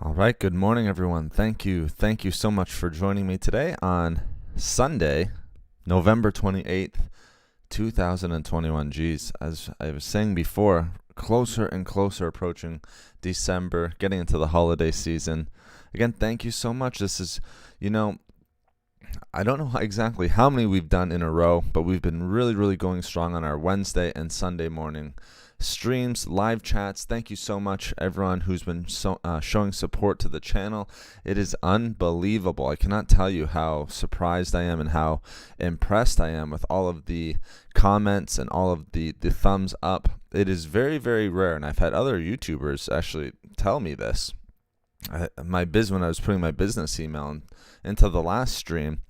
All right, good morning, everyone. Thank you. Thank you so much for joining me today on Sunday, November 28th, 2021. Geez, as I was saying before, closer and closer approaching December, getting into the holiday season. Again, thank you so much. This is, I don't know exactly how many we've done in a row, but we've been really going strong on our Wednesday and Sunday morning streams, live chats. Thank you so much, everyone who's been showing support to the channel. It is unbelievable. I cannot tell you how surprised I am and how impressed I am with all of the comments and all of the thumbs up. It is very rare, and I've had other YouTubers actually tell me this. When I was putting my business email into the last stream,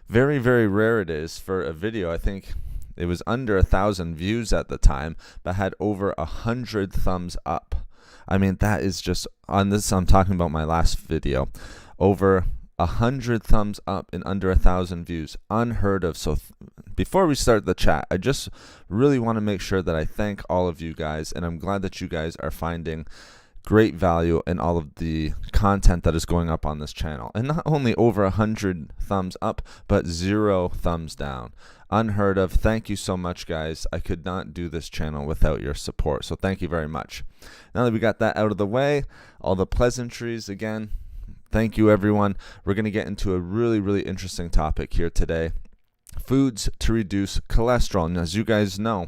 very rare it is for a video. I think it was under 1,000 views at the time, but had over 100 thumbs up. I mean, that is just, on this, I'm talking about my last video, over 100 thumbs up in under 1,000 views, unheard of. So before we start the chat, I just really want to make sure that I thank all of you guys, and I'm glad that you guys are finding great value in all of the content that is going up on this channel. And not only over 100 thumbs up, but 0 thumbs down. Unheard of. Thank you so much, guys. I could not do this channel without your support, so thank you very much. Now that we got that out of the way, all the pleasantries again, thank you, everyone. We're going to get into a really interesting topic here today. Foods to reduce cholesterol. And as you guys know,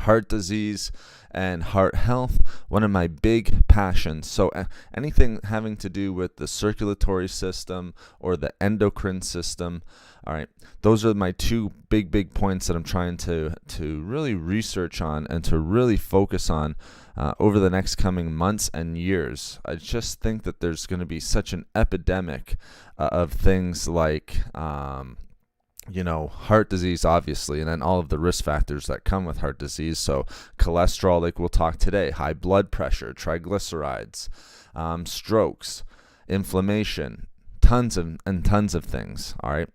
heart disease and heart health, one of my big passions. So anything having to do with the circulatory system or the endocrine system, all right, those are my two big points that I'm trying to really research on and to really focus on over the next coming months and years. I just think that there's going to be such an epidemic of things like heart disease, obviously, and then all of the risk factors that come with heart disease. So cholesterol, like we'll talk today, high blood pressure, triglycerides, strokes, inflammation, tons of things, all right?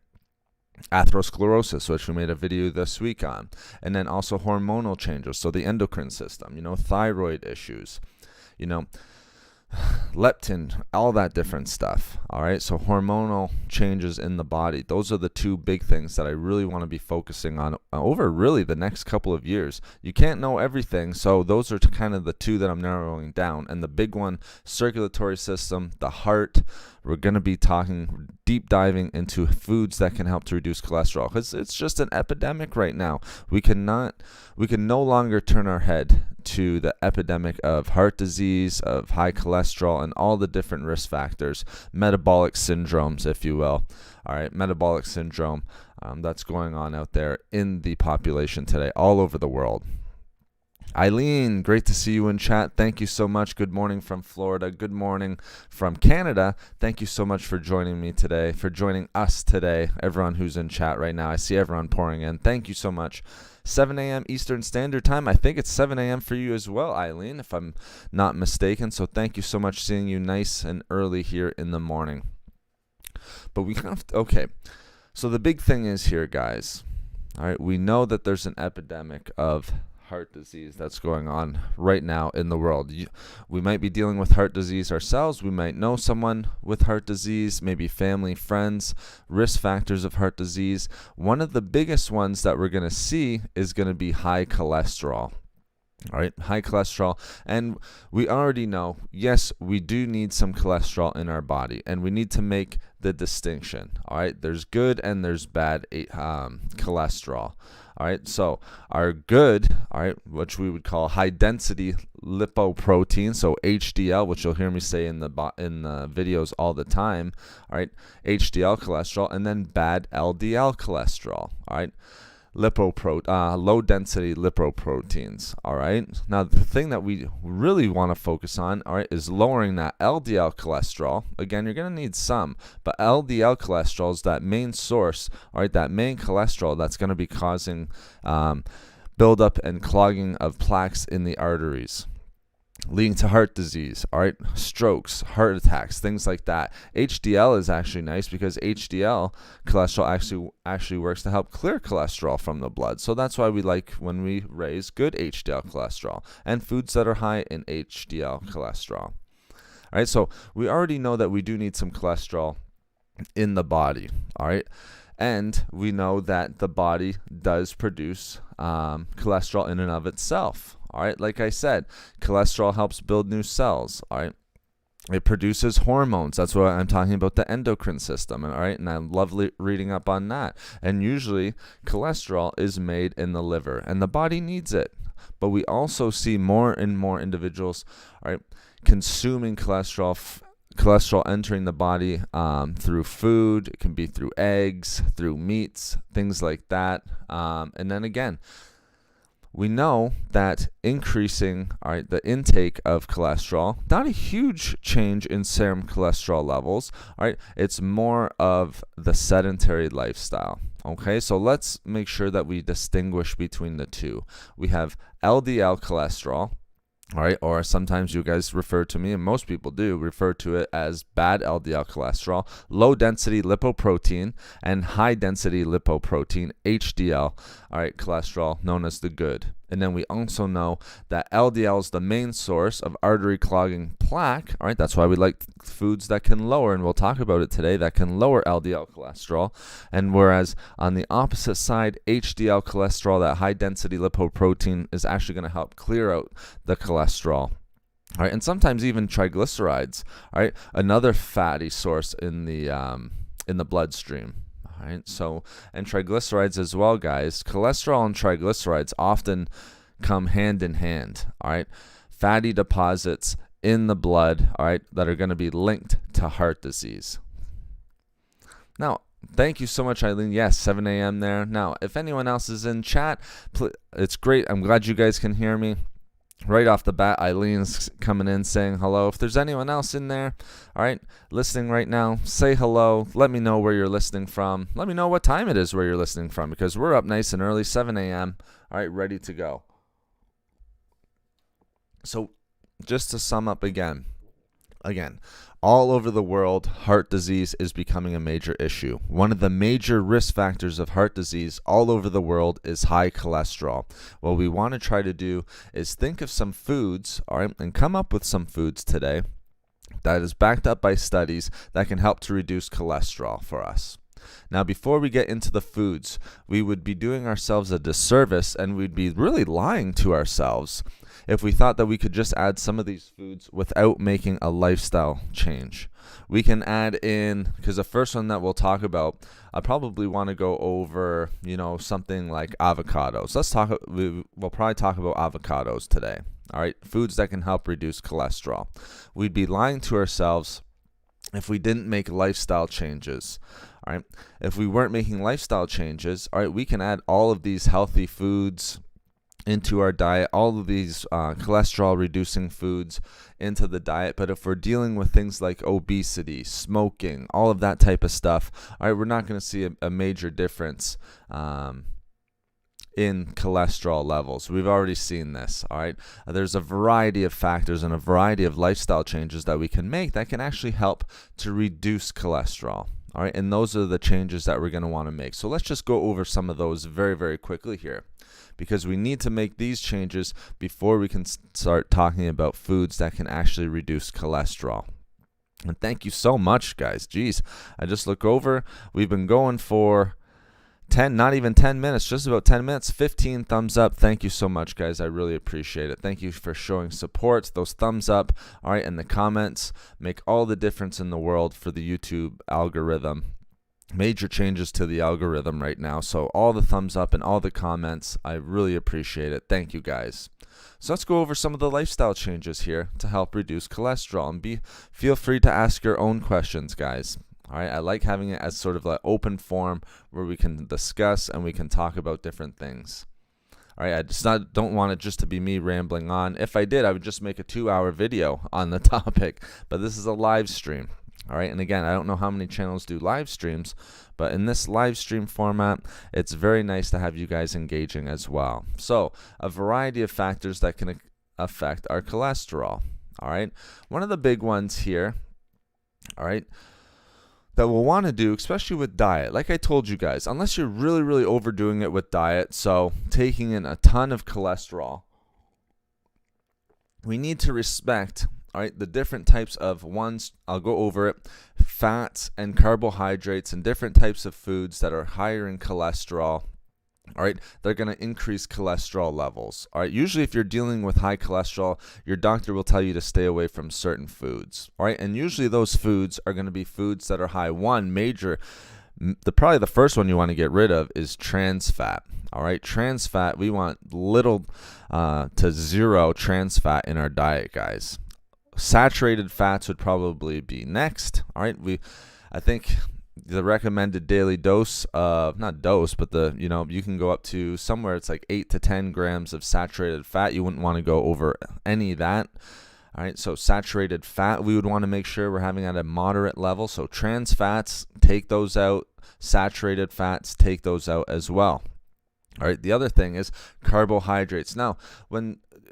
Atherosclerosis, which we made a video this week on, and then also hormonal changes, so the endocrine system, thyroid issues, leptin, all that different stuff. All right, so hormonal changes in the body, those are the two big things that I really want to be focusing on over really the next couple of years. You can't know everything, so those are kind of the two that I'm narrowing down. And the big one, circulatory system, the heart. We're going to be talking, deep diving into foods that can help to reduce cholesterol, because it's just an epidemic right now. We can no longer turn our head to the epidemic of heart disease, of high cholesterol, and all the different risk factors, metabolic syndromes, if you will. All right, metabolic syndrome that's going on out there in the population today, all over the world. Eileen, great to see you in chat. Thank you so much. Good morning from Florida. Good morning from Canada. Thank you so much for joining me today, for joining us today, everyone who's in chat right now. I see everyone pouring in. Thank you so much. 7 a.m. Eastern Standard Time. I think it's 7 a.m. for you as well, Eileen, if I'm not mistaken. So thank you so much, seeing you nice and early here in the morning. But we have to, okay. So the big thing is here, guys. All right, we know that there's an epidemic of heart disease that's going on right now in the world. We might be dealing with heart disease ourselves. We might know someone with heart disease, maybe family, friends, risk factors of heart disease. One of the biggest ones that we're going to see is going to be high cholesterol. All right, high cholesterol. And we already know, yes, we do need some cholesterol in our body, and we need to make the distinction. All right, there's good and there's bad cholesterol. All right, so our good, all right, which we would call high density lipoprotein, so HDL, which you'll hear me say in the videos all the time. All right, HDL cholesterol, and then bad LDL cholesterol. All right. Low density lipoproteins. All right, now the thing that we really want to focus on, all right, is lowering that LDL cholesterol. Again, you're going to need some, but LDL cholesterol is that main source, all right, that main cholesterol that's going to be causing buildup and clogging of plaques in the arteries, leading to heart disease, all right, strokes, heart attacks, things like that. HDL is actually nice because HDL cholesterol actually works to help clear cholesterol from the blood. So that's why we like when we raise good HDL cholesterol and foods that are high in HDL cholesterol. All right, so we already know that we do need some cholesterol in the body. All right, and we know that the body does produce cholesterol in and of itself. All right, like I said, cholesterol helps build new cells. All right, it produces hormones. That's what I'm talking about, the endocrine system. All right, and I love reading up on that. And usually, cholesterol is made in the liver, and the body needs it. But we also see more and more individuals, all right, consuming cholesterol entering the body through food. It can be through eggs, through meats, things like that. And then again, we know that increasing, all right, the intake of cholesterol, not a huge change in serum cholesterol levels, all right, it's more of the sedentary lifestyle. Okay, so let's make sure that we distinguish between the two. We have LDL cholesterol, all right, or sometimes you guys refer to me, and most people do refer to it as bad LDL cholesterol, low density lipoprotein, and high density lipoprotein, HDL, all right, cholesterol, known as the good. And then we also know that LDL is the main source of artery clogging plaque. All right, that's why we like foods that can lower, and we'll talk about it today, that can lower LDL cholesterol. And whereas on the opposite side, HDL cholesterol, that high density lipoprotein, is actually going to help clear out the cholesterol. All right, and sometimes even triglycerides. All right, another fatty source in the bloodstream. All right, so, and triglycerides as well, guys. Cholesterol and triglycerides often come hand in hand. All right, fatty deposits in the blood, all right, that are going to be linked to heart disease. Now, thank you so much, Eileen. Yes, 7 a.m. there. Now, if anyone else is in chat, it's great. I'm glad you guys can hear me. Right off the bat, Eileen's coming in saying hello. If there's anyone else in there, all right, listening right now, say hello. Let me know where you're listening from. Let me know what time it is where you're listening from, because we're up nice and early, 7 a.m., all right, ready to go. So just to sum up again, all over the world, heart disease is becoming a major issue. One of the major risk factors of heart disease all over the world is high cholesterol. What we want to try to do is think of some foods, all right, and come up with some foods today that is backed up by studies that can help to reduce cholesterol for us. Now, before we get into the foods, we would be doing ourselves a disservice, and we'd be really lying to ourselves if we thought that we could just add some of these foods without making a lifestyle change. We can add in, because the first one that we'll talk about, I probably want to go over, something like avocados. We'll probably talk about avocados today. All right, foods that can help reduce cholesterol. We'd be lying to ourselves if we didn't make lifestyle changes. All right, if we weren't making lifestyle changes, all right, we can add all of these healthy foods into our diet, all of these cholesterol reducing foods into the diet. But if we're dealing with things like obesity, smoking, all of that type of stuff, all right, we're not going to see a major difference in cholesterol levels. We've already seen this. All right, there's a variety of factors and a variety of lifestyle changes that we can make that can actually help to reduce cholesterol. All right, and those are the changes that we're going to want to make. So let's just go over some of those very, very quickly here, because we need to make these changes before we can start talking about foods that can actually reduce cholesterol. And thank you so much, guys. Geez, I just look over. We've been going for 10, not even 10 minutes, just about 10 minutes, 15 thumbs up. Thank you so much, guys. I really appreciate it. Thank you for showing support. Those thumbs up, all right, and the comments make all the difference in the world for the YouTube algorithm. Major changes to the algorithm right now. So all the thumbs up and all the comments, I really appreciate it. Thank you, guys. So let's go over some of the lifestyle changes here to help reduce cholesterol, and feel free to ask your own questions, guys. All right, I like having it as sort of an open forum where we can discuss and we can talk about different things. All right, I just don't want it just to be me rambling on. If I did, I would just make a 2-hour video on the topic, but this is a live stream. All right, and again, I don't know how many channels do live streams, but in this live stream format, it's very nice to have you guys engaging as well. So, a variety of factors that can affect our cholesterol. All right, one of the big ones here, all right, that we'll want to do, especially with diet, like I told you guys, unless you're really, really overdoing it with diet, so taking in a ton of cholesterol, we need to respect, All right, the different types of ones, I'll go over it, fats and carbohydrates and different types of foods that are higher in cholesterol. All right, they're going to increase cholesterol levels. All right, usually if you're dealing with high cholesterol, your doctor will tell you to stay away from certain foods. All right, and usually those foods are going to be foods that are high. Probably the first one you want to get rid of is trans fat. All right, trans fat, we want little to zero trans fat in our diet, guys. Saturated fats would probably be next. All right, I think the recommended daily dose of, not dose, but you can go up to somewhere it's like 8 to 10 grams of saturated fat. You wouldn't want to go over any of that. All right, so saturated fat, we would want to make sure we're having at a moderate level. So trans fats, take those out. Saturated fats, take those out as well. All right, the other thing is carbohydrates. Now,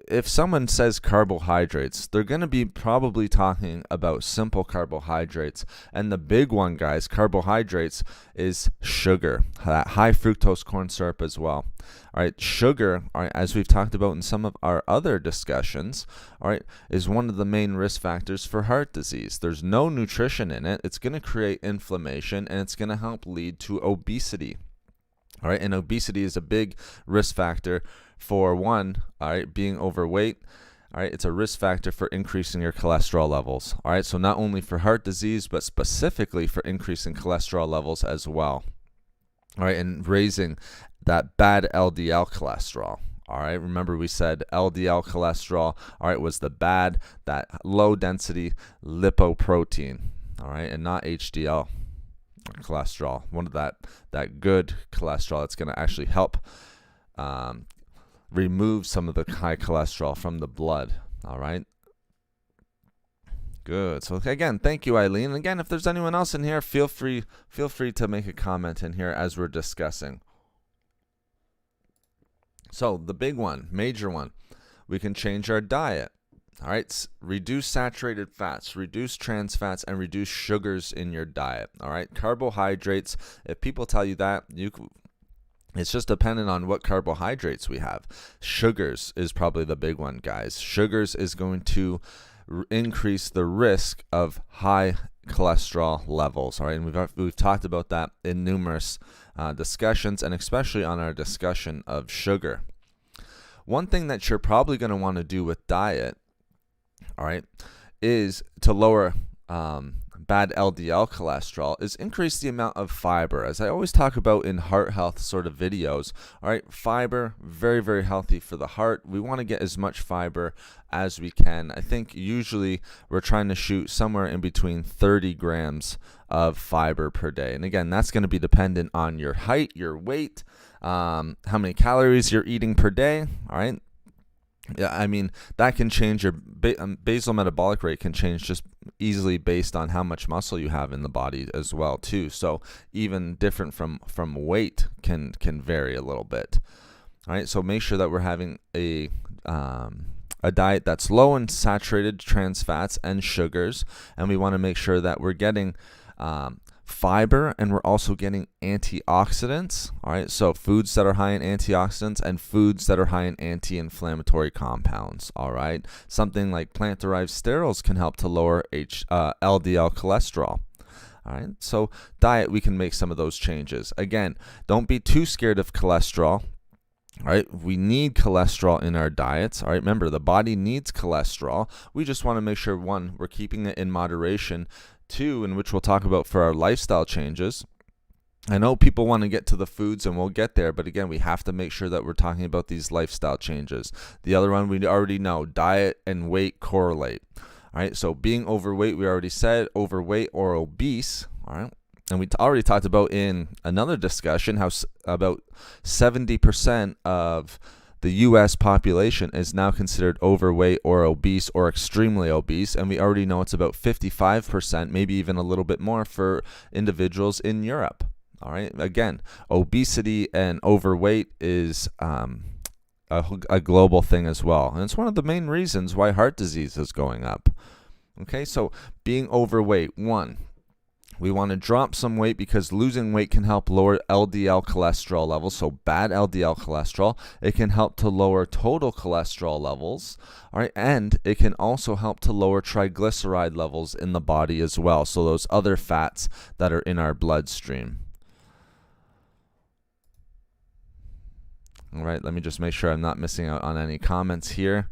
if someone says carbohydrates, they're going to be probably talking about simple carbohydrates. And the big one, guys, carbohydrates, is sugar, that high fructose corn syrup as well. All right, sugar, all right, as we've talked about in some of our other discussions, all right, is one of the main risk factors for heart disease. There's no nutrition in it. It's going to create inflammation, and it's going to help lead to obesity. All right, and obesity is a big risk factor for one, all right, being overweight. All right, it's a risk factor for increasing your cholesterol levels. All right, so not only for heart disease, but specifically for increasing cholesterol levels as well. All right, and raising that bad LDL cholesterol. All right, remember we said LDL cholesterol, all right, was that low density lipoprotein, all right, and not HDL cholesterol, one of that good cholesterol that's going to actually help remove some of the high cholesterol from the blood. All right, good. So again, thank you, Eileen. And again, if there's anyone else in here, feel free to make a comment in here as we're discussing. So the big one, major one, we can change our diet. All right, reduce saturated fats, reduce trans fats, and reduce sugars in your diet. All right, carbohydrates, if people tell you that, it's just dependent on what carbohydrates we have. Sugars is probably the big one, guys. Sugars is going to increase the risk of high cholesterol levels. All right, and we've talked about that in numerous discussions, and especially on our discussion of sugar. One thing that you're probably going to want to do with diet, all right, is to lower bad LDL cholesterol, is increase the amount of fiber. As I always talk about in heart health sort of videos, all right, fiber, very, very healthy for the heart. We want to get as much fiber as we can. I think usually we're trying to shoot somewhere in between 30 grams of fiber per day. And again, that's going to be dependent on your height, your weight, how many calories you're eating per day, all right? Yeah, I mean, that can change. Your basal metabolic rate can change just easily based on how much muscle you have in the body as well, too. So even different from weight can vary a little bit. All right, so make sure that we're having a diet that's low in saturated trans fats and sugars, and we want to make sure that we're getting fiber, and we're also getting antioxidants. All right, so foods that are high in antioxidants and foods that are high in anti-inflammatory compounds. All right, something like plant-derived sterols can help to lower LDL cholesterol. All right, so diet, we can make some of those changes. Again, don't be too scared of cholesterol. All right, we need cholesterol in our diets. All right, remember, the body needs cholesterol. We just want to make sure, one, we're keeping it in moderation. Two, in which we'll talk about for our lifestyle changes. I know people want to get to the foods, and we'll get there, but again, we have to make sure that we're talking about these lifestyle changes. The other one, we already know, diet and weight correlate. All right, so being overweight, we already said, overweight or obese. All right, and we already talked about in another discussion how about 70% of the U.S. population is now considered overweight or obese or extremely obese, and we already know it's about 55%, maybe even a little bit more for individuals in Europe. All right, again, obesity and overweight is a global thing as well, and it's one of the main reasons why heart disease is going up. Okay, so being overweight, one, We want to drop some weight because losing weight can help lower LDL cholesterol levels, so bad LDL cholesterol. It can help to lower total cholesterol levels, all right, and it can also help to lower triglyceride levels in the body as well, so those other fats that are in our bloodstream. All right, let me just make sure I'm not missing out on any comments here.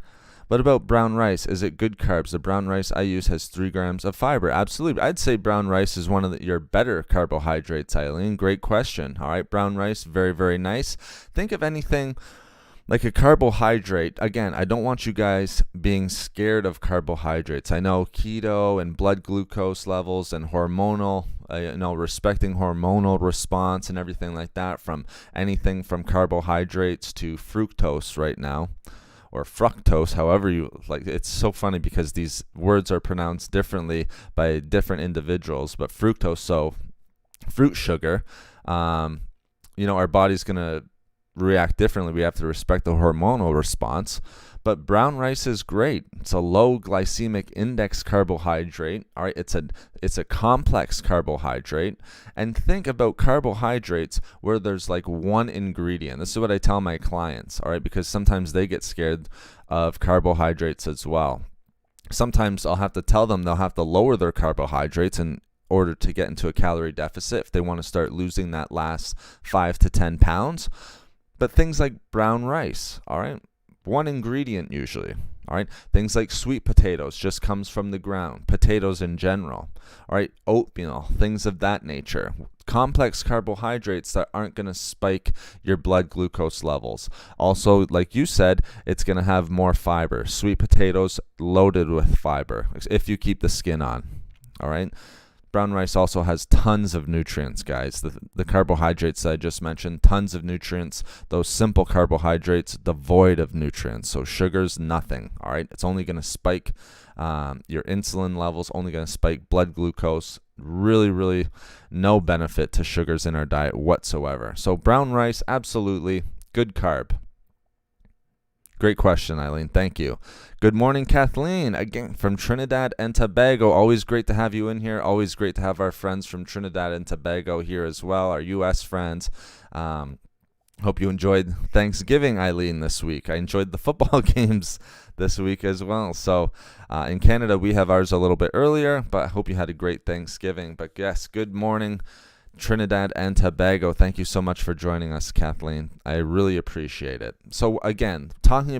What about brown rice? Is it good carbs? The brown rice I use has 3 grams of fiber. Absolutely. I'd say brown rice is one of your better carbohydrates, Eileen. Great question. All right, brown rice, very, very nice. Think of anything like a carbohydrate. Again, I don't want you guys being scared of carbohydrates. I know keto and blood glucose levels and hormonal, respecting hormonal response and everything like that, from anything from carbohydrates to fructose right now, or fructose, however you like. It's so funny because these words are pronounced differently by different individuals, but fructose, so fruit sugar, our body's going to react differently. We have to respect the hormonal response. But brown rice is great. It's a low glycemic index carbohydrate. All right, it's a complex carbohydrate. And think about carbohydrates where there's like one ingredient. This is what I tell my clients, all right, because sometimes they get scared of carbohydrates as well. Sometimes I'll have to tell them they'll have to lower their carbohydrates in order to get into a calorie deficit if they want to start losing that last 5 to 10 pounds. But things like brown rice, all right, one ingredient usually, all right. Things like sweet potatoes just comes from the ground. Potatoes in general, all right. Oatmeal, things of that nature. Complex carbohydrates that aren't going to spike your blood glucose levels. Also, like you said, it's going to have more fiber. Sweet potatoes loaded with fiber if you keep the skin on, all right. Brown rice also has tons of nutrients, guys. The carbohydrates that I just mentioned, tons of nutrients. Those simple carbohydrates, devoid of nutrients. So sugar's nothing, all right? It's only going to spike your insulin levels, only going to spike blood glucose. Really, really no benefit to sugars in our diet whatsoever. So brown rice, absolutely good carb. Great question, Eileen. Thank you. Good morning, Kathleen, again from Trinidad and Tobago. Always great to have you in here. Always great to have our friends from Trinidad and Tobago here as well, our U.S. friends. Hope you enjoyed Thanksgiving, Eileen, this week. I enjoyed the football games this week as well. So in Canada, we have ours a little bit earlier, but I hope you had a great Thanksgiving. But yes, good morning, Trinidad and Tobago. Thank you so much for joining us, Kathleen. I really appreciate it. So again, talking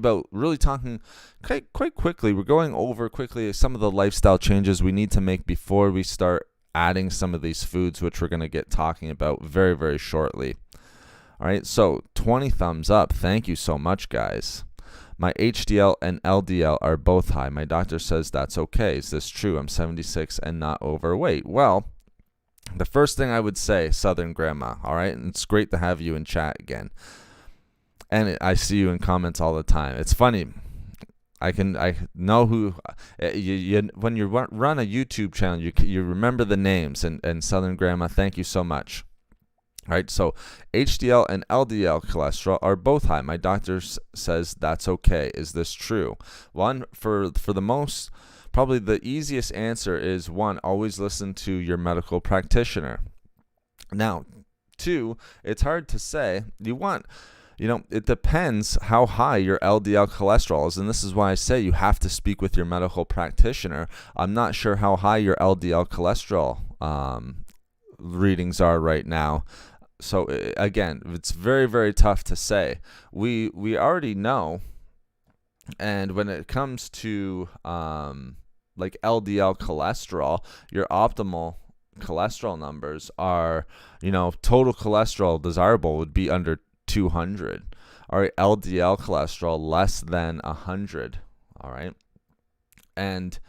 quite quickly, we're going over quickly some of the lifestyle changes we need to make before we start adding some of these foods, which we're going to get talking about very, very shortly. All right, so 20 thumbs up. Thank you so much, guys. My HDL and LDL are both high. My doctor says that's okay. Is this true? I'm 76 and not overweight. Well, the first thing I would say, Southern Grandma, all right? And it's great to have you in chat again. And I see you in comments all the time. It's funny. I know who, when you run a YouTube channel, you remember the names. And Southern Grandma, thank you so much. All right, so HDL and LDL cholesterol are both high. My doctor says that's okay. Is this true? One, for the most... Probably the easiest answer is 1, always listen to your medical practitioner. Now, 2, it's hard to say. It depends how high your LDL cholesterol is, and this is why I say you have to speak with your medical practitioner. I'm not sure how high your LDL cholesterol readings are right now. So again, it's very, very tough to say. We already know, and when it comes to like LDL cholesterol, your optimal cholesterol numbers are, total cholesterol desirable would be under 200. All right, LDL cholesterol less than 100. All right, and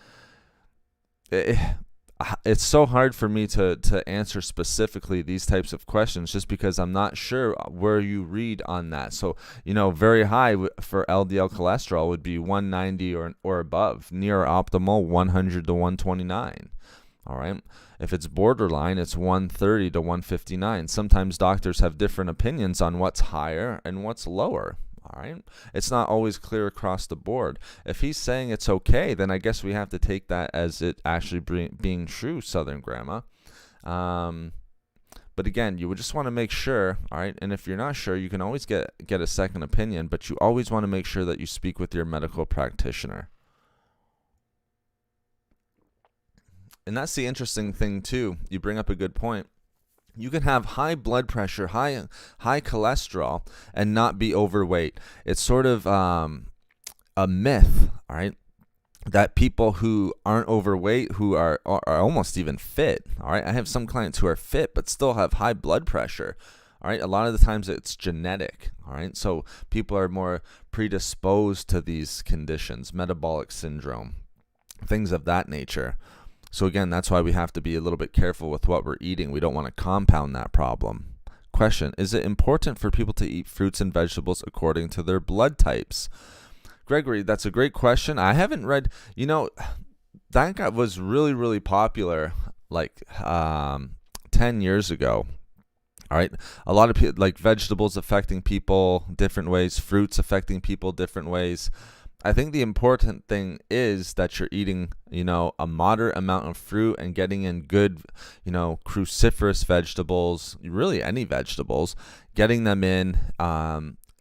it's so hard for me to answer specifically these types of questions just because I'm not sure where you read on that. So, very high for LDL cholesterol would be 190 or above. Near optimal, 100 to 129. All right. If it's borderline, it's 130 to 159. Sometimes doctors have different opinions on what's higher and what's lower. All right. It's not always clear across the board. If he's saying it's okay, then I guess we have to take that as it actually being true, Southern Grandma. But again, you would just want to make sure, all right? And if you're not sure, you can always get a second opinion, but you always want to make sure that you speak with your medical practitioner. And that's the interesting thing too. You bring up a good point. You can have high blood pressure, high cholesterol, and not be overweight. It's sort of a myth, all right, that people who aren't overweight, who are almost even fit, all right. I have some clients who are fit but still have high blood pressure, all right. A lot of the times it's genetic, all right. So people are more predisposed to these conditions, metabolic syndrome, things of that nature. So again, that's why we have to be a little bit careful with what we're eating. We don't want to compound that problem. Question: is it important for people to eat fruits and vegetables according to their blood types? Gregory, that's a great question. I haven't read, that was really, really popular like 10 years ago. All right. A lot of people, like vegetables affecting people different ways, fruits affecting people different ways. I think the important thing is that you're eating, a moderate amount of fruit and getting in good, cruciferous vegetables, really any vegetables, getting them in.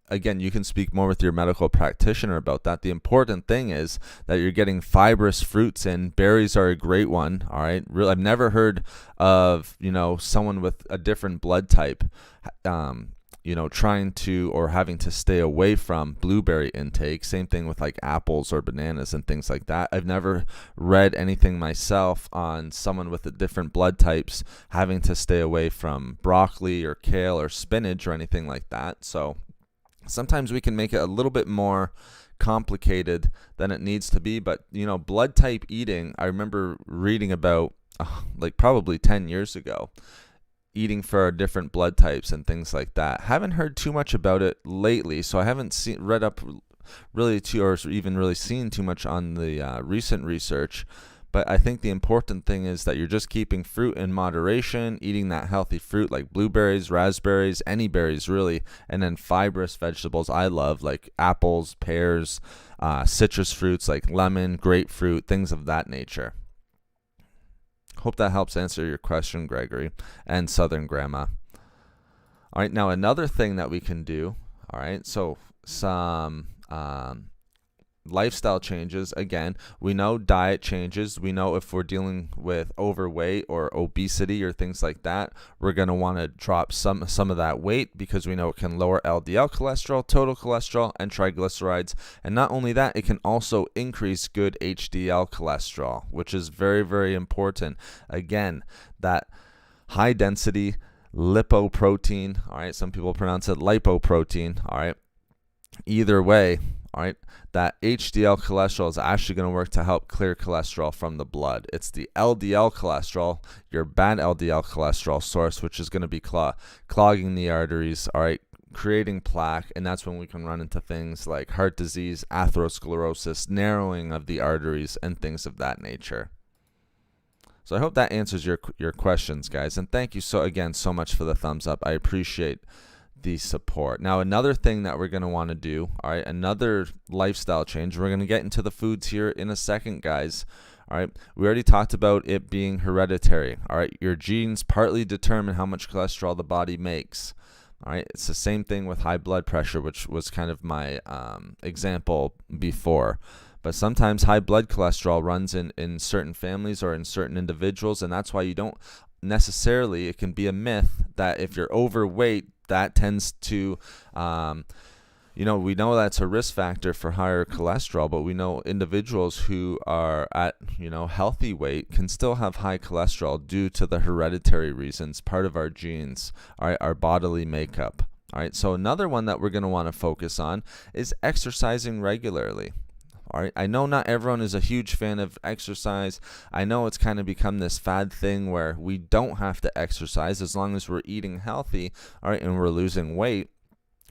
Again, you can speak more with your medical practitioner about that. The important thing is that you're getting fibrous fruits in. Berries are a great one. All right. Really, I've never heard of, someone with a different blood type, trying to or having to stay away from blueberry intake. Same thing with like apples or bananas and things like that. I've never read anything myself on someone with a different blood types having to stay away from broccoli or kale or spinach or anything like that. So sometimes we can make it a little bit more complicated than it needs to be. But, blood type eating, I remember reading about like probably 10 years ago, eating for our different blood types and things like that. Haven't heard too much about it lately, so I haven't read up really or even really seen too much on the recent research. But I think the important thing is that you're just keeping fruit in moderation, eating that healthy fruit like blueberries, raspberries, any berries really, and then fibrous vegetables I love like apples, pears, citrus fruits like lemon, grapefruit, things of that nature. Hope that helps answer your question, Gregory, and Southern Grandma. All right, now another thing that we can do, all right, so some lifestyle changes. Again, we know diet changes. We know if we're dealing with overweight or obesity or things like that, we're going to want to drop some of that weight because we know it can lower LDL cholesterol, total cholesterol, and triglycerides. And not only that, it can also increase good HDL cholesterol, which is very, very important. Again, that high density lipoprotein, all right, some people pronounce it lipoprotein, all right. Either way, all right, that HDL cholesterol is actually going to work to help clear cholesterol from the blood. It's the LDL cholesterol, your bad LDL cholesterol source, which is going to be clogging the arteries, all right, creating plaque, and that's when we can run into things like heart disease, atherosclerosis, narrowing of the arteries, and things of that nature. So I hope that answers your questions, guys, and thank you so much for the thumbs up. I appreciate the support. Now, another thing that we're going to want to do, all right, another lifestyle change. We're going to get into the foods here in a second, guys. All right, we already talked about it being hereditary. All right, your genes partly determine how much cholesterol the body makes. All right, it's the same thing with high blood pressure, which was kind of my example before. But sometimes high blood cholesterol runs in certain families or in certain individuals, and that's why you don't necessarily, it can be a myth that if you're overweight, that tends to, we know that's a risk factor for higher cholesterol, but we know individuals who are at, healthy weight can still have high cholesterol due to the hereditary reasons, part of our genes, all right, our bodily makeup. All right, so another one that we're going to want to focus on is exercising regularly. All right, I know not everyone is a huge fan of exercise. I know it's kind of become this fad thing where we don't have to exercise as long as we're eating healthy, all right, and we're losing weight.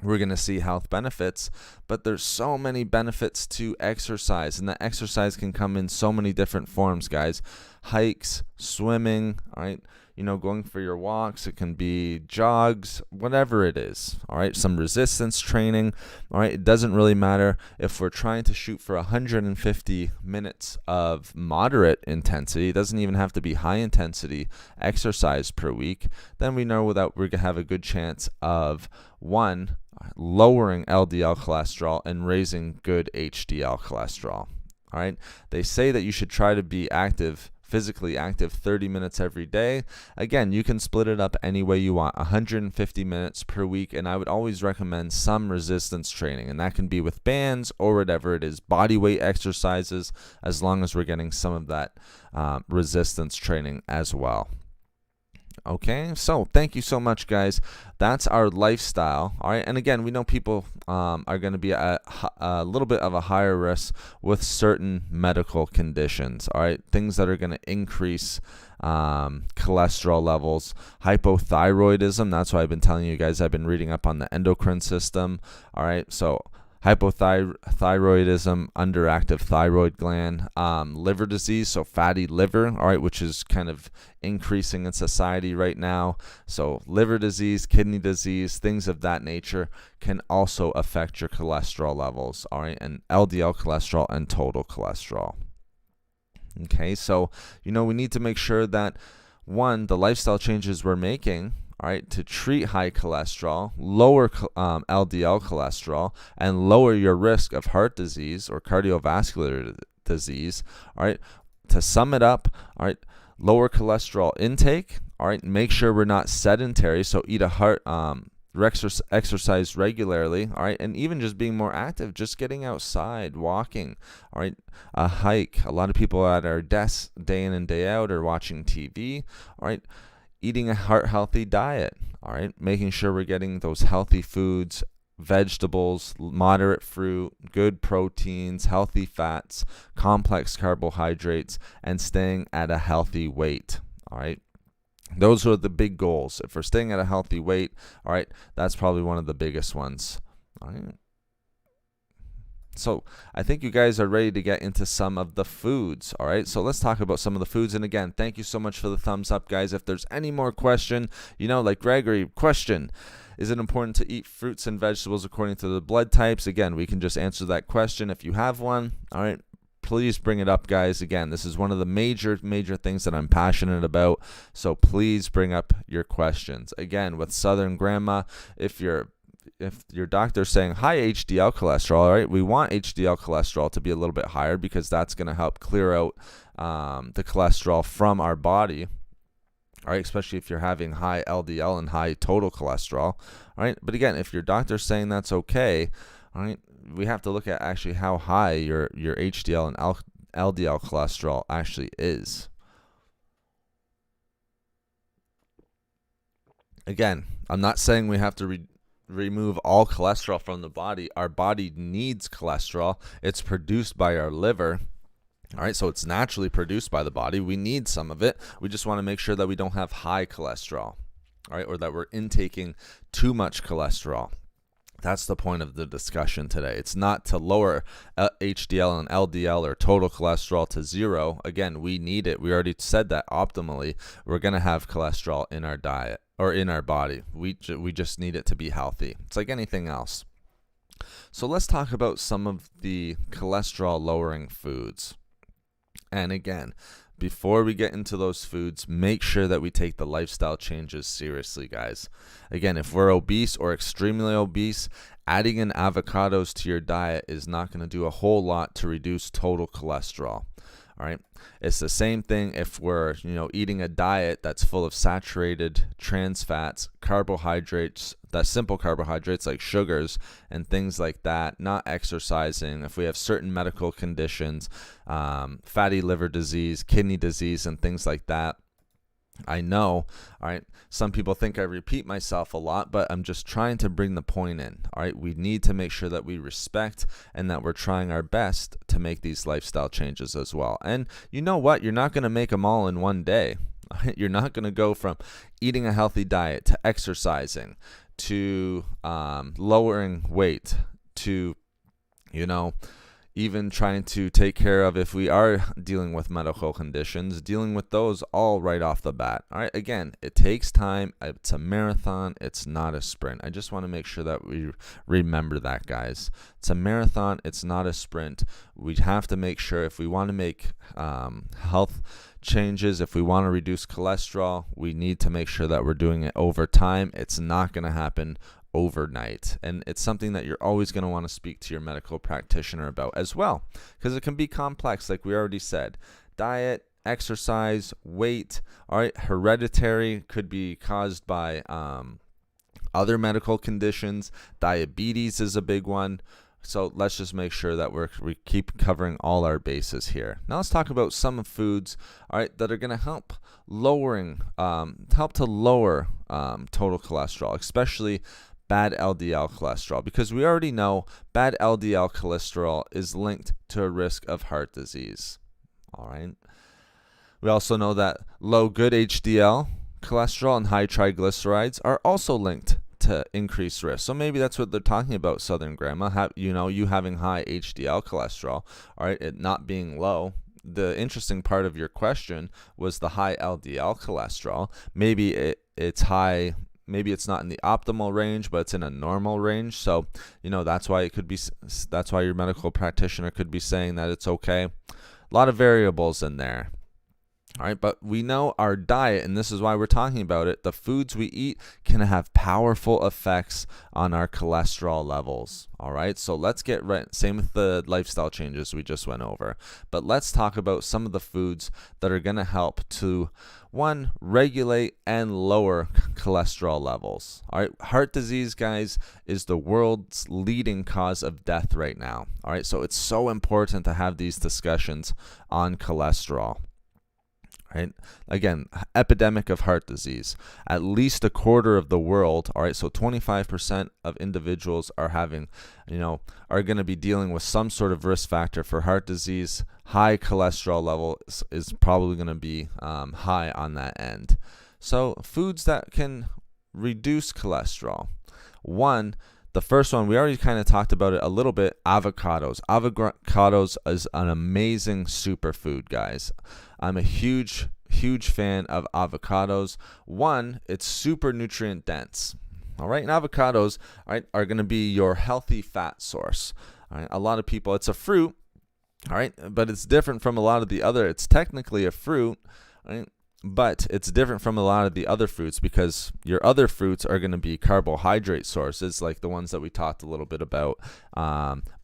We're going to see health benefits, but there's so many benefits to exercise, and the exercise can come in so many different forms, guys. Hikes, swimming, all right. going for your walks. It can be jogs, whatever it is. All right, some resistance training. All right, it doesn't really matter if we're trying to shoot for 150 minutes of moderate intensity. It doesn't even have to be high intensity exercise per week. Then we know that we're going to have a good chance of lowering LDL cholesterol and raising good HDL cholesterol. All right. They say that you should try to be physically active 30 minutes every day. Again, you can split it up any way you want, 150 minutes per week, and I would always recommend some resistance training, and that can be with bands or whatever it is, body weight exercises, as long as we're getting some of that resistance training as well. Okay, so thank you so much, guys. That's our lifestyle. All right, and again, we know people are going to be at a little bit of a higher risk with certain medical conditions. All right, things that are going to increase cholesterol levels, hypothyroidism. That's why I've been telling you guys. I've been reading up on the endocrine system. All right, so hypothyroidism, underactive thyroid gland, liver disease, so fatty liver, all right, which is kind of increasing in society right now. So liver disease, kidney disease, things of that nature can also affect your cholesterol levels, all right, and LDL cholesterol and total cholesterol. Okay, so, we need to make sure that, the lifestyle changes we're making, all right, to treat high cholesterol, lower LDL cholesterol, and lower your risk of heart disease or cardiovascular disease. All right, to sum it up, all right, lower cholesterol intake. All right, make sure we're not sedentary, so eat exercise regularly. All right, and even just being more active, just getting outside, walking. All right, a hike. A lot of people at our desks day in and day out are watching TV. All right. Eating a heart-healthy diet, all right? Making sure we're getting those healthy foods, vegetables, moderate fruit, good proteins, healthy fats, complex carbohydrates, and staying at a healthy weight, all right? Those are the big goals. If we're staying at a healthy weight, all right, that's probably one of the biggest ones, all right? So I think you guys are ready to get into some of the foods. All right, so let's talk about some of the foods. And again, thank you so much for the thumbs up, guys. If there's any more question, like Gregory, question, is it important to eat fruits and vegetables according to the blood types? Again, we can just answer that question if you have one. All right, please bring it up, guys. Again, this is one of the major things that I'm passionate about. So please bring up your questions. Again, with Southern Grandma, if your doctor's saying high HDL cholesterol, all right, we want HDL cholesterol to be a little bit higher because that's going to help clear out the cholesterol from our body, all right, especially if you're having high LDL and high total cholesterol, all right. But again, if your doctor's saying that's okay, all right, we have to look at actually how high your HDL and LDL cholesterol actually is. Again, I'm not saying we have to remove all cholesterol from the body. Our body needs cholesterol. It's produced by our liver. All right, so it's naturally produced by the body. We need some of it. We just want to make sure that we don't have high cholesterol, all right, or that we're intaking too much cholesterol. That's the point of the discussion today. It's not to lower HDL and LDL or total cholesterol to zero. Again, we need it. We already said that optimally. We're going to have cholesterol in our diet or in our body. We just need it to be healthy. It's like anything else. So let's talk about some of the cholesterol lowering foods. And again, before we get into those foods, make sure that we take the lifestyle changes seriously, guys. Again, if we're obese or extremely obese, adding in avocados to your diet is not going to do a whole lot to reduce total cholesterol. All right. It's the same thing if we're, eating a diet that's full of saturated trans fats, carbohydrates, that simple carbohydrates like sugars and things like that, not exercising. If we have certain medical conditions, fatty liver disease, kidney disease, and things like that. I know, all right, some people think I repeat myself a lot, but I'm just trying to bring the point in, all right? We need to make sure that we respect and that we're trying our best to make these lifestyle changes as well. And you know what? You're not going to make them all in one day. You're not going to go from eating a healthy diet to exercising to lowering weight to, even trying to take care of, if we are dealing with medical conditions, dealing with those all right off the bat. All right, again, it takes time. It's a marathon. It's not a sprint. I just want to make sure that we remember that, guys. It's a marathon. It's not a sprint. We have to make sure, if we want to make health changes, if we want to reduce cholesterol, we need to make sure that we're doing it over time. It's not going to happen overnight, and it's something that you're always going to want to speak to your medical practitioner about as well, because it can be complex, like we already said. Diet, exercise, weight. All right, hereditary could be caused by other medical conditions. Diabetes is a big one. So let's just make sure that we keep covering all our bases here. Now let's talk about some foods, all right, that are going to help to lower total cholesterol, especially bad LDL cholesterol, because we already know bad LDL cholesterol is linked to a risk of heart disease. All right. We also know that low good HDL cholesterol and high triglycerides are also linked to increased risk. So maybe that's what they're talking about, Southern Grandma. You having high HDL cholesterol, all right, it not being low. The interesting part of your question was the high LDL cholesterol. Maybe it's high. Maybe it's not in the optimal range, but it's in a normal range. So, that's why that's why your medical practitioner could be saying that it's okay. A lot of variables in there. All right, but we know our diet, and this is why we're talking about it. The foods we eat can have powerful effects on our cholesterol levels. All right, so let's get right. Same with the lifestyle changes we just went over. But let's talk about some of the foods that are going to help to, one, regulate and lower cholesterol levels. All right, heart disease, guys, is the world's leading cause of death right now. All right, so it's so important to have these discussions on cholesterol. Right? Again, epidemic of heart disease. At least a quarter of the world, all right, so 25% of individuals are having, are going to be dealing with some sort of risk factor for heart disease. High cholesterol level is probably going to be high on that end. So foods that can reduce cholesterol. The first one, we already kind of talked about it a little bit, avocados. Avocados is an amazing superfood, guys. I'm a huge fan of avocados. One, it's super nutrient dense. All right, and avocados, all right, are going to be your healthy fat source. All right, a lot of people, it's a fruit, all right, but it's different from a lot of the other. It's technically a fruit, right? But it's different from a lot of the other fruits, because your other fruits are going to be carbohydrate sources, like the ones that we talked a little bit about.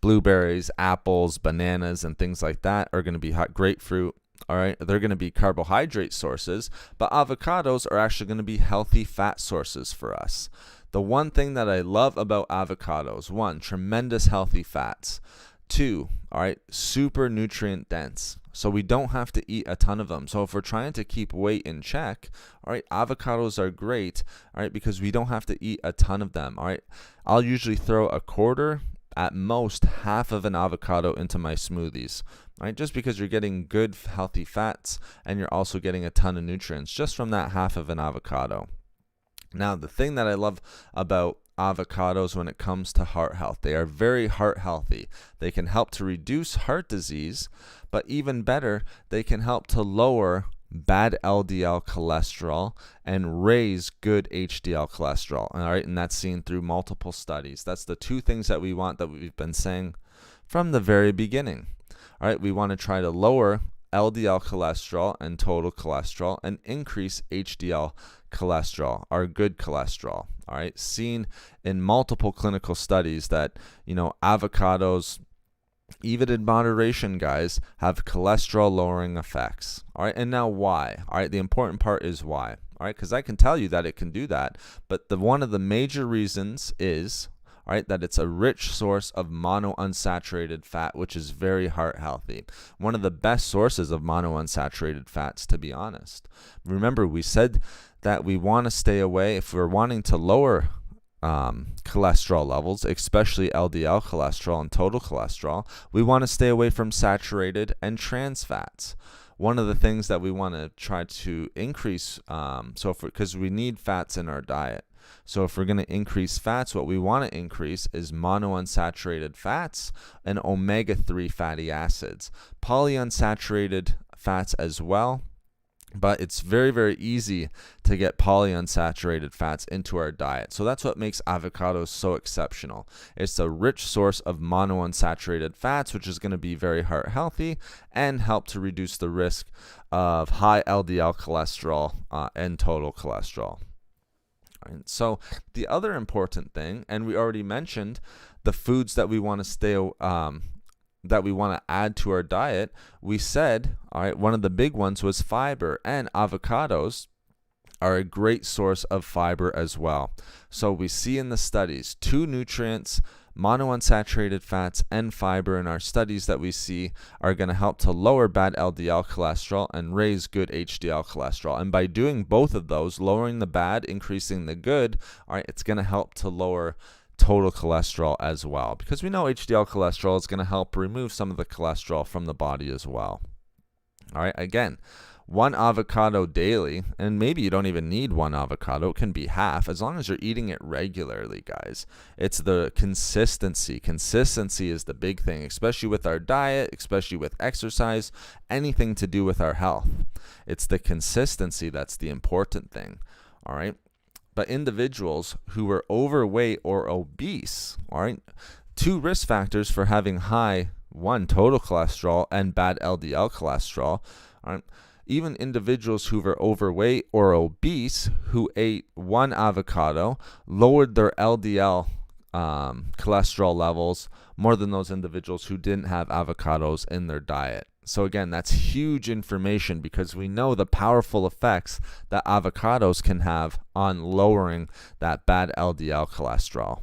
Blueberries, apples, bananas, and things like that are going to be grapefruit. All right, they're going to be carbohydrate sources, but avocados are actually going to be healthy fat sources for us. The one thing that I love about avocados, one, tremendous healthy fats. Two, all right, super nutrient dense. So we don't have to eat a ton of them. So if we're trying to keep weight in check, all right, avocados are great, all right, because we don't have to eat a ton of them. All right, I'll usually throw a quarter, at most half of an avocado into my smoothies, right? Just because you're getting good healthy fats and you're also getting a ton of nutrients just from that half of an avocado. Now, the thing that I love about avocados when it comes to heart health, they are very heart healthy. They can help to reduce heart disease, but even better, they can help to lower bad LDL cholesterol and raise good HDL cholesterol. All right, and that's seen through multiple studies. That's the two things that we want, that we've been saying from the very beginning. All right, we want to try to lower LDL cholesterol and total cholesterol and increase HDL cholesterol, our good cholesterol. All right, seen in multiple clinical studies that, avocados, even in moderation, guys, have cholesterol lowering effects. All right, and now why? All right, the important part is why. All right, because I can tell you that it can do that, but one of the major reasons is, all right, that it's a rich source of monounsaturated fat, which is very heart healthy. One of the best sources of monounsaturated fats, to be honest. Remember, we said that we want to stay away, if we're wanting to lower cholesterol levels, especially LDL cholesterol and total cholesterol, we want to stay away from saturated and trans fats. One of the things that we want to try to increase, because we need fats in our diet, So if we're going to increase fats, what we want to increase is monounsaturated fats and omega-3 fatty acids. Polyunsaturated fats as well. But it's very, very easy to get polyunsaturated fats into our diet. So that's what makes avocados so exceptional. It's a rich source of monounsaturated fats, which is going to be very heart healthy and help to reduce the risk of high LDL cholesterol and total cholesterol. Right. So the other important thing, and we already mentioned the foods that we want to that we want to add to our diet, we said, all right, one of the big ones was fiber, and avocados are a great source of fiber as well. So we see in the studies 2 nutrients, monounsaturated fats and fiber in our studies that we see are going to help to lower bad LDL cholesterol and raise good HDL cholesterol. And by doing both of those, lowering the bad, increasing the good, all right, it's going to help to lower total cholesterol as well, because we know HDL cholesterol is going to help remove some of the cholesterol from the body as well. All right, again, 1 avocado daily, and maybe you don't even need 1 avocado, it can be half, as long as you're eating it regularly, guys. It's the consistency. Consistency is the big thing, especially with our diet, especially with exercise, anything to do with our health. It's the consistency that's the important thing. All right. But individuals who are overweight or obese, all right, 2 risk factors for having high, 1, total cholesterol and bad LDL cholesterol, all right, even individuals who were overweight or obese who ate 1 avocado lowered their LDL cholesterol levels more than those individuals who didn't have avocados in their diet. So again, that's huge information because we know the powerful effects that avocados can have on lowering that bad LDL cholesterol. All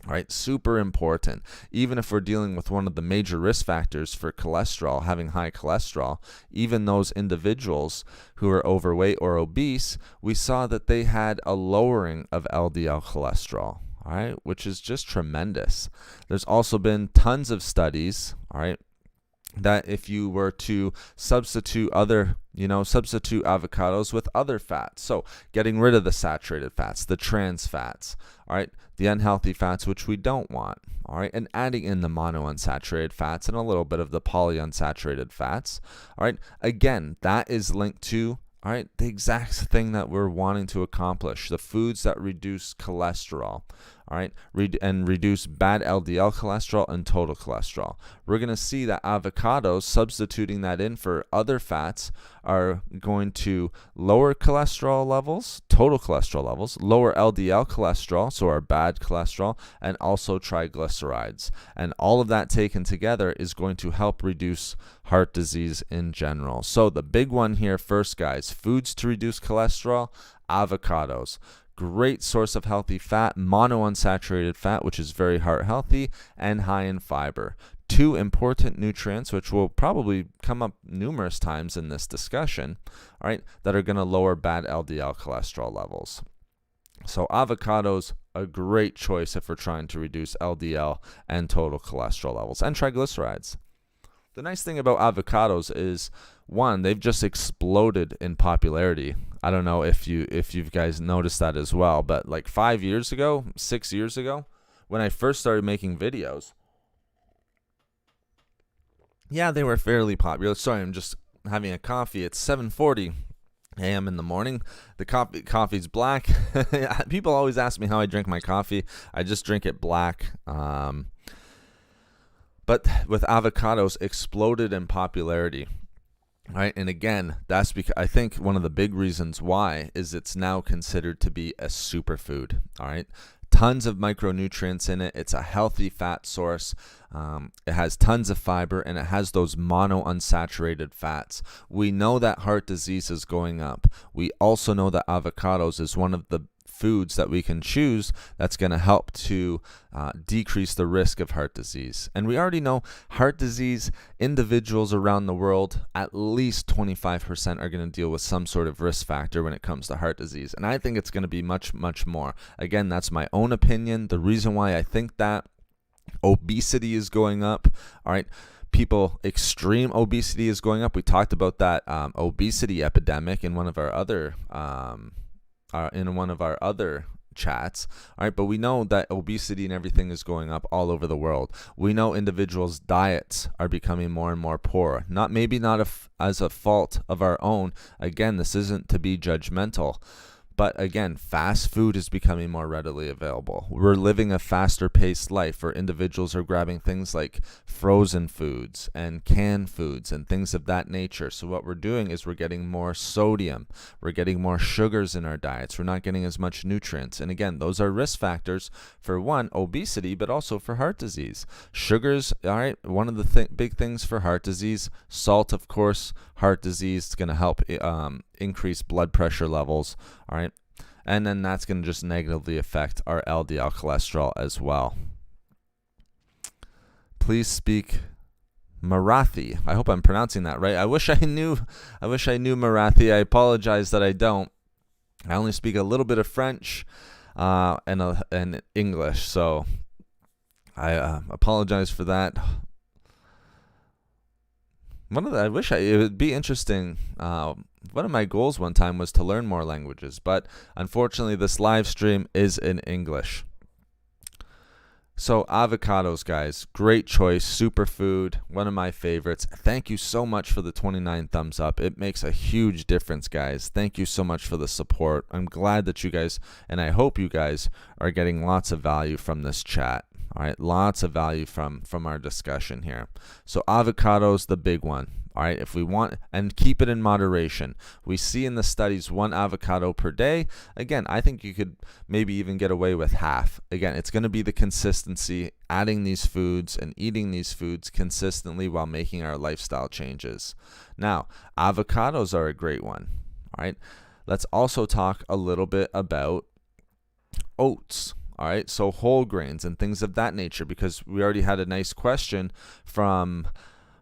right, super important. Even if we're dealing with one of the major risk factors for cholesterol, having high cholesterol, even those individuals who are overweight or obese, we saw that they had a lowering of LDL cholesterol. All right, which is just tremendous. There's also been tons of studies, all right, that if you were to substitute avocados with other fats, so getting rid of the saturated fats, the trans fats, all right, the unhealthy fats, which we don't want, all right, and adding in the monounsaturated fats and a little bit of the polyunsaturated fats, all right, again, that is linked to, all right, the exact thing that we're wanting to accomplish, the foods that reduce cholesterol, all right, and reduce bad LDL cholesterol and total cholesterol. We're going to see that avocados, substituting that in for other fats, are going to lower cholesterol levels, total cholesterol levels, lower LDL cholesterol, so our bad cholesterol, and also triglycerides. And all of that taken together is going to help reduce heart disease in general. So the big one here first, guys, foods to reduce cholesterol, avocados. Great source of healthy fat, monounsaturated fat, which is very heart healthy, and high in fiber. 2 important nutrients, which will probably come up numerous times in this discussion, all right, that are going to lower bad LDL cholesterol levels. So avocados, a great choice if we're trying to reduce LDL and total cholesterol levels and triglycerides. The nice thing about avocados is, 1, they've just exploded in popularity. I don't know if you guys noticed that as well, but like 5 years ago, 6 years ago, when I first started making videos, yeah, they were fairly popular. Sorry, I'm just having a coffee. It's 7:40 a.m. in the morning. The coffee's black. People always ask me how I drink my coffee. I just drink it black. But with avocados, exploded in popularity. Right, and again, that's because I think one of the big reasons why is it's now considered to be a superfood. All right, tons of micronutrients in it. It's a healthy fat source. It has tons of fiber, and it has those monounsaturated fats. We know that heart disease is going up. We also know that avocados is one of the foods that we can choose that's going to help to decrease the risk of heart disease. And we already know heart disease, individuals around the world, at least 25% are going to deal with some sort of risk factor when it comes to heart disease. And I think it's going to be much, much more. Again, that's my own opinion. The reason why I think that obesity is going up, all right, extreme obesity is going up. We talked about that obesity epidemic in one of our other chats, all right, but we know that obesity and everything is going up all over the world. We know individuals' diets are becoming more and more poor. Maybe not as a fault of our own. Again, this isn't to be judgmental. But again, fast food is becoming more readily available. We're living a faster paced life where individuals are grabbing things like frozen foods and canned foods and things of that nature. So what we're doing is we're getting more sodium. We're getting more sugars in our diets. We're not getting as much nutrients. And again, those are risk factors for one, obesity, but also for heart disease. Sugars, all right, one of the big things for heart disease. Salt, of course, heart disease is going to help increase blood pressure levels, all right, and then that's going to just negatively affect our LDL cholesterol as well. Please speak Marathi. I hope I'm pronouncing that right. I wish I knew Marathi. I apologize that I don't. I only speak a little bit of French and English, so I apologize for that. It would be interesting. One of my goals one time was to learn more languages, but unfortunately this live stream is in English. So avocados, guys, great choice, superfood, one of my favorites. Thank you so much for the 29 thumbs up. It makes a huge difference, guys. Thank you so much for the support. I'm glad that you guys, and I hope you guys, are getting lots of value from this chat. All right, lots of value from our discussion here. So avocados, the big one. All right, if we want, and keep it in moderation. We see in the studies 1 avocado per day. Again, I think you could maybe even get away with half. Again, it's going to be the consistency, adding these foods and eating these foods consistently while making our lifestyle changes. Now, avocados are a great one. All right, let's also talk a little bit about oats. All right, so whole grains and things of that nature, because we already had a nice question from,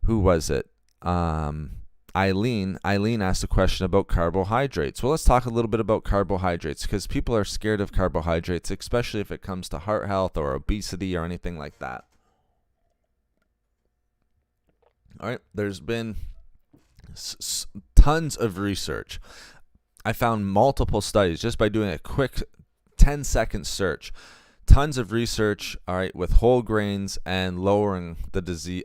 who was it? Eileen asked a question about carbohydrates. Well, let's talk a little bit about carbohydrates, because people are scared of carbohydrates, especially if it comes to heart health or obesity or anything like that. All right, there's been tons of research. I found multiple studies just by doing a quick 10-second search. Tons of research, all right, with whole grains and lowering the disease,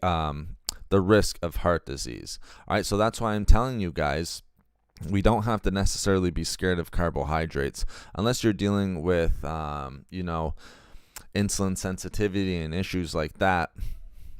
the risk of heart disease. All right, so that's why I'm telling you guys, we don't have to necessarily be scared of carbohydrates unless you're dealing with, insulin sensitivity and issues like that.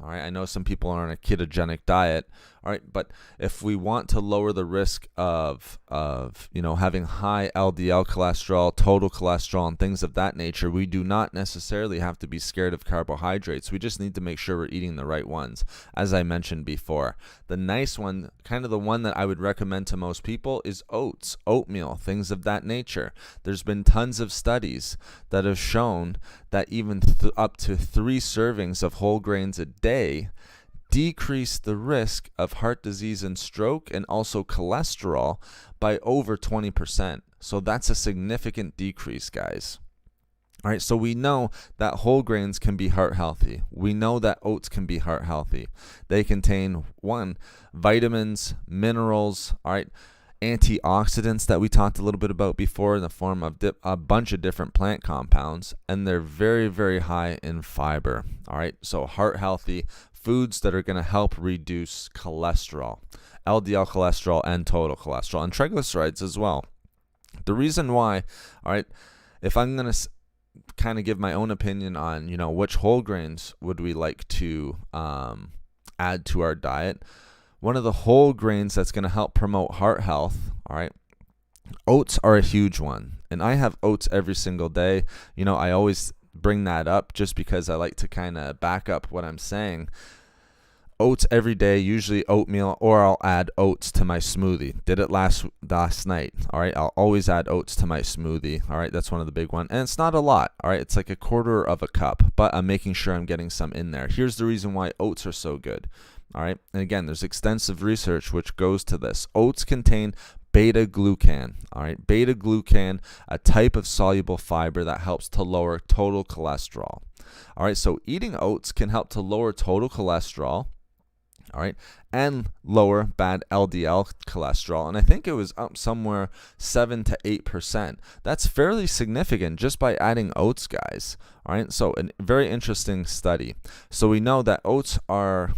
All right, I know some people are on a ketogenic diet. All right, but if we want to lower the risk of having high LDL cholesterol, total cholesterol, and things of that nature, we do not necessarily have to be scared of carbohydrates. We just need to make sure we're eating the right ones, as I mentioned before. The nice one, kind of the one that I would recommend to most people, is oats, oatmeal, things of that nature. There's been tons of studies that have shown that even up to 3 servings of whole grains a day decrease the risk of heart disease and stroke, and also cholesterol, by over 20%. So that's a significant decrease, guys. All right, so we know that whole grains can be heart healthy. We know that oats can be heart healthy. They contain vitamins, minerals, all right, antioxidants that we talked a little bit about before in the form of a bunch of different plant compounds, and they're very, very high in fiber. All right, so heart healthy foods that are going to help reduce cholesterol, LDL cholesterol and total cholesterol, and triglycerides as well. The reason why, all right, if I'm going to kind of give my own opinion on, which whole grains would we like to add to our diet, one of the whole grains that's going to help promote heart health, all right, oats are a huge one. And I have oats every single day. I always bring that up just because I like to kind of back up what I'm saying. Oats every day, usually oatmeal, or I'll add oats to my smoothie. Did it last night. All right, I'll always add oats to my smoothie. All right, that's one of the big ones. And it's not a lot. All right, it's like 1/4 of a cup, but I'm making sure I'm getting some in there. Here's the reason why oats are so good. All right, and again, there's extensive research which goes to this. Oats contain beta-glucan. All right, beta-glucan, a type of soluble fiber that helps to lower total cholesterol. All right, so eating oats can help to lower total cholesterol. all right, and lower bad LDL cholesterol. And I think it was up somewhere 7 to 8%. That's fairly significant just by adding oats, guys. All right, so a very interesting study. So we know that oats are,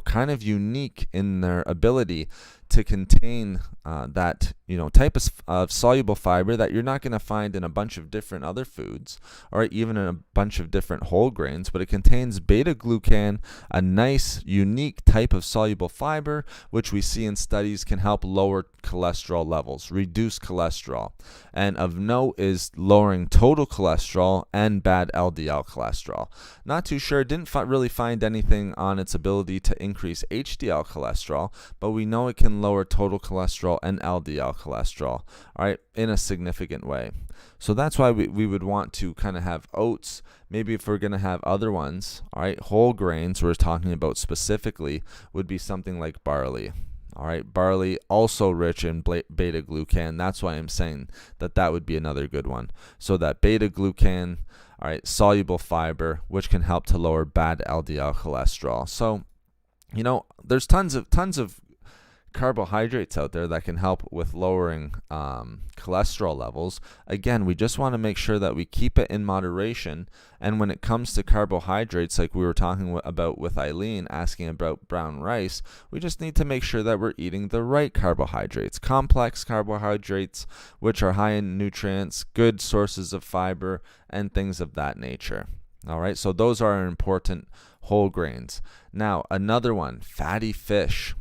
kind of unique in their ability to contain that type of soluble fiber that you're not going to find in a bunch of different other foods, or even in a bunch of different whole grains, but it contains beta glucan, a nice unique type of soluble fiber, which we see in studies can help lower cholesterol levels, reduce cholesterol, and of note is lowering total cholesterol and bad LDL cholesterol. Not too sure, didn't really find anything on its ability to increase HDL cholesterol, but we know it can lower total cholesterol and LDL cholesterol, all right, in a significant way. So that's why we would want to kind of have oats. Maybe if we're going to have other ones, all right, whole grains we're talking about specifically would be something like barley. All right, barley also rich in beta glucan. That's why I'm saying that would be another good one. So that beta glucan, all right, soluble fiber, which can help to lower bad LDL cholesterol. So, there's tons of carbohydrates out there that can help with lowering cholesterol levels. Again, we just want to make sure that we keep it in moderation. And when it comes to carbohydrates, like we were talking about with Eileen asking about brown rice, we just need to make sure that we're eating the right carbohydrates, complex carbohydrates, which are high in nutrients, good sources of fiber, and things of that nature. All right, so those are important whole grains. Now, another one, fatty fish.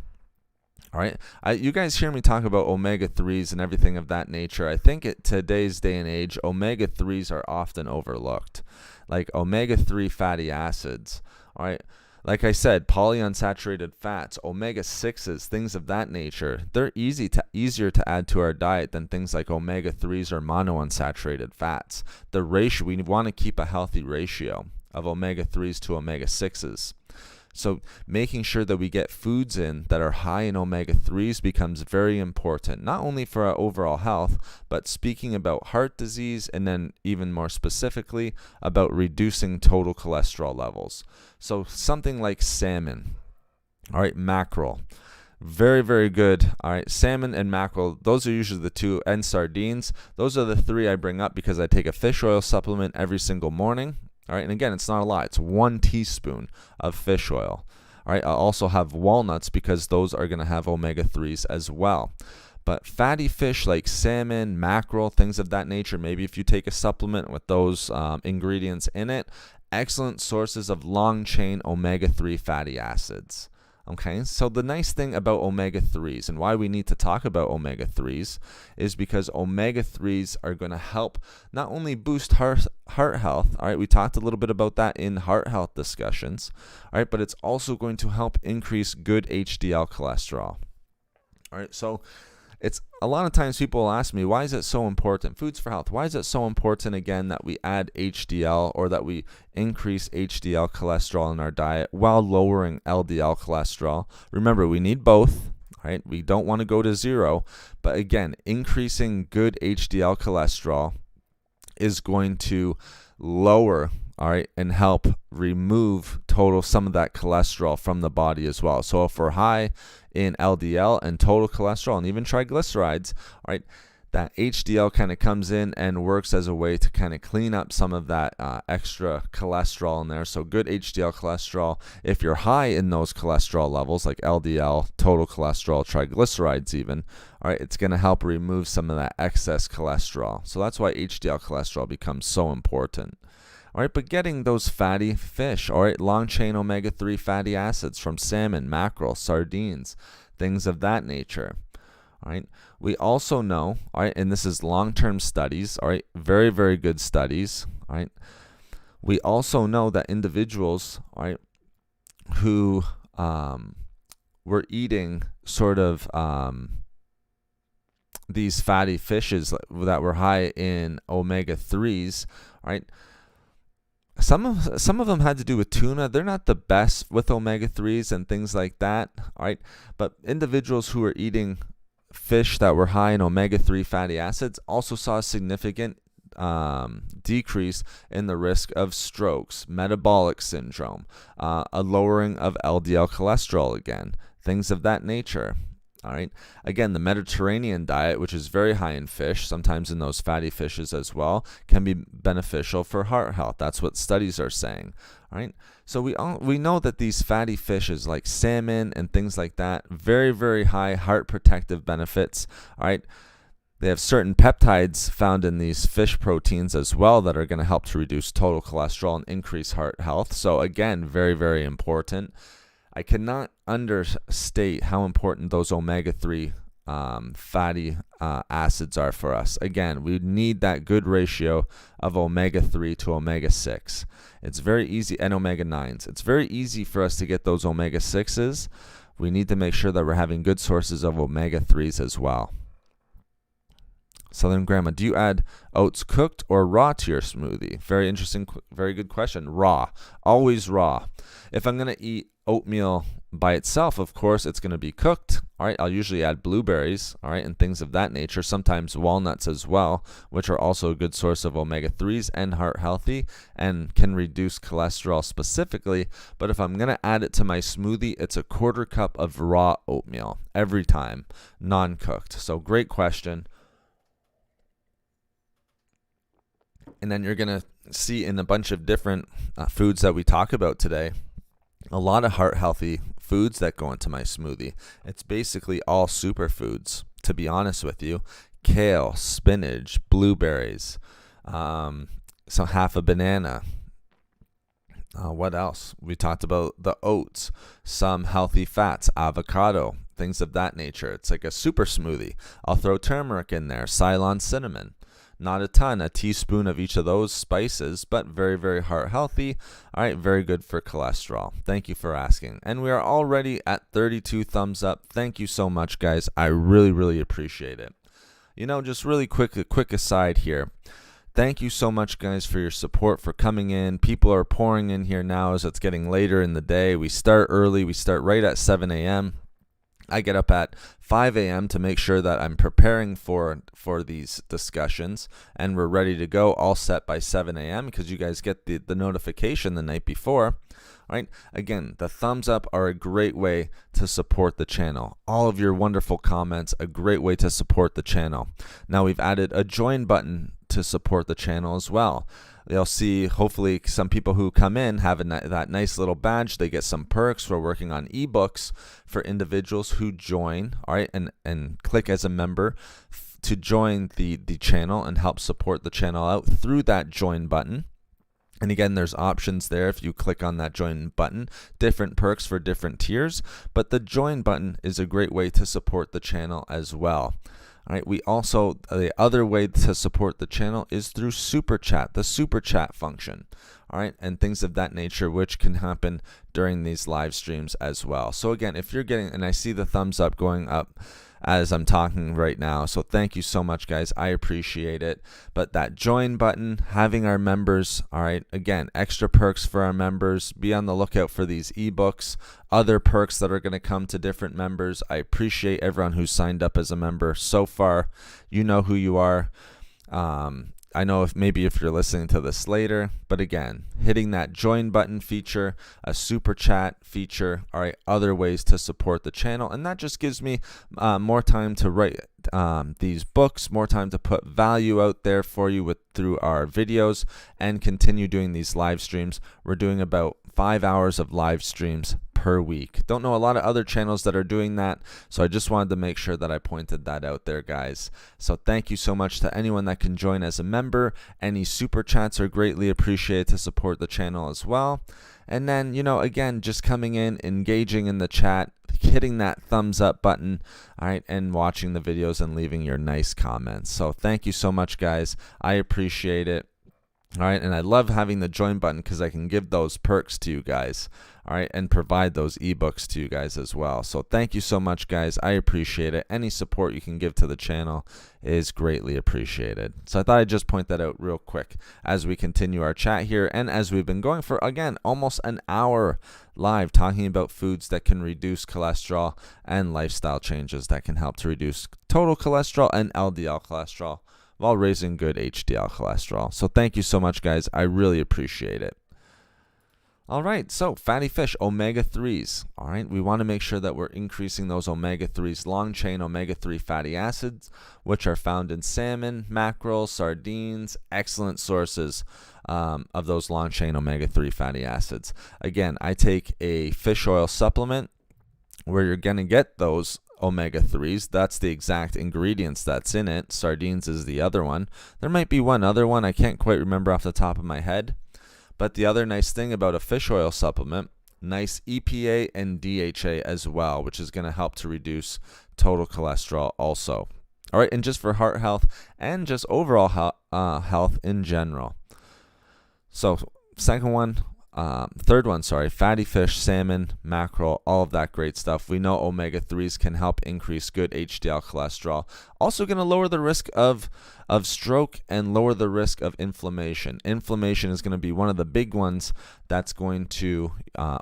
All right, you guys hear me talk about omega-3s and everything of that nature. I think at today's day and age, omega-3s are often overlooked, like omega-3 fatty acids. All right, like I said, polyunsaturated fats, omega-6s, things of that nature. They're easier to add to our diet than things like omega-3s or monounsaturated fats. The ratio, we want to keep a healthy ratio of omega-3s to omega-6s. So making sure that we get foods in that are high in omega-3s becomes very important, not only for our overall health, but speaking about heart disease, and then even more specifically about reducing total cholesterol levels. So something like salmon, all right, mackerel. Very, very good. All right, salmon and mackerel, those are usually the two, and sardines. Those are the three I bring up because I take a fish oil supplement every single morning. All right, and again, it's not a lot. It's 1 teaspoon of fish oil. All right, I also have walnuts because those are going to have omega-3s as well. But fatty fish like salmon, mackerel, things of that nature, maybe if you take a supplement with those ingredients in it, excellent sources of long-chain omega-3 fatty acids. Okay, so the nice thing about omega-3s and why we need to talk about omega-3s is because omega-3s are going to help not only boost heart health, all right, we talked a little bit about that in heart health discussions, all right, but it's also going to help increase good HDL cholesterol. All right, so it's a lot of times people will ask me, why is it so important? Foods for health. Why is it so important, again, that we add HDL or that we increase HDL cholesterol in our diet while lowering LDL cholesterol? Remember, we need both, right? We don't want to go to zero. But again, increasing good HDL cholesterol is going to lower, all right, and help remove some of that cholesterol from the body as well. So if we're high in LDL and total cholesterol and even triglycerides, all right, that HDL kind of comes in and works as a way to kind of clean up some of that extra cholesterol in there. So good HDL cholesterol, if you're high in those cholesterol levels like LDL, total cholesterol, triglycerides even, all right, it's going to help remove some of that excess cholesterol. So that's why HDL cholesterol becomes so important. All right, but getting those fatty fish, all right, long-chain omega-3 fatty acids from salmon, mackerel, sardines, things of that nature. All right, we also know, all right, and this is long-term studies, all right, very, very good studies, all right. We also know that individuals, all right, who were eating sort of these fatty fishes that were high in omega-3s, all right, some of them had to do with tuna. They're not the best with omega-3s and things like that, all right? But individuals who were eating fish that were high in omega-3 fatty acids also saw a significant decrease in the risk of strokes, metabolic syndrome, a lowering of LDL cholesterol again, things of that nature. All right. Again, the Mediterranean diet, which is very high in fish, sometimes in those fatty fishes as well, can be beneficial for heart health. That's what studies are saying. All right. So we know that these fatty fishes like salmon and things like that, very, very high heart protective benefits. All right. They have certain peptides found in these fish proteins as well that are going to help to reduce total cholesterol and increase heart health. So again, very, very important. I cannot understate how important those omega-3 fatty acids are for us. Again, we need that good ratio of omega-3 to omega-6. It's very easy, and omega-9s. It's very easy for us to get those omega-6s. We need to make sure that we're having good sources of omega-3s as well. Southern Grandma, do you add oats cooked or raw to your smoothie? Very interesting, very good question. Raw, always raw. If I'm going to eat oatmeal by itself, of course, it's going to be cooked. All right, I'll usually add blueberries, all right, and things of that nature. Sometimes walnuts as well, which are also a good source of omega-3s and heart healthy and can reduce cholesterol specifically. But if I'm going to add it to my smoothie, it's a 1/4 cup of raw oatmeal every time, non-cooked. So great question. And then you're going to see in a bunch of different foods that we talk about today, a lot of heart healthy foods that go into my smoothie. It's basically all superfoods, to be honest with you. Kale, spinach, blueberries, so half a banana. What else? We talked about the oats, some healthy fats, avocado, things of that nature. It's like a super smoothie. I'll throw turmeric in there, Ceylon cinnamon. Not a ton, a teaspoon of each of those spices, but very, very heart healthy. All right, very good for cholesterol. Thank you for asking. And we are already at 32 thumbs up. Thank you so much, guys. I really, really appreciate it. You know, just really quick, a quick aside here. Thank you so much, guys, for your support, for coming in. People are pouring in here now as it's getting later in the day. We start early. We start right at 7 a.m. I get up at 5 a.m. to make sure that I'm preparing for these discussions and we're ready to go, all set by 7 a.m. because you guys get the notification the night before. All right. Again, the thumbs up are a great way to support the channel. All of your wonderful comments, a great way to support the channel. Now we've added a join button to support the channel as well. You'll see, hopefully, some people who come in have that nice little badge. They get some perks. We're working on ebooks for individuals who join, all right, and click as a member to join the channel and help support the channel out through that join button. And again, there's options there if you click on that join button, different perks for different tiers. But the join button is a great way to support the channel as well. All right, we also, the other way to support the channel is through Super Chat, the Super Chat function, all right, and things of that nature, which can happen during these live streams as well. So again, if you're getting, and I see the thumbs up going up as I'm talking right now, so thank you so much, guys. I appreciate it. But that join button, having our members, all right, again, extra perks for our members. Be on the lookout for these ebooks, other perks that are going to come to different members. I appreciate everyone who's signed up as a member so far. You know who you are. I know if you're listening to this later, but again, hitting that join button feature, a super chat feature, all right, other ways to support the channel. And that just gives me more time to write these books, more time to put value out there for you through our videos and continue doing these live streams. We're doing about 5 hours of live streams per week. Don't know a lot of other channels that are doing that, so I just wanted to make sure that I pointed that out there, guys. So thank you so much to anyone that can join as a member. Any super chats are greatly appreciated to support the channel as well. And then, you know, again, just coming in, engaging in the chat, hitting that thumbs up button, all right, and watching the videos and leaving your nice comments. So thank you so much, guys. I appreciate it. All right, and I love having the join button because I can give those perks to you guys, all right, and provide those ebooks to you guys as well. So thank you so much, guys. I appreciate it. Any support you can give to the channel is greatly appreciated. So I thought I'd just point that out real quick as we continue our chat here and as we've been going for, again, almost an hour live talking about foods that can reduce cholesterol and lifestyle changes that can help to reduce total cholesterol and LDL cholesterol. while raising good HDL cholesterol. So thank you so much, guys. I really appreciate it. All right, so fatty fish, omega-3s. All right, we want to make sure that we're increasing those omega-3s, long-chain omega-3 fatty acids, which are found in salmon, mackerel, sardines, excellent sources of those long-chain omega-3 fatty acids. Again, I take a fish oil supplement where you're going to get those omega-3s. That's the exact ingredients that's in it. Sardines is the other one. There might be one other one. I can't quite remember off the top of my head. But the other nice thing about a fish oil supplement, nice EPA and DHA as well, which is going to help to reduce total cholesterol also. All right, and just for heart health and just overall health in general. So third one, fatty fish, salmon, mackerel, all of that great stuff. We know omega-3s can help increase good HDL cholesterol. Also going to lower the risk of stroke and lower the risk of inflammation. Inflammation is going to be one of the big ones that's going to,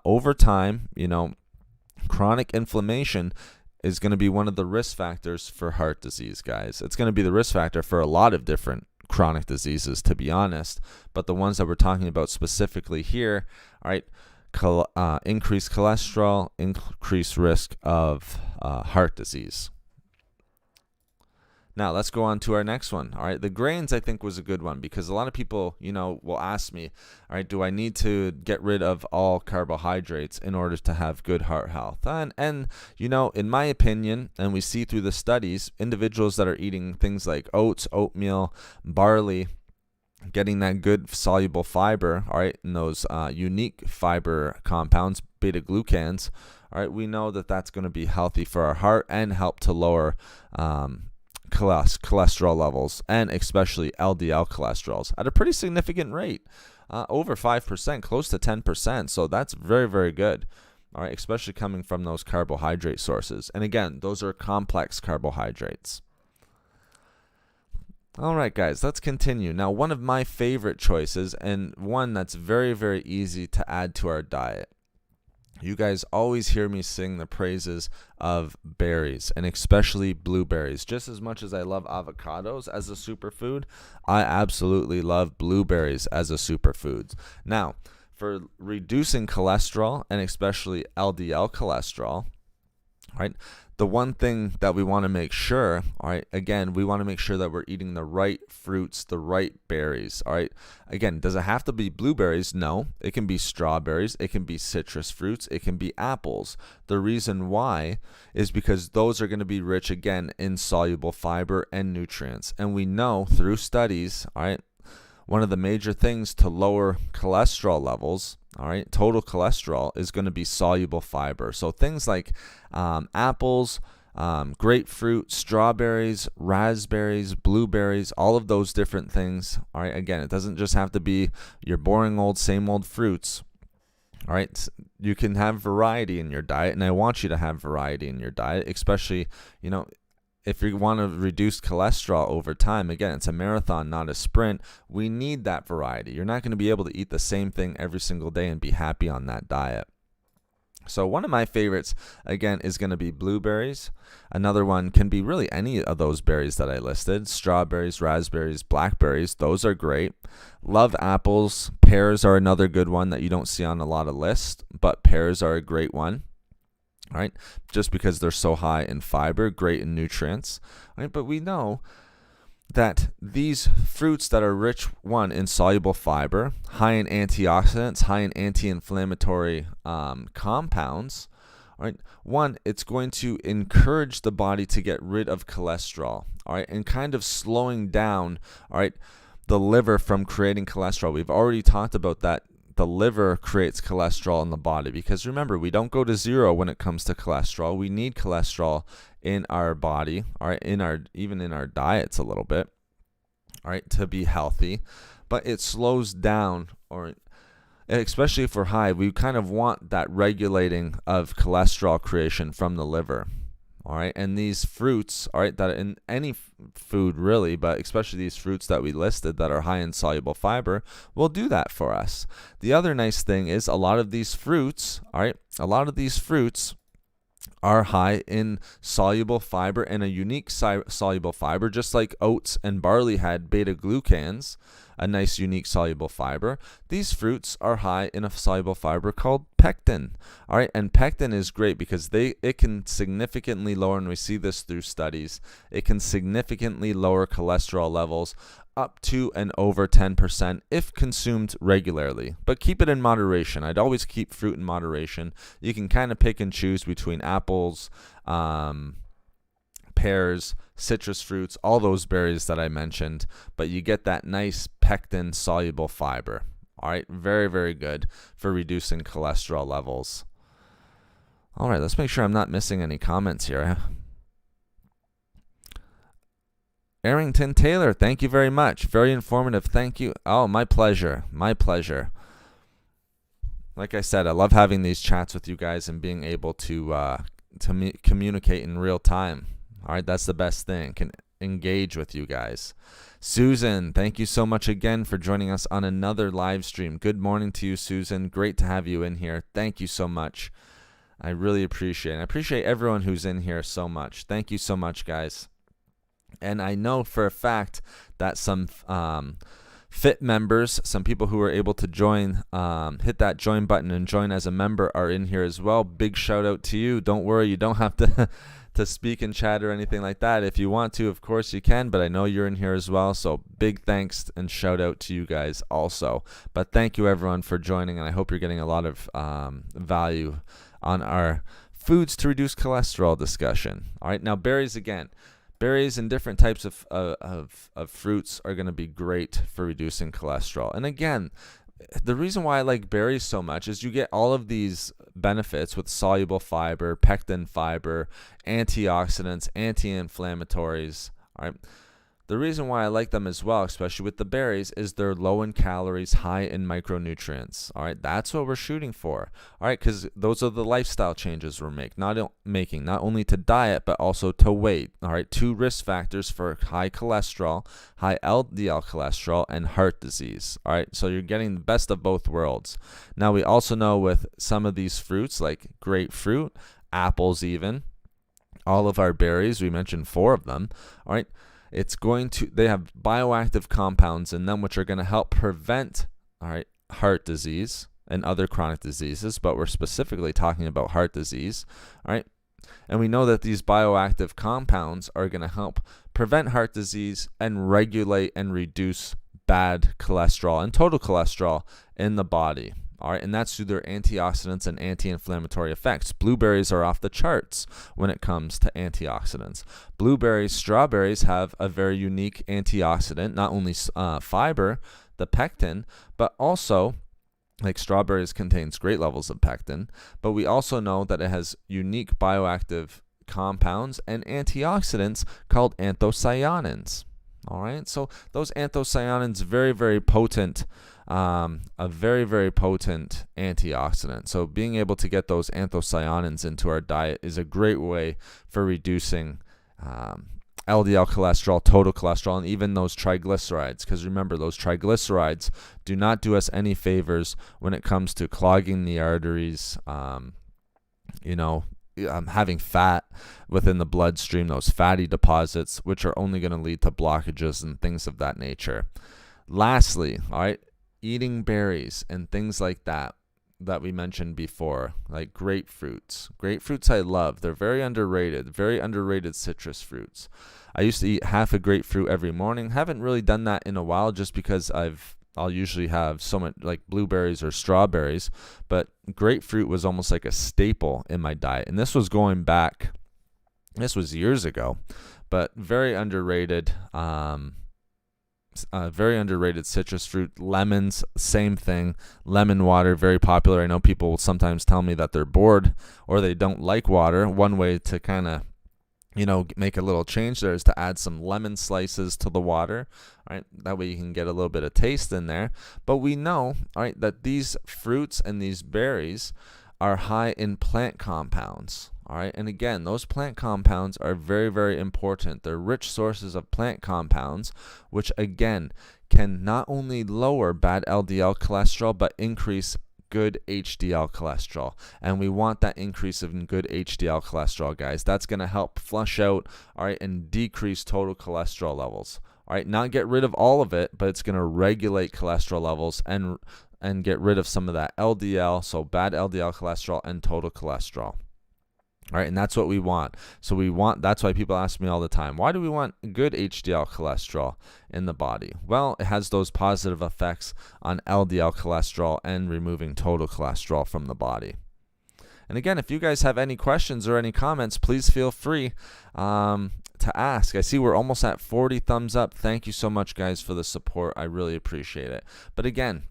over time, chronic inflammation is going to be one of the risk factors for heart disease, guys. It's going to be the risk factor for a lot of different chronic diseases, to be honest, but the ones that we're talking about specifically here, all right, increased cholesterol, increased risk of heart disease. Now let's go on to our next one. All right, the grains I think was a good one because a lot of people, will ask me, all right, do I need to get rid of all carbohydrates in order to have good heart health? And in my opinion, and we see through the studies, individuals that are eating things like oats, oatmeal, barley, getting that good soluble fiber, all right, and those unique fiber compounds, beta glucans, all right, we know that that's going to be healthy for our heart and help to lower cholesterol levels, and especially LDL cholesterols at a pretty significant rate, over 5%, close to 10%. So that's very, very good. All right, especially coming from those carbohydrate sources. And again, those are complex carbohydrates. All right, guys, let's continue. Now, one of my favorite choices, and one that's very, very easy to add to our diet. You guys always hear me sing the praises of berries, and especially blueberries. Just as much as I love avocados as a superfood, I absolutely love blueberries as a superfood. Now, for reducing cholesterol, and especially LDL cholesterol, right, the one thing that we want to make sure, all right, again, we want to make sure that we're eating the right fruits, the right berries, all right. Again, does it have to be blueberries? No, it can be strawberries, it can be citrus fruits, it can be apples. The reason why is because those are going to be rich, again, in soluble fiber and nutrients. And we know through studies, all right, one of the major things to lower cholesterol levels, all right, total cholesterol, is going to be soluble fiber. So things like apples, grapefruit, strawberries, raspberries, blueberries, all of those different things. All right, again, it doesn't just have to be your boring old, same old fruits. All right, you can have variety in your diet, and I want you to have variety in your diet, especially, if you want to reduce cholesterol over time. Again, it's a marathon, not a sprint. We need that variety. You're not going to be able to eat the same thing every single day and be happy on that diet. So one of my favorites, again, is going to be blueberries. Another one can be really any of those berries that I listed. Strawberries, raspberries, blackberries, those are great. Love apples. Pears are another good one that you don't see on a lot of lists, but pears are a great one. All right, just because they're so high in fiber, great in nutrients. All right, but we know that these fruits that are rich, one, in soluble fiber, high in antioxidants, high in anti-inflammatory compounds, all right, one, it's going to encourage the body to get rid of cholesterol, all right, and kind of slowing down, all right, the liver from creating cholesterol. We've already talked about that. The liver creates cholesterol in the body because remember, we don't go to zero when it comes to cholesterol. We need cholesterol in our body, all right, even in our diets a little bit, all right, to be healthy. But it slows down, or especially if we're high, we kind of want that regulating of cholesterol creation from the liver. All right, and these fruits, all right, that in any food really, but especially these fruits that we listed that are high in soluble fiber, will do that for us. The other nice thing is a lot of these fruits, all right, are high in soluble fiber and a unique soluble fiber, just like oats and barley had beta-glucans, a nice unique soluble fiber. These fruits are high in a soluble fiber called pectin. All right, and pectin is great because it can significantly lower, and we see this through studies, it can significantly lower cholesterol levels up to and over 10% if consumed regularly. But keep it in moderation. I'd always keep fruit in moderation. You can kind of pick and choose between apples, pears, citrus fruits, all those berries that I mentioned, but you get that nice pectin soluble fiber. All right, very, very good for reducing cholesterol levels. All right, let's make sure I'm not missing any comments here. Arrington Taylor, thank you very much. Very informative. Thank you. Oh, my pleasure. My pleasure. Like I said, I love having these chats with you guys and being able to communicate in real time. All right, that's the best thing. Can engage with you guys. Susan, thank you so much again for joining us on another live stream. Good morning to you, Susan. Great to have you in here. Thank you so much. I really appreciate it. I appreciate everyone who's in here so much. Thank you so much, guys. And I know for a fact that some FIT members, some people who are able to join, hit that join button and join as a member are in here as well. Big shout out to you. Don't worry, you don't have to to speak and chat or anything like that. If you want to, of course you can, but I know you're in here as well. So big thanks and shout out to you guys also. But thank you everyone for joining, and I hope you're getting a lot of value on our foods to reduce cholesterol discussion. All right, now berries again. Berries and different types of fruits are going to be great for reducing cholesterol. And again, the reason why I like berries so much is you get all of these benefits with soluble fiber, pectin fiber, antioxidants, anti-inflammatories. All right. The reason why I like them as well, especially with the berries, is they're low in calories, high in micronutrients. All right, that's what we're shooting for. All right, because those are the lifestyle changes we're making, not only to diet, but also to weight. All right, 2 risk factors for high cholesterol, high LDL cholesterol, and heart disease. All right, so you're getting the best of both worlds. Now, we also know with some of these fruits, like grapefruit, apples even, all of our berries, we mentioned 4 of them. All right. They have bioactive compounds in them which are going to help prevent, all right, heart disease and other chronic diseases, but we're specifically talking about heart disease, all right? And we know that these bioactive compounds are going to help prevent heart disease and regulate and reduce bad cholesterol and total cholesterol in the body. All right, and that's through their antioxidants and anti-inflammatory effects. Blueberries are off the charts when it comes to antioxidants. Blueberries, strawberries have a very unique antioxidant, not only fiber, the pectin, but also, like strawberries contains great levels of pectin, but we also know that it has unique bioactive compounds and antioxidants called anthocyanins. All right, so those anthocyanins, very, very potent, a very, very potent antioxidant. So being able to get those anthocyanins into our diet is a great way for reducing LDL cholesterol, total cholesterol, and even those triglycerides. Because remember, those triglycerides do not do us any favors when it comes to clogging the arteries, having fat within the bloodstream, those fatty deposits, which are only going to lead to blockages and things of that nature. Lastly, all right, eating berries and things like that we mentioned before, like grapefruits. Grapefruits I love. They're very underrated citrus fruits. I used to eat half a grapefruit every morning. Haven't really done that in a while just because I'll usually have so much like blueberries or strawberries, but grapefruit was almost like a staple in my diet. And this was years ago, but very underrated. Very underrated citrus fruit. Lemons, same thing. Lemon water, very popular. I know people will sometimes tell me that they're bored or they don't like water. One way to kind of make a little change there is to add some lemon slices to the water. All right, that way you can get a little bit of taste in there. But we know, all right, that these fruits and these berries are high in plant compounds. All right, and again, those plant compounds are very, very important. They're rich sources of plant compounds, which again can not only lower bad LDL cholesterol, but increase good HDL cholesterol. And we want that increase in good HDL cholesterol, guys. That's going to help flush out, all right, and decrease total cholesterol levels. All right, not get rid of all of it, but it's going to regulate cholesterol levels and get rid of some of that LDL, so bad LDL cholesterol and total cholesterol. All right, and that's what we want. So that's why people ask me all the time, why do we want good HDL cholesterol in the body? Well, it has those positive effects on LDL cholesterol and removing total cholesterol from the body. And again, if you guys have any questions or any comments, please feel free to ask. I see we're almost at 40 thumbs up. Thank you so much, guys, for the support. I really appreciate it. But again,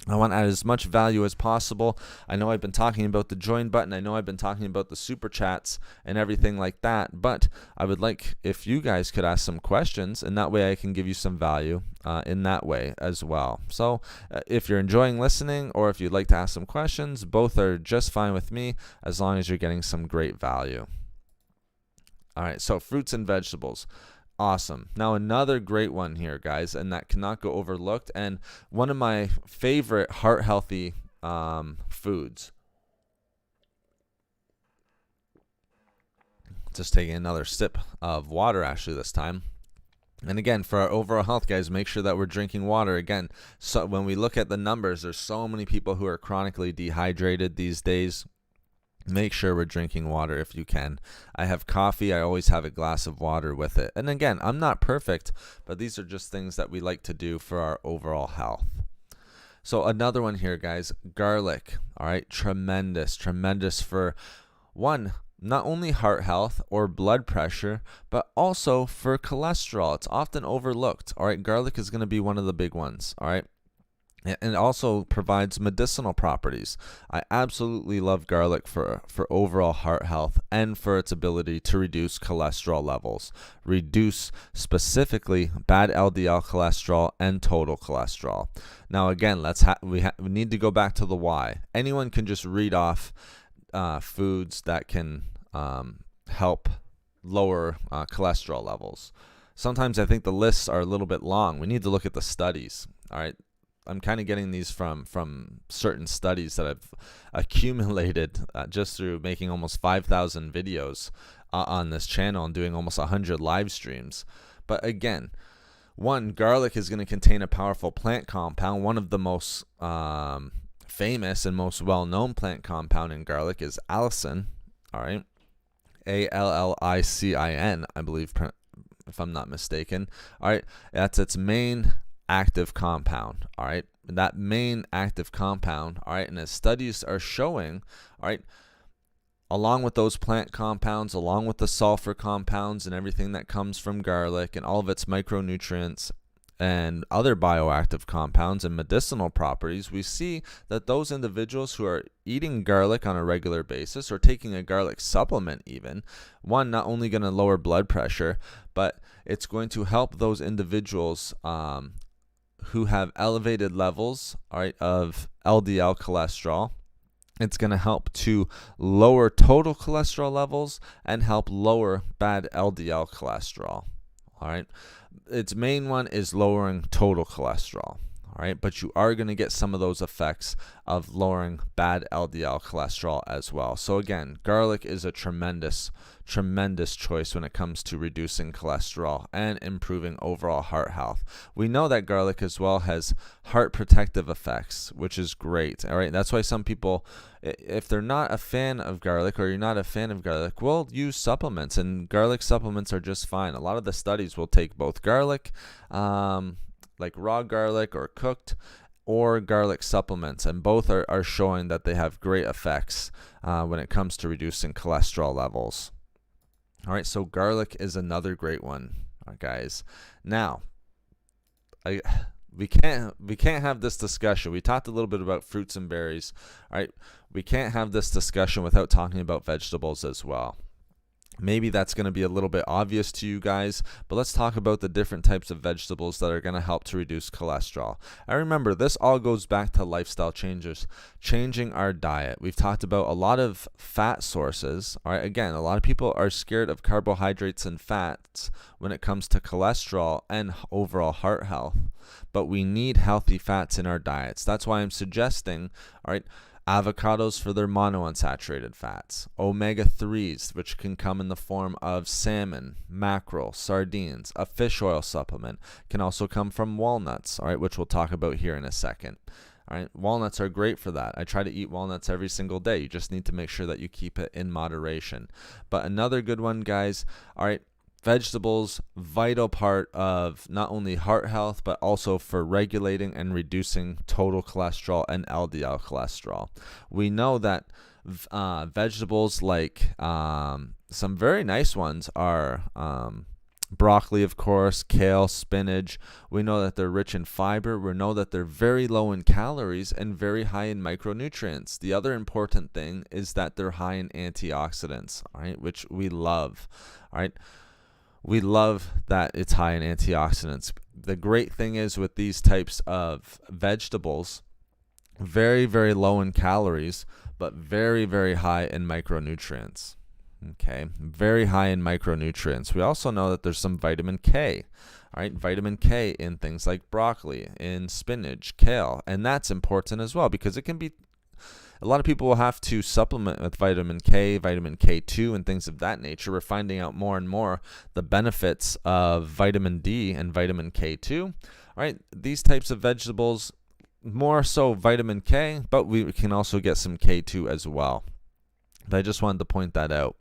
I want to add as much value as possible. I know I've been talking about the join button. I know I've been talking about the super chats and everything like that. But I would like if you guys could ask some questions, and that way I can give you some value in that way as well. So if you're enjoying listening or if you'd like to ask some questions, both are just fine with me as long as you're getting some great value. All right, so fruits and vegetables. Awesome. Now another great one here, guys, and that cannot go overlooked, and one of my favorite heart healthy foods. Just taking another sip of water actually this time. And again, for our overall health, guys, make sure that we're drinking water. Again, so when we look at the numbers, there's so many people who are chronically dehydrated these days. Make sure we're drinking water if you can. I have coffee. I always have a glass of water with it. And again, I'm not perfect, but these are just things that we like to do for our overall health. So another one here, guys, garlic. All right, tremendous for one, not only heart health or blood pressure, but also for cholesterol. It's often overlooked. All right, garlic is going to be one of the big ones. All right. And it also provides medicinal properties. I absolutely love garlic for overall heart health and for its ability to reduce cholesterol levels. Reduce specifically bad LDL cholesterol and total cholesterol. Now again, we need to go back to the why. Anyone can just read off foods that can help lower cholesterol levels. Sometimes I think the lists are a little bit long. We need to look at the studies. All right. I'm kind of getting these from certain studies that I've accumulated just through making almost 5,000 videos on this channel and doing almost 100 live streams. But again, one, garlic is going to contain a powerful plant compound. One of the most famous and most well-known plant compound in garlic is allicin. All right, allicin, I believe, if I'm not mistaken. All right, that's its main active compound. All right, that main active compound, all right, and as studies are showing, all right, along with those plant compounds, along with the sulfur compounds and everything that comes from garlic and all of its micronutrients and other bioactive compounds and medicinal properties, we see that those individuals who are eating garlic on a regular basis or taking a garlic supplement even, one, not only going to lower blood pressure, but it's going to help those individuals who have elevated levels, all right, of LDL cholesterol. It's going to help to lower total cholesterol levels and help lower bad LDL cholesterol. All right. Its main one is lowering total cholesterol. All right, but you are going to get some of those effects of lowering bad LDL cholesterol as well. So again, garlic is a tremendous choice when it comes to reducing cholesterol and improving overall heart health. We know that garlic as well has heart protective effects, which is great. All right, that's why some people, if they're not a fan of garlic or you're not a fan of garlic, will use supplements, and garlic supplements are just fine. A lot of the studies will take both garlic, like raw garlic or cooked, or garlic supplements, and both are showing that they have great effects when it comes to reducing cholesterol levels. All right, so garlic is another great one, guys. Now, we can't have this discussion. We talked a little bit about fruits and berries. All right, we can't have this discussion without talking about vegetables as well. Maybe that's going to be a little bit obvious to you guys, but let's talk about the different types of vegetables that are going to help to reduce cholesterol. And remember, this all goes back to lifestyle changes, changing our diet. We've talked about a lot of fat sources. All right, again, a lot of people are scared of carbohydrates and fats when it comes to cholesterol and overall heart health, but we need healthy fats in our diets. That's why I'm suggesting, all right, avocados for their monounsaturated fats, omega-3s, which can come in the form of salmon, mackerel, sardines. A fish oil supplement can also come from walnuts, all right, which we'll talk about here in a second. All right, walnuts are great for that. I try to eat walnuts every single day. You just need to make sure that you keep it in moderation. But another good one, guys, all right, vegetables, vital part of not only heart health, but also for regulating and reducing total cholesterol and LDL cholesterol. We know that vegetables like some very nice ones are broccoli, of course, kale, spinach. We know that they're rich in fiber. We know that they're very low in calories and very high in micronutrients. The other important thing is that they're high in antioxidants, all right, which we love, all right. We love that it's high in antioxidants. The great thing is with these types of vegetables, very, very low in calories, but very, very high in micronutrients. Okay, very high in micronutrients. We also know that there's some vitamin K. All right, vitamin K in things like broccoli, in spinach, kale, and that's important as well because it can be. A lot of people will have to supplement with vitamin K, vitamin K2, and things of that nature. We're finding out more and more the benefits of vitamin D and vitamin K2. All right, these types of vegetables, more so vitamin K, but we can also get some K2 as well. But I just wanted to point that out.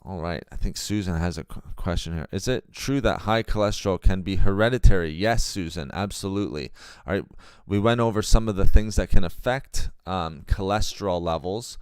All right, I think Susan has a question here. Is it true that high cholesterol can be hereditary? Yes, Susan, absolutely. All right, we went over some of the things that can affect cholesterol levels.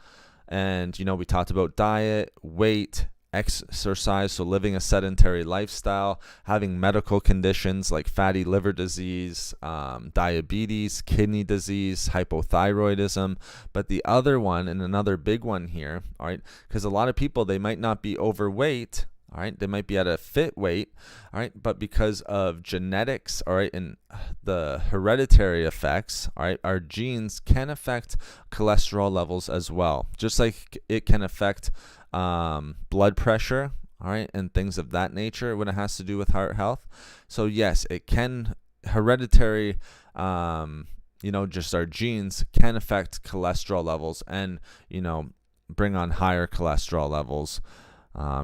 And, we talked about diet, weight, exercise, so living a sedentary lifestyle, having medical conditions like fatty liver disease, diabetes, kidney disease, hypothyroidism. But the other one, and another big one here, all right, because a lot of people, they might not be overweight, all right, they might be at a fit weight, all right, but because of genetics, all right, and the hereditary effects, all right, our genes can affect cholesterol levels as well, just like it can affect blood pressure, all right, and things of that nature when it has to do with heart health. So yes, it can, hereditary, just our genes can affect cholesterol levels and, bring on higher cholesterol levels,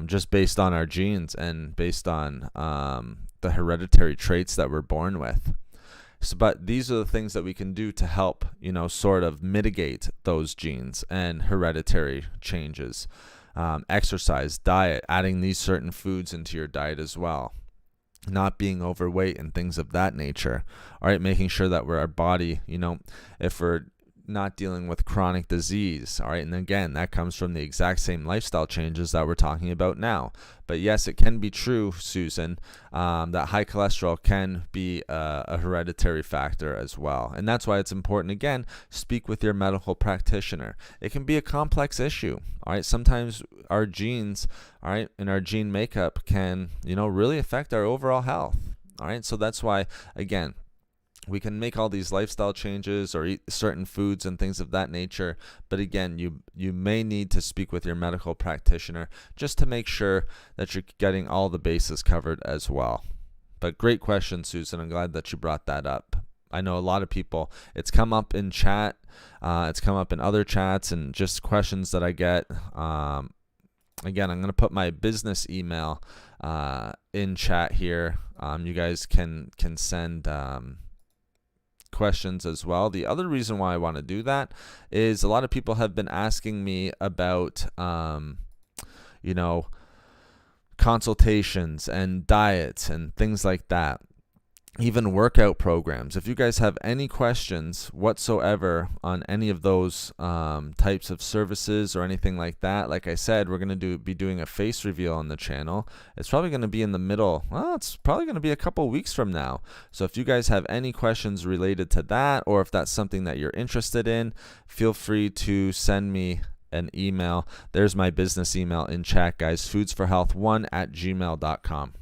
just based on our genes and based on the hereditary traits that we're born with. So, but these are the things that we can do to help, sort of mitigate those genes and hereditary changes. Exercise, diet, adding these certain foods into your diet as well, not being overweight and things of that nature. All right, making sure that our body, if we're not dealing with chronic disease, all right, and again, that comes from the exact same lifestyle changes that we're talking about now. But yes, it can be true, Susan, that high cholesterol can be a hereditary factor as well. And that's why it's important, again, speak with your medical practitioner. It can be a complex issue, all right? Sometimes our genes, all right, and our gene makeup can, really affect our overall health, all right? So that's why, again, we can make all these lifestyle changes or eat certain foods and things of that nature. But again, you may need to speak with your medical practitioner just to make sure that you're getting all the bases covered as well. But great question, Susan. I'm glad that you brought that up. I know a lot of people, it's come up in chat, it's come up in other chats and just questions that I get. Again, I'm going to put my business email in chat here. You guys can send questions as well. The other reason why I want to do that is a lot of people have been asking me about consultations and diets and things like that, even workout programs. If you guys have any questions whatsoever on any of those types of services or anything like that, like I said, we're going to be doing a face reveal on the channel. It's probably going to be in the middle. Well, it's probably going to be a couple weeks from now. So if you guys have any questions related to that, or if that's something that you're interested in, feel free to send me an email. There's my business email in chat, guys, foodsforhealth1@gmail.com.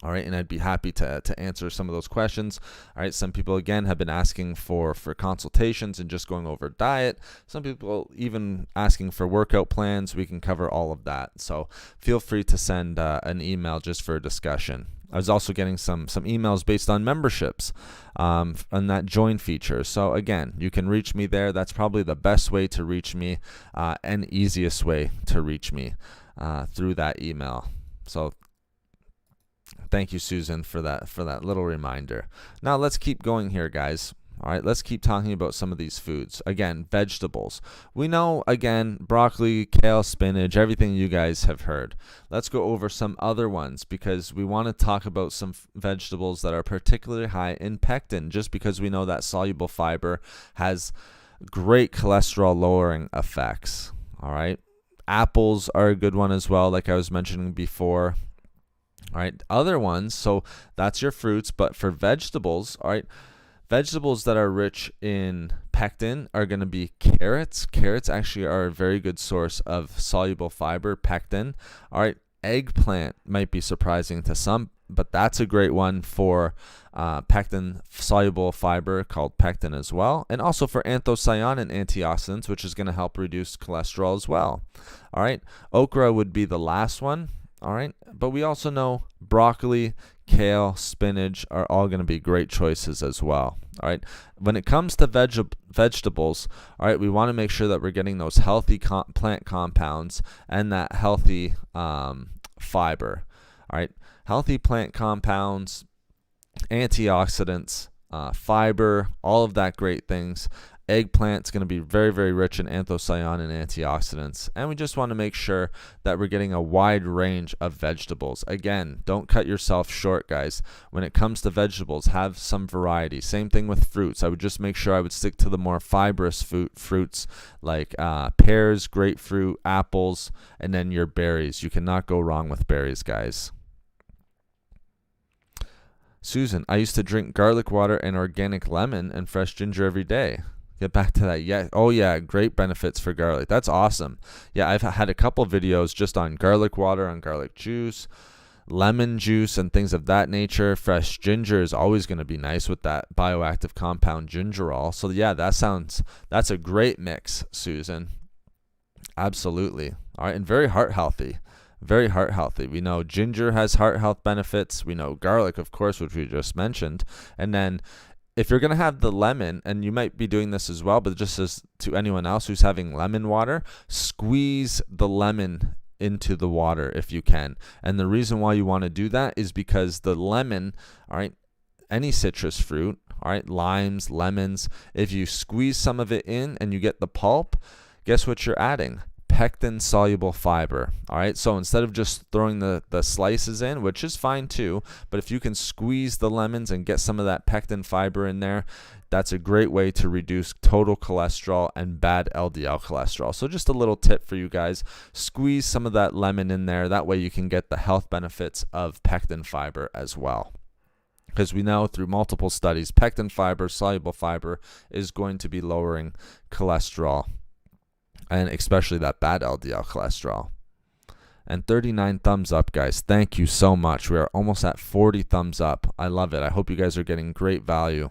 All right, and I'd be happy to answer some of those questions. All right, some people, again, have been asking for consultations and just going over diet. Some people even asking for workout plans. We can cover all of that. So feel free to send an email just for a discussion. I was also getting some emails based on memberships on that join feature. So again, you can reach me there. That's probably the best way to reach me and easiest way to reach me through that email. So thank you, Susan, for that little reminder. Now let's keep going here, guys. All right, let's keep talking about some of these foods. Again, vegetables. We know, again, broccoli, kale, spinach, everything you guys have heard. Let's go over some other ones because we want to talk about some vegetables that are particularly high in pectin, just because we know that soluble fiber has great cholesterol lowering effects. All right, apples are a good one as well, like I was mentioning before. All right, other ones, so that's your fruits, but for vegetables, all right, vegetables that are rich in pectin are going to be carrots. Carrots actually are a very good source of soluble fiber, pectin. All right, eggplant might be surprising to some, but that's a great one for pectin soluble fiber called pectin as well, and also for anthocyanin antioxidants, which is going to help reduce cholesterol as well. All right, okra would be the last one. All right, but we also know broccoli, kale, spinach are all going to be great choices as well. All right, when it comes to vegetables, all right, we want to make sure that we're getting those healthy plant compounds and that healthy fiber. All right, healthy plant compounds, antioxidants, fiber, all of that great things. Eggplant's going to be very, very rich in anthocyanin antioxidants. And we just want to make sure that we're getting a wide range of vegetables. Again, don't cut yourself short, guys. When it comes to vegetables, have some variety. Same thing with fruits. I would just make sure I would stick to the more fibrous fruits like pears, grapefruit, apples, and then your berries. You cannot go wrong with berries, guys. Susan, I used to drink garlic water and organic lemon and fresh ginger every day. Get back to that. Yeah. Oh, yeah. Great benefits for garlic. That's awesome. Yeah, I've had a couple videos just on garlic water, on garlic juice, lemon juice, and things of that nature. Fresh ginger is always going to be nice with that bioactive compound gingerol. So, yeah, that's a great mix, Susan. Absolutely. All right. And very heart healthy. Very heart healthy. We know ginger has heart health benefits. We know garlic, of course, which we just mentioned. And then if you're going to have the lemon, and you might be doing this as well, but just as to anyone else who's having lemon water, squeeze the lemon into the water if you can. And the reason why you want to do that is because the lemon, all right, any citrus fruit, all right, limes, lemons, if you squeeze some of it in and you get the pulp, guess what you're adding? Pectin soluble fiber. All right, so instead of just throwing the slices in, which is fine too, but if you can squeeze the lemons and get some of that pectin fiber in there, that's a great way to reduce total cholesterol and bad LDL cholesterol. So just a little tip for you guys, squeeze some of that lemon in there. That way you can get the health benefits of pectin fiber as well. Because we know through multiple studies, pectin fiber, soluble fiber, is going to be lowering cholesterol, and especially that bad LDL cholesterol. And 39 thumbs up, guys. Thank you so much. We are almost at 40 thumbs up. I love it. I hope you guys are getting great value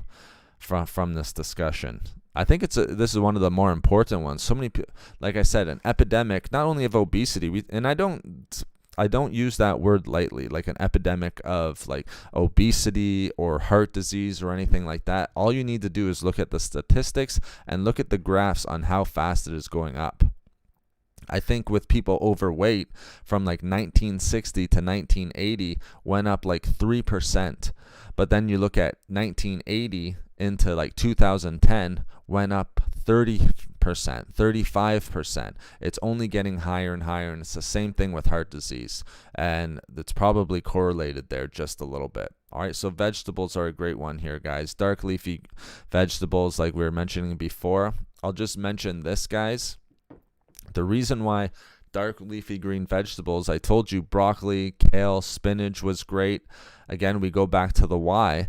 from this discussion. I think this is one of the more important ones. So many people, like I said, an epidemic, not only of obesity, and I don't use that word lightly, like an epidemic of like obesity or heart disease or anything like that. All you need to do is look at the statistics and look at the graphs on how fast it is going up. I think with people overweight from like 1960 to 1980 went up like 3%. But then you look at 1980 into like 2010 went up 30%, 35%. It's only getting higher and higher, and it's the same thing with heart disease, and it's probably correlated there just a little bit. All right, so vegetables are a great one here, guys. Dark leafy vegetables, like we were mentioning before. I'll just mention this, guys. The reason why dark leafy green vegetables, I told you broccoli, kale, spinach was great. Again, we go back to the why.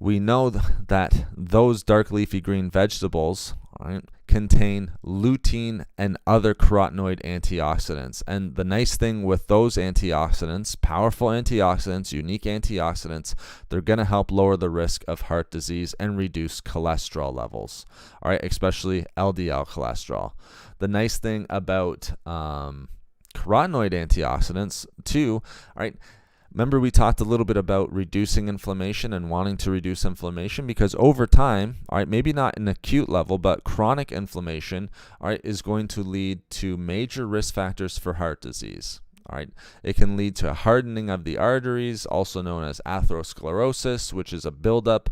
We know that those dark leafy green vegetables, all right, contain lutein and other carotenoid antioxidants. And the nice thing with those antioxidants, powerful antioxidants, unique antioxidants, they're going to help lower the risk of heart disease and reduce cholesterol levels, all right, especially LDL cholesterol. The nice thing about carotenoid antioxidants too, all right, remember we talked a little bit about reducing inflammation and wanting to reduce inflammation, because over time, all right, maybe not an acute level, but chronic inflammation, all right, is going to lead to major risk factors for heart disease. All right, it can lead to a hardening of the arteries, also known as atherosclerosis, which is a buildup,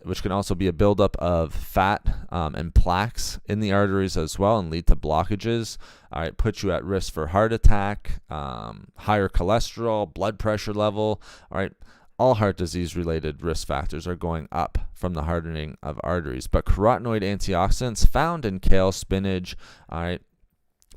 which can also be a buildup of fat and plaques in the arteries as well, and lead to blockages. All right, put you at risk for heart attack, higher cholesterol, blood pressure level. All right, all heart disease related risk factors are going up from the hardening of arteries. But carotenoid antioxidants found in kale, spinach, all right,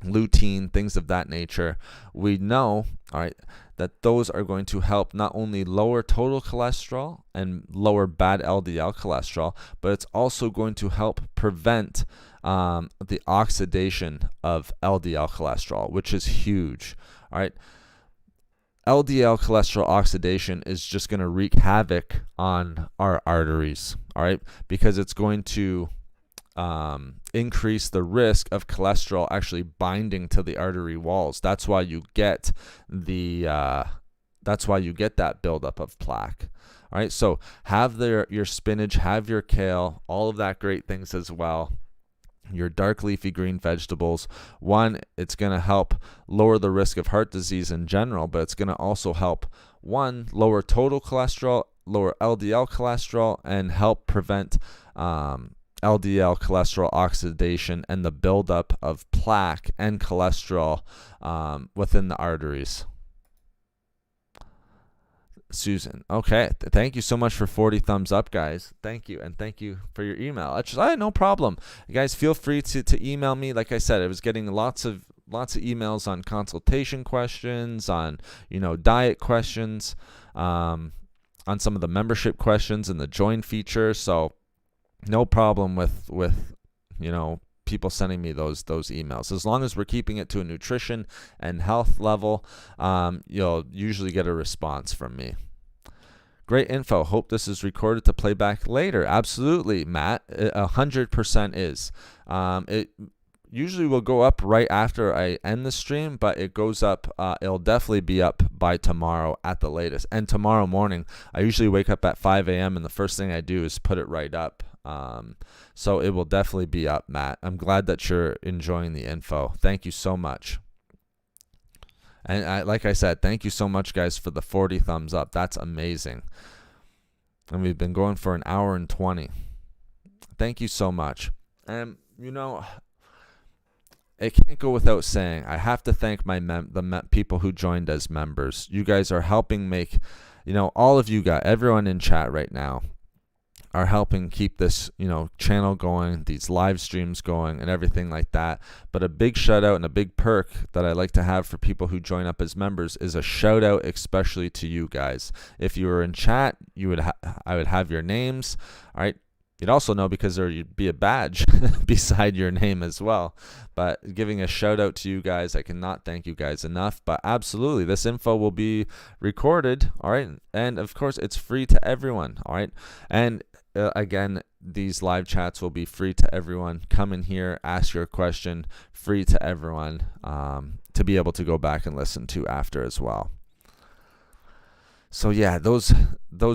lutein, things of that nature, we know, all right, that those are going to help not only lower total cholesterol and lower bad LDL cholesterol, but it's also going to help prevent the oxidation of LDL cholesterol, which is huge. All right, LDL cholesterol oxidation is just going to wreak havoc on our arteries, all right, because it's going to increase the risk of cholesterol actually binding to the artery walls. That's why you get that buildup of plaque. All right, so have your spinach, have your kale, all of that great things as well. Your dark leafy green vegetables. One, it's going to help lower the risk of heart disease in general, but it's going to also help, one, lower total cholesterol, lower LDL cholesterol, and help prevent LDL cholesterol oxidation and the buildup of plaque and cholesterol within the arteries. Susan, okay, thank you so much for 40 thumbs up, guys. Thank you, and thank you for your email. No problem. You guys feel free to email me. Like I said, I was getting lots of emails on consultation questions, on diet questions, on some of the membership questions and the join feature. So no problem with people sending me those emails. As long as we're keeping it to a nutrition and health level, you'll usually get a response from me. Great info. Hope this is recorded to play back later. Absolutely, Matt. 100% is. It usually will go up right after I end the stream, but it goes up. It'll definitely be up by tomorrow at the latest. And tomorrow morning, I usually wake up at 5 a.m. and the first thing I do is put it right up. So it will definitely be up, Matt. I'm glad that you're enjoying the info. Thank you so much. And like I said, thank you so much, guys, for the 40 thumbs up. That's amazing. And we've been going for an hour and 20. Thank you so much. And, it can't go without saying, I have to thank the people who joined as members. You guys are helping make, all of you guys, everyone in chat right now, are helping keep this, channel going, these live streams going, and everything like that. But a big shout out and a big perk that I like to have for people who join up as members is a shout out, especially to you guys. If you were in chat, I would have your names. All right. You'd also know because there'd be a badge beside your name as well. But giving a shout out to you guys, I cannot thank you guys enough. But absolutely, this info will be recorded. All right. And of course, it's free to everyone. All right. And again, these live chats will be free to everyone. Come in here, ask your question, free to everyone to be able to go back and listen to after as well. So yeah, those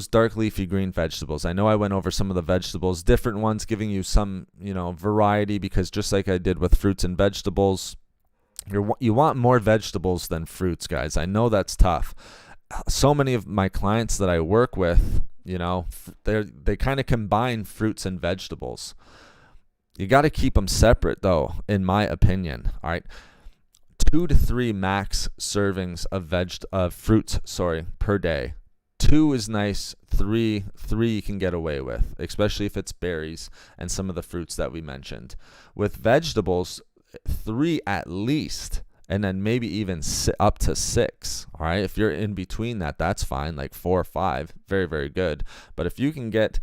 dark leafy green vegetables. I know I went over some of the vegetables, different ones, giving you some variety, because just like I did with fruits and vegetables, you want more vegetables than fruits, guys. I know that's tough. So many of my clients that I work with, they kind of combine fruits and vegetables. You got to keep them separate, though, in my opinion. All right, 2 to 3 max servings of fruits, per day. 2 is nice. 3 you can get away with, especially if it's berries and some of the fruits that we mentioned. With vegetables, 3 at least. And then maybe even up to 6, all right? If you're in between that, that's fine, like 4 or 5, very, very good. But if you can get,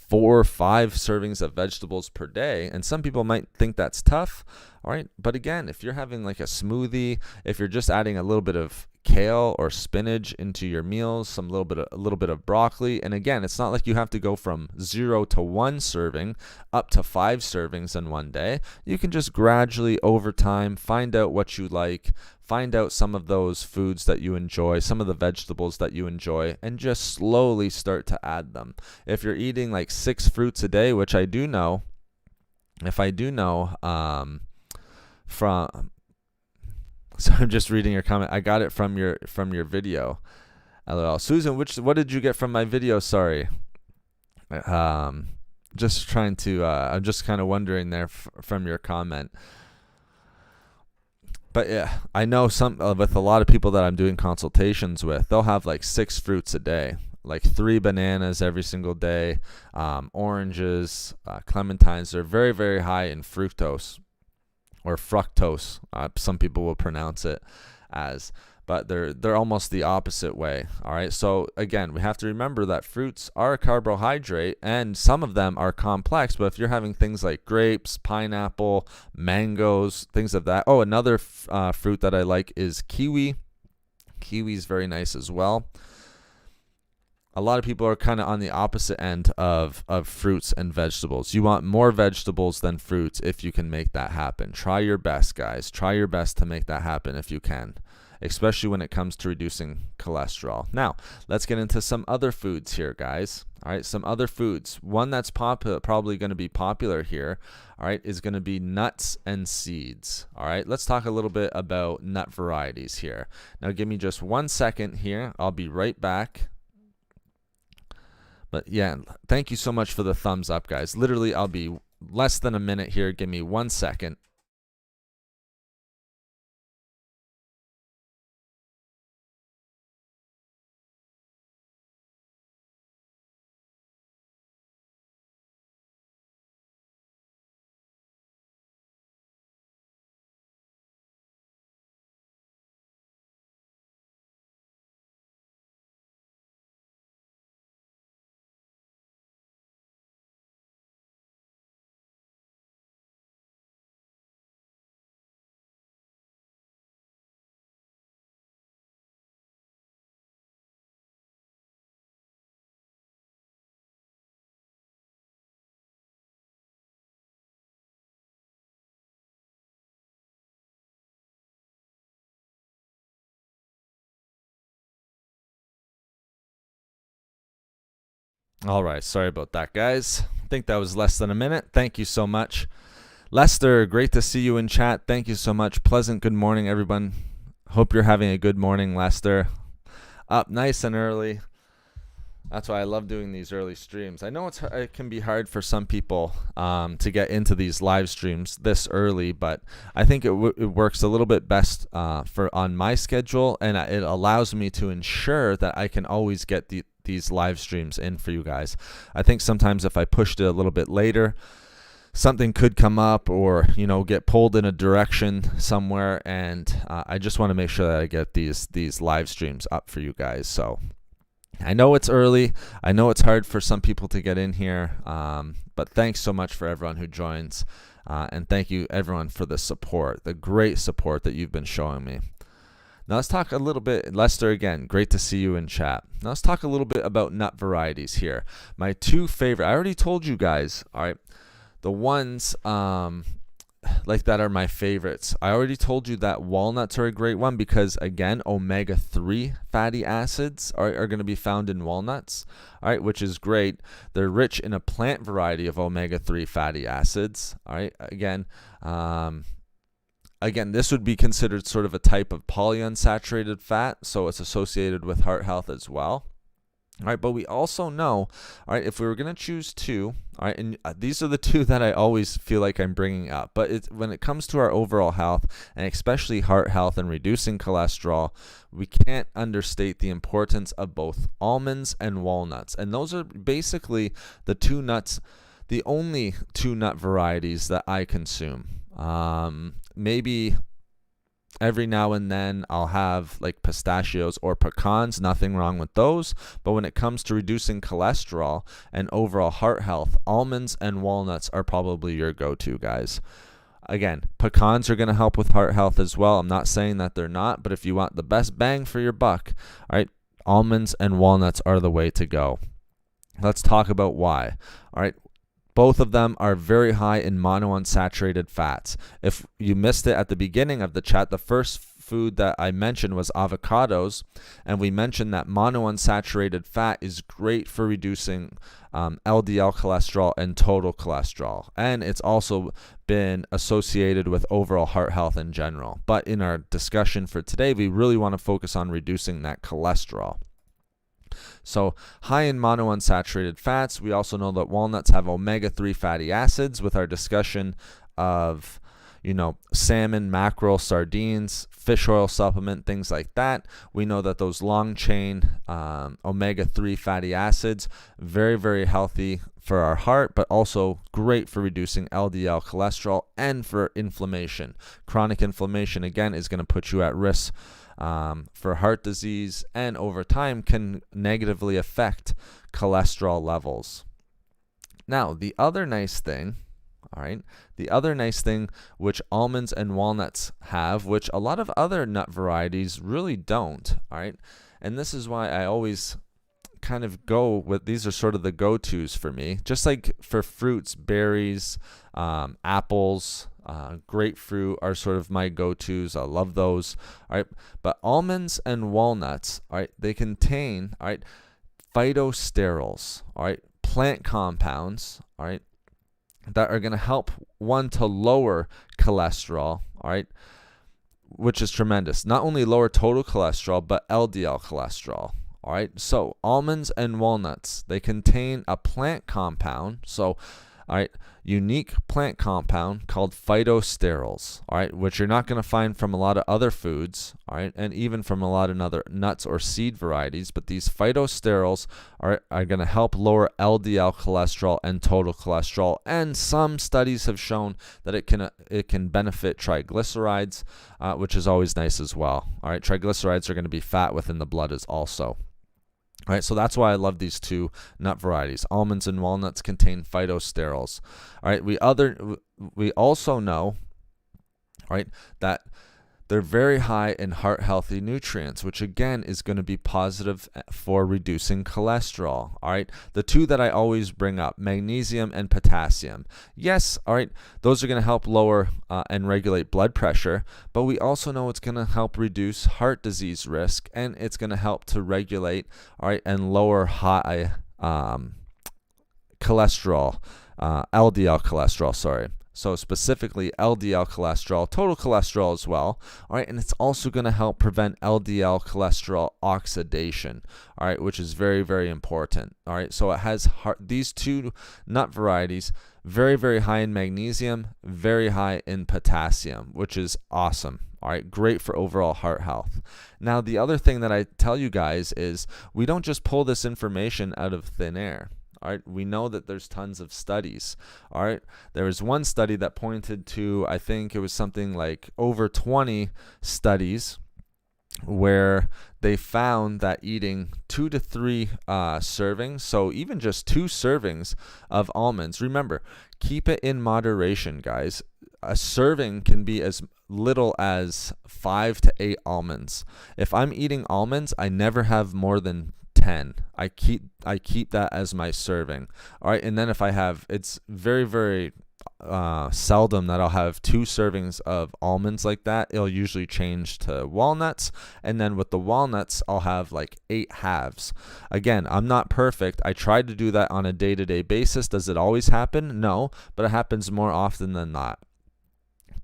4 or 5 servings of vegetables per day. And some people might think that's tough. All right. But again, if you're having like a smoothie, if you're just adding a little bit of kale or spinach into your meals, a little bit of broccoli, and again, it's not like you have to go from 0 to 1 serving up to 5 servings in one day. You can just gradually over time find out what you like, find out some of those foods that you enjoy, some of the vegetables that you enjoy, and just slowly start to add them. If you're eating like 6 fruits a day, which I do know, from so I'm just reading your comment. I got it from your video. LOL. Susan, what did you get from my video? Sorry. Just trying to I'm just kind of wondering there from your comment. But yeah, I know with a lot of people that I'm doing consultations with, they'll have like 6 fruits a day, like 3 bananas every single day, oranges, clementines. They're very, very high in fructose. Or fructose, some people will pronounce it as, but they're almost the opposite way. All right, so again, we have to remember that fruits are a carbohydrate, and some of them are complex. But if you're having things like grapes, pineapple, mangoes, things of that. Oh, another fruit that I like is kiwi. Kiwi is very nice as well. A lot of people are kind of on the opposite end of fruits and vegetables. You want more vegetables than fruits if you can make that happen. Try your best, guys. Try your best to make that happen if you can, especially when it comes to reducing cholesterol. Now, let's get into some other foods here, guys. All right, some other foods. One that's probably going to be popular here, all right, is going to be nuts and seeds. All right, let's talk a little bit about nut varieties here. Now, give me just 1 second here. I'll be right back. But yeah, thank you so much for the thumbs up, guys. Literally, I'll be less than a minute here. Give me 1 second. All right, sorry about that, guys. I think that was less than a minute. Thank you so much. Lester, great to see you in chat. Thank you so much. Pleasant good morning, everyone. Hope you're having a good morning, Lester. Up nice and early. That's why I love doing these early streams. I know it can be hard for some people to get into these live streams this early, but I think it works a little bit best on my schedule, and it allows me to ensure that I can always get these live streams in for you guys. I think sometimes if I pushed it a little bit later, something could come up or get pulled in a direction somewhere, and I just want to make sure that I get these live streams up for you guys. So I know it's early. I know it's hard for some people to get in here, but thanks so much for everyone who joins, and thank you everyone for the support, the great support that you've been showing me. Now let's talk a little bit, Lester, again, great to see you in chat. Now let's talk a little bit about nut varieties here. My 2 favorite, I already told you guys, all right, the ones like that are my favorites. I already told you that walnuts are a great one because, again, omega-3 fatty acids are going to be found in walnuts, all right, which is great. They're rich in a plant variety of omega-3 fatty acids, all right. Again, this would be considered sort of a type of polyunsaturated fat, so it's associated with heart health as well. All right, but we also know, all right, if we were going to choose 2, all right, and these are the 2 that I always feel like I'm bringing up, but when it comes to our overall health, and especially heart health and reducing cholesterol, we can't understate the importance of both almonds and walnuts. And those are basically the 2 nuts, the only 2 nut varieties that I consume. Maybe Every now and then I'll have like pistachios or pecans, nothing wrong with those. But when it comes to reducing cholesterol and overall heart health, almonds and walnuts are probably your go-to, guys. Again, pecans are going to help with heart health as well. I'm not saying that they're not, but if you want the best bang for your buck, all right, almonds and walnuts are the way to go. Let's talk about why. All right. Both of them are very high in monounsaturated fats. If you missed it at the beginning of the chat, the first food that I mentioned was avocados, and we mentioned that monounsaturated fat is great for reducing LDL cholesterol and total cholesterol, and it's also been associated with overall heart health in general. But in our discussion for today, we really want to focus on reducing that cholesterol. So high in monounsaturated fats. We also know that walnuts have omega-3 fatty acids. With our discussion of, salmon, mackerel, sardines, fish oil supplement, things like that, we know that those long chain omega-3 fatty acids, very, very healthy for our heart, but also great for reducing LDL cholesterol and for inflammation. Chronic inflammation, again, is going to put you at risk for heart disease, and over time can negatively affect cholesterol levels. Now, the other nice thing which almonds and walnuts have, which a lot of other nut varieties really don't, all right, and this is why I always kind of go with, these are sort of the go-tos for me, just like for fruits, berries, apples, grapefruit are sort of my go-tos. I love those. All right. But almonds and walnuts, all right, they contain, all right, phytosterols, all right, plant compounds, all right, that are going to help one to lower cholesterol, all right, which is tremendous. Not only lower total cholesterol, but LDL cholesterol. All right. So almonds and walnuts, they contain a plant compound. So, all right, unique plant compound called phytosterols, all right, which you're not going to find from a lot of other foods, all right, and even from a lot of other nuts or seed varieties. But these phytosterols are going to help lower LDL cholesterol and total cholesterol. And some studies have shown that it can benefit triglycerides, which is always nice as well. All right, triglycerides are going to be fat within the blood as also. All right, so that's why I love these two nut varieties. Almonds and walnuts contain phytosterols. All right, we also know, all right, that they're very high in heart healthy nutrients, which again is going to be positive for reducing cholesterol. All right, the two that I always bring up, magnesium and potassium. Yes, all right, those are going to help lower and regulate blood pressure, but we also know it's going to help reduce heart disease risk, and it's going to help to regulate, all right, and lower high cholesterol, LDL cholesterol, sorry. So specifically LDL cholesterol, total cholesterol as well, all right, and it's also going to help prevent LDL cholesterol oxidation, all right, which is very, very important, all right. So it has these two nut varieties, very, very high in magnesium, very high in potassium, which is awesome. All right, great for overall heart health. Now, the other thing that I tell you guys is we don't just pull this information out of thin air. All right, we know that there's tons of studies. All right, there was one study that pointed to, I think it was something like over 20 studies where they found that eating 2 to 3 servings, so even just 2 servings of almonds, remember, keep it in moderation, guys. A serving can be as little as 5 to 8 almonds. If I'm eating almonds, I never have more than 10. I keep that as my serving. All right, and then if I have, it's very, very seldom that I'll have 2 servings of almonds like that. It'll usually change to walnuts, and then with the walnuts I'll have like 8 halves. Again, I'm not perfect. I try to do that on a day-to-day basis. Does it always happen? No, but it happens more often than not.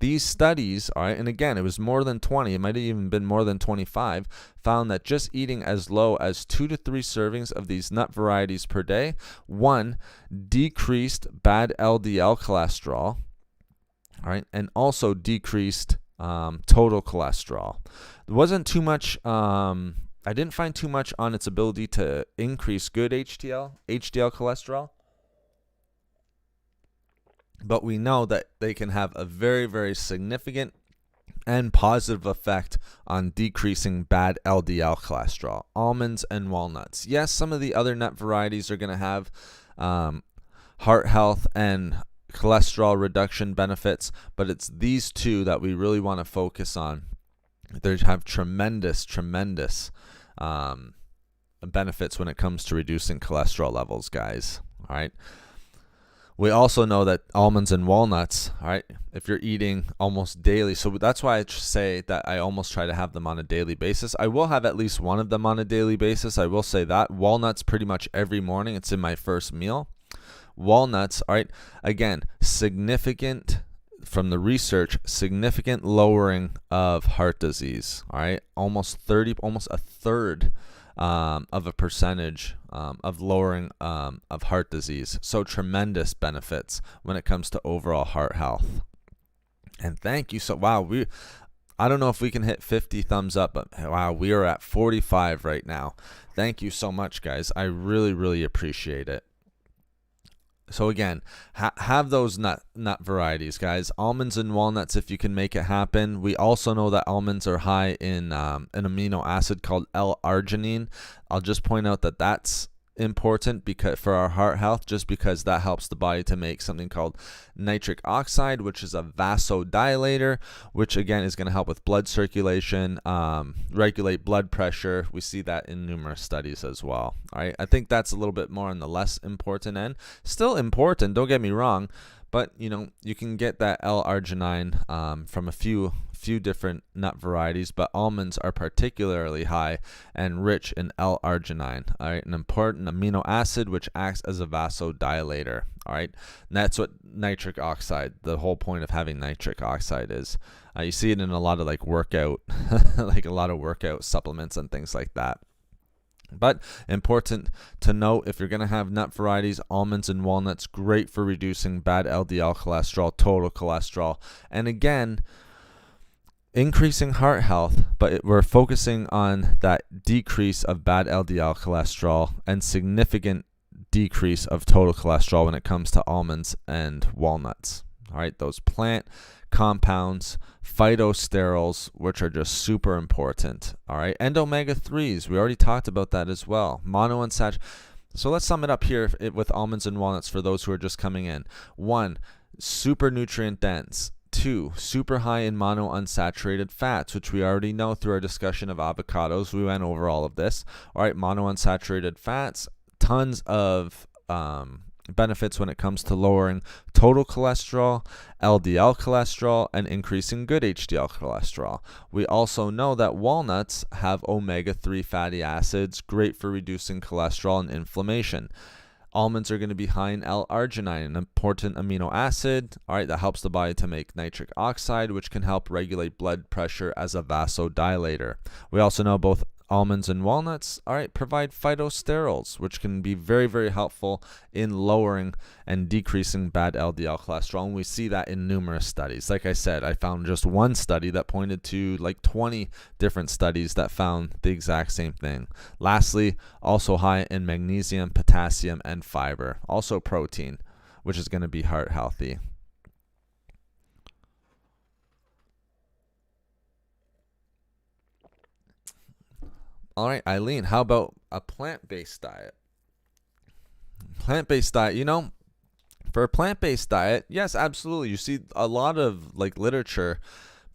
These studies, all right, and again, it was more than 20, it might have even been more than 25, found that just eating as low as 2 to 3 servings of these nut varieties per day, 1, decreased bad LDL cholesterol, all right, and also decreased total cholesterol. There wasn't too much, I didn't find too much on its ability to increase good HDL cholesterol. But we know that they can have a very, very significant and positive effect on decreasing bad LDL cholesterol. Almonds and walnuts. Yes, some of the other nut varieties are going to have heart health and cholesterol reduction benefits, but it's these two that we really want to focus on. They have tremendous benefits when it comes to reducing cholesterol levels, guys. All right. We also know that almonds and walnuts, all right, if you're eating almost daily, so that's why I say that I almost try to have them on a daily basis. I will have at least one of them on a daily basis. I will say that. Walnuts pretty much every morning. It's in my first meal. Walnuts, all right, again, significant, from the research, significant lowering of heart disease, all right, almost a third of a percentage of lowering of heart disease. So tremendous benefits when it comes to overall heart health. And thank you. So wow, I don't know if we can hit 50 thumbs up, but wow, we are at 45 right now. Thank you so much, guys. I really appreciate it. So again, have those nut varieties, guys. Almonds and walnuts, if you can make it happen. We also know that almonds are high in an amino acid called L-arginine. I'll just point out that that's important because for our heart health, just because that helps the body to make something called nitric oxide, which is a vasodilator, which again is going to help with blood circulation, regulate blood pressure. We see that in numerous studies as well. All right, I think that's a little bit more on the less important end. Still important, don't get me wrong, but you can get that L-arginine from a few different nut varieties, but almonds are particularly high and rich in L-arginine, all right, an important amino acid which acts as a vasodilator, all right, and that's what nitric oxide, the whole point of having nitric oxide is. You see it in a lot of like workout supplements and things like that. But important to note, if you're going to have nut varieties, almonds and walnuts, great for reducing bad LDL cholesterol, total cholesterol, and again, increasing heart health, but we're focusing on that decrease of bad LDL cholesterol and significant decrease of total cholesterol when it comes to almonds and walnuts. All right, those plant compounds, phytosterols, which are just super important. All right, and omega-3s, we already talked about that as well. Monounsaturated. So let's sum it up here with almonds and walnuts for those who are just coming in. 1, super nutrient dense. 2, super high in monounsaturated fats, which we already know through our discussion of avocados. We went over all of this. All right, monounsaturated fats, tons of benefits when it comes to lowering total cholesterol, LDL cholesterol, and increasing good HDL cholesterol. We also know that walnuts have omega-3 fatty acids, great for reducing cholesterol and inflammation. Almonds are going to be high in L-arginine, an important amino acid, all right, that helps the body to make nitric oxide, which can help regulate blood pressure as a vasodilator. We also know both almonds and walnuts, all right, provide phytosterols, which can be very helpful in lowering and decreasing bad LDL cholesterol. And we see that in numerous studies. Like I said, I found just one study that pointed to like 20 different studies that found the exact same thing. Lastly, also high in magnesium, potassium, and fiber. Also protein, which is going to be heart healthy. All right, Eileen, how about a plant-based diet? Plant-based diet, for a plant-based diet, yes, absolutely. You see a lot of like literature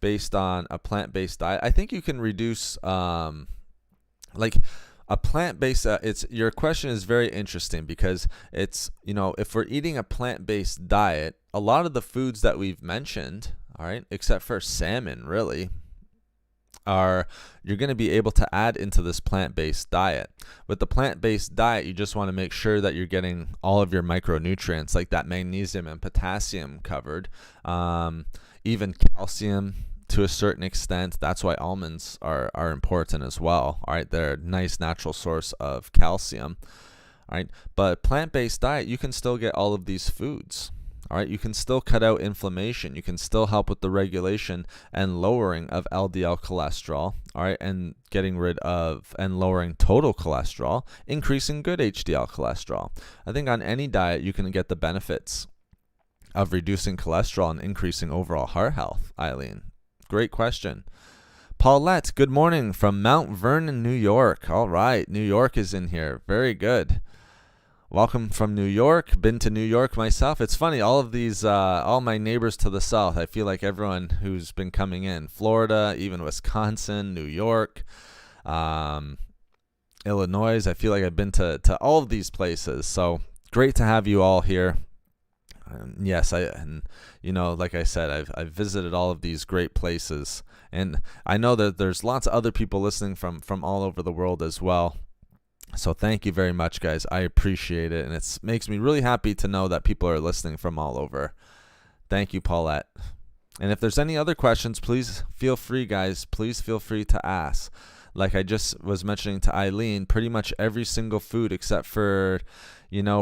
based on a plant-based diet. I think you can reduce like a plant-based your question is very interesting because it's, if we're eating a plant-based diet, a lot of the foods that we've mentioned, all right, except for salmon, really, you're going to be able to add into this plant-based diet. With the plant-based diet, you just want to make sure that you're getting all of your micronutrients like that magnesium and potassium covered, even calcium to a certain extent. That's why almonds are important as well. All right, they're a nice natural source of calcium. All right, but plant-based diet, you can still get all of these foods. All right, you can still cut out inflammation. You can still help with the regulation and lowering of LDL cholesterol, all right, and getting rid of and lowering total cholesterol, increasing good HDL cholesterol. I think on any diet, you can get the benefits of reducing cholesterol and increasing overall heart health, Eileen. Great question. Paulette, good morning from Mount Vernon, New York. All right, New York is in here. Very good. Welcome from New York. Been to New York myself. It's funny, all of these, all my neighbors to the south, I feel like everyone who's been coming in, Florida, even Wisconsin, New York, Illinois, I feel like I've been to all of these places. So great to have you all here. Yes, like I said, I've visited all of these great places, and I know that there's lots of other people listening from all over the world as well. So thank you very much, guys. I appreciate it, and it makes me really happy to know that people are listening from all over. Thank you, Paulette. And if there's any other questions, please feel free, guys. Please feel free to ask. Like I just was mentioning to Eileen, pretty much every single food except for,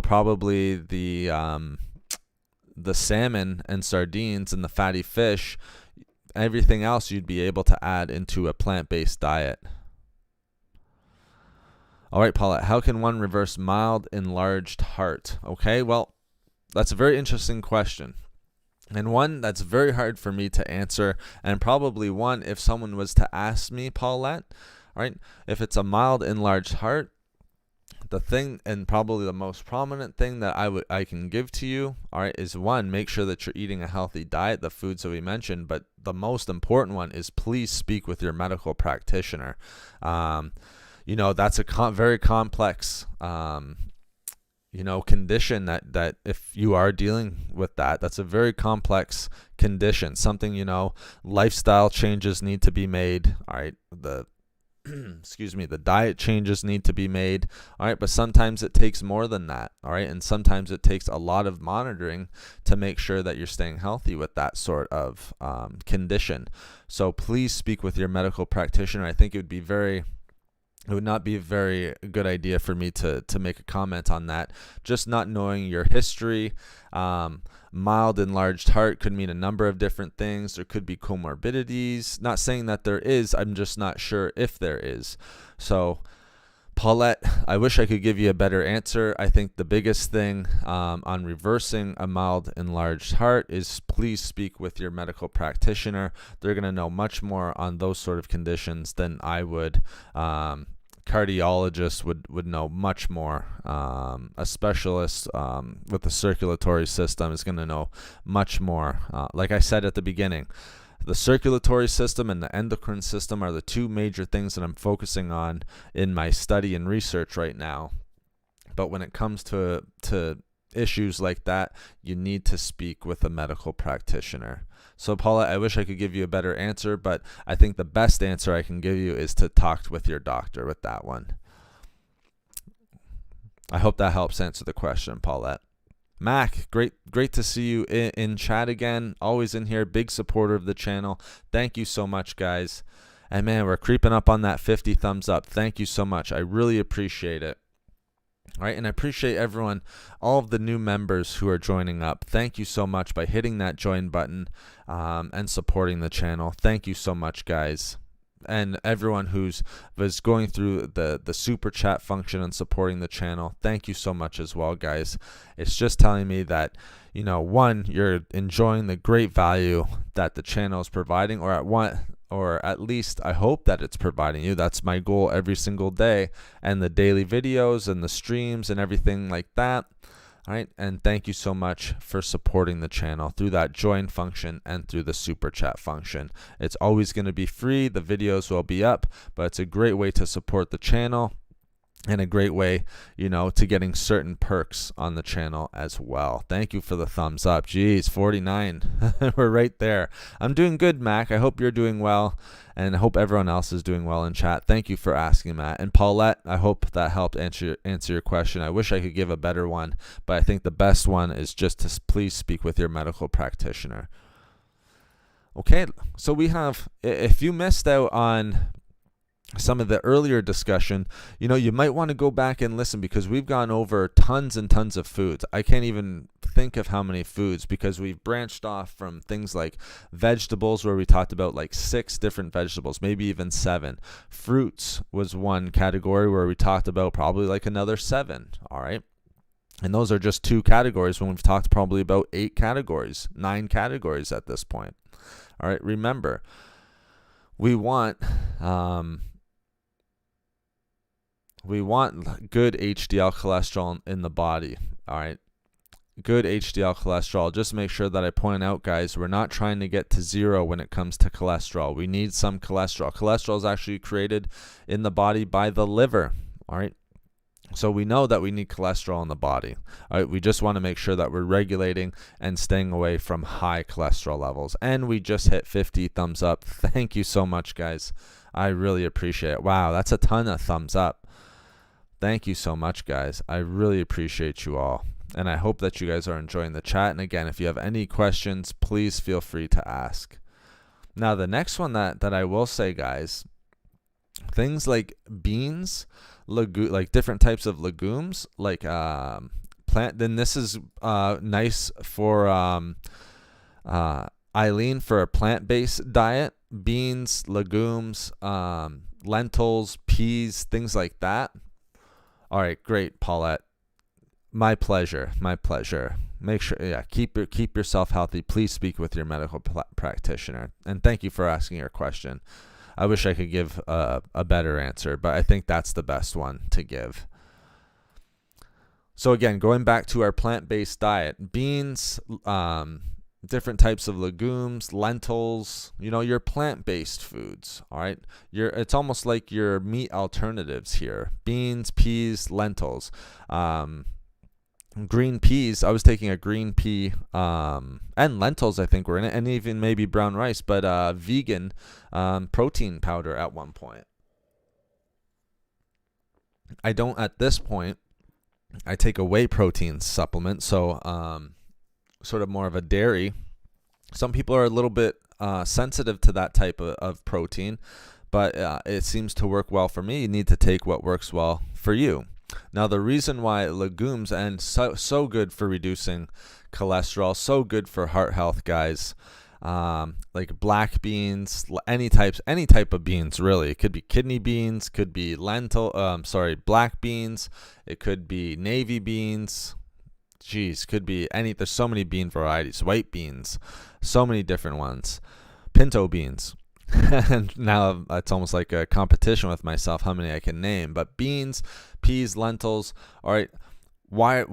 probably the salmon and sardines and the fatty fish, everything else you'd be able to add into a plant-based diet. All right, Paulette, how can one reverse mild enlarged heart? Okay, well, that's a very interesting question, and one that's very hard for me to answer, and probably one if someone was to ask me, Paulette, all right, if it's a mild enlarged heart, the thing, and probably the most prominent thing that I can give to you, all right, is one, make sure that you're eating a healthy diet, the foods that we mentioned, but the most important one is please speak with your medical practitioner. That's a very complex, condition that if you are dealing with that's a very complex condition, something, lifestyle changes need to be made, all right, the diet changes need to be made, all right, but sometimes it takes more than that, all right, and sometimes it takes a lot of monitoring to make sure that you're staying healthy with that sort of condition. So please speak with your medical practitioner. I think it would not be a very good idea for me to make a comment on that. Just not knowing your history. Mild enlarged heart could mean a number of different things. There could be comorbidities. Not saying that there is. I'm just not sure if there is. So, Paulette, I wish I could give you a better answer. I think the biggest thing on reversing a mild enlarged heart is please speak with your medical practitioner. They're going to know much more on those sort of conditions than I would. Cardiologist would know much more. A specialist with the circulatory system is going to know much more. Like I said at the beginning, the circulatory system and the endocrine system are the two major things that I'm focusing on in my study and research right now. But when it comes to issues like that, you need to speak with a medical practitioner. So, Paula, I wish I could give you a better answer, but I think the best answer I can give you is to talk with your doctor with that one. I hope that helps answer the question, Paulette. Mac, great to see you in chat again. Always in here, big supporter of the channel. Thank you so much, guys. And man, we're creeping up on that 50 thumbs up. Thank you so much. I really appreciate it. All right, and I appreciate everyone, all of the new members who are joining up. Thank you so much by hitting that join button and supporting the channel. Thank you so much, guys. And everyone was going through the super chat function and supporting the channel, thank you so much as well, guys. It's just telling me that, one, you're enjoying the great value that the channel is providing, or at least I hope that it's providing you. That's my goal every single day, and the daily videos and the streams and everything like that. All right, and thank you so much for supporting the channel through that join function and through the super chat function. It's always going to be free. The videos will be up, but it's a great way to support the channel and a great way, to getting certain perks on the channel as well. Thank you for the thumbs up. Geez, 49. We're right there. I'm doing good, Mac. I hope you're doing well, and I hope everyone else is doing well in chat. Thank you for asking, Matt. And Paulette, I hope that helped answer your question. I wish I could give a better one, but I think the best one is just to please speak with your medical practitioner. Okay, so we have, if you missed out on some of the earlier discussion, you might want to go back and listen, because we've gone over tons and tons of foods. I can't even think of how many foods, because we've branched off from things like vegetables, where we talked about like 6 different vegetables, maybe even 7. Fruits was one category where we talked about probably like another 7. All right. And those are just 2 categories when we've talked probably about 8 categories, 9 categories at this point. All right. Remember, we want good HDL cholesterol in the body. All right. Good HDL cholesterol. Just make sure that I point out, guys, we're not trying to get to zero when it comes to cholesterol. We need some cholesterol. Cholesterol is actually created in the body by the liver. All right. So we know that we need cholesterol in the body. All right. We just want to make sure that we're regulating and staying away from high cholesterol levels. And we just hit 50 thumbs up. Thank you so much, guys. I really appreciate it. Wow, that's a ton of thumbs up. Thank you so much, guys. I really appreciate you all. And I hope that you guys are enjoying the chat. And again, if you have any questions, please feel free to ask. Now, the next one that I will say, guys, things like beans, like different types of legumes, like then this is nice for Eileen for a plant-based diet. Beans, legumes, lentils, peas, things like that. All right, great, Paulette. My pleasure. My pleasure. Make sure, keep yourself healthy. Please speak with your medical practitioner. And thank you for asking your question. I wish I could give a better answer, but I think that's the best one to give. So again, going back to our plant-based diet, beans, different types of legumes, lentils, your plant-based foods. All right. It's almost like your meat alternatives here. Beans, peas, lentils. Green peas. I was taking a green pea and lentils, I think were in it, and even maybe brown rice, but vegan protein powder at one point. I don't at this point. I take a whey protein supplement, so sort of more of a dairy. Some people are a little bit sensitive to that type of protein, but it seems to work well for me. You need to take what works well for you. Now, the reason why legumes and so good for reducing cholesterol, so good for heart health, guys, like black beans, any type of beans, really. It could be kidney beans, could be black beans, it could be navy beans. Could be there's so many bean varieties, white beans, so many different ones, pinto beans. And now it's almost like a competition with myself how many I can name. But beans, peas, lentils, all right, why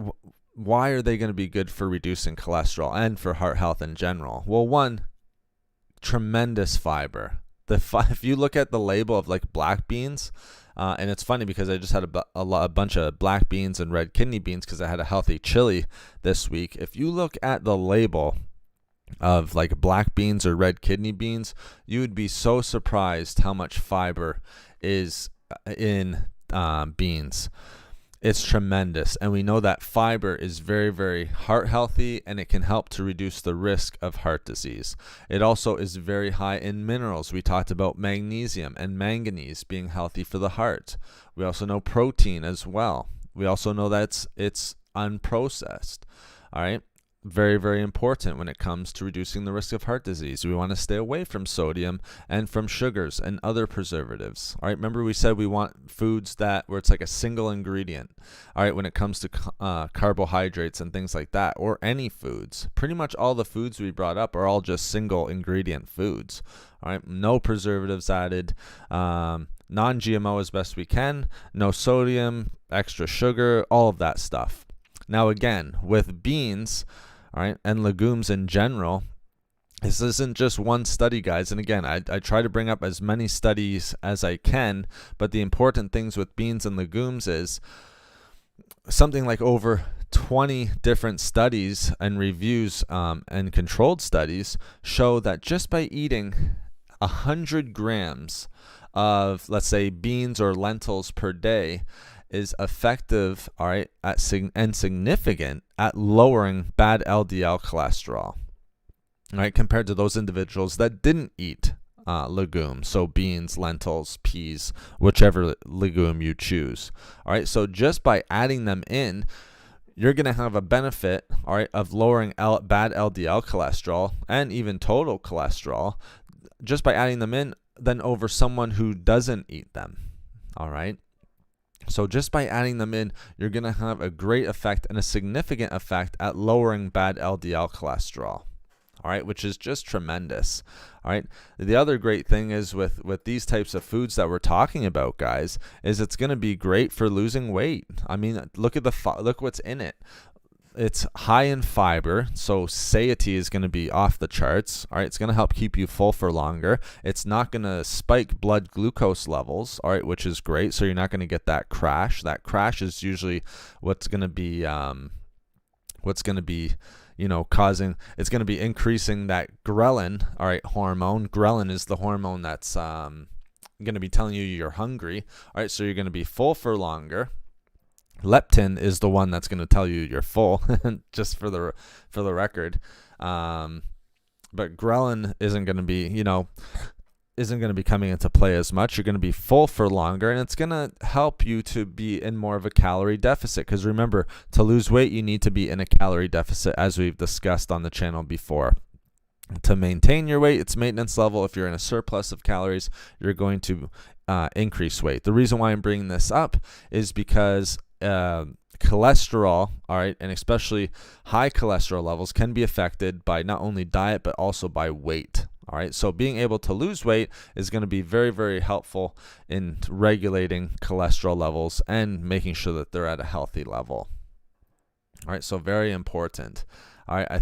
are they going to be good for reducing cholesterol and for heart health in general? Well, one, tremendous fiber. If you look at the label of like black beans, and it's funny because I just had a bunch of black beans and red kidney beans because I had a healthy chili this week. If you look at the label of like black beans or red kidney beans, you would be so surprised how much fiber is in beans. It's tremendous, and we know that fiber is very, very heart healthy, and it can help to reduce the risk of heart disease. It also is very high in minerals. We talked about magnesium and manganese being healthy for the heart. We also know protein as well. We also know that it's unprocessed. All right. Very, very important when it comes to reducing the risk of heart disease. We want to stay away from sodium and from sugars and other preservatives. All right, remember we said we want foods where it's like a single ingredient. All right, when it comes to carbohydrates and things like that, or any foods. Pretty much all the foods we brought up are all just single ingredient foods. All right, no preservatives added. Non-GMO as best we can. No sodium, extra sugar, all of that stuff. Now again, with beans, all right, and legumes in general, this isn't just one study, guys. And again, I try to bring up as many studies as I can, but the important things with beans and legumes is something like over 20 different studies and reviews and controlled studies show that just by eating 100 grams of, let's say, beans or lentils per day is effective, all right, and significant at lowering bad LDL cholesterol, all right, compared to those individuals that didn't eat legumes, so beans, lentils, peas, whichever legume you choose. All right, so just by adding them in, you're going to have a benefit, all right, of lowering bad LDL cholesterol and even total cholesterol just by adding them in than over someone who doesn't eat them, all right? So just by adding them in, you're going to have a great effect and a significant effect at lowering bad LDL cholesterol. all right, which is just tremendous. All right. The other great thing is with these types of foods that we're talking about, guys, is it's going to be great for losing weight. I mean, look what's in it. It's high in fiber, so satiety is going to be off the charts. All right, it's going to help keep you full for longer. It's not going to spike blood glucose levels, all right, which is great. So you're not going to get that crash. That crash is usually what's going to be causing. It's going to be increasing that ghrelin, all right, hormone. Ghrelin is the hormone that's going to be telling you you're hungry. All right, so you're going to be full for longer. Leptin is the one that's going to tell you you're full, just for the record. But ghrelin isn't going to be coming into play as much. You're going to be full for longer, and it's going to help you to be in more of a calorie deficit. Because remember, to lose weight, you need to be in a calorie deficit, as we've discussed on the channel before. To maintain your weight, its maintenance level, if you're in a surplus of calories, you're going to increase weight. The reason why I'm bringing this up is because cholesterol, all right, and especially high cholesterol levels can be affected by not only diet but also by weight. All right, so being able to lose weight is going to be very, very helpful in regulating cholesterol levels and making sure that they're at a healthy level. All right, so very important. All right, I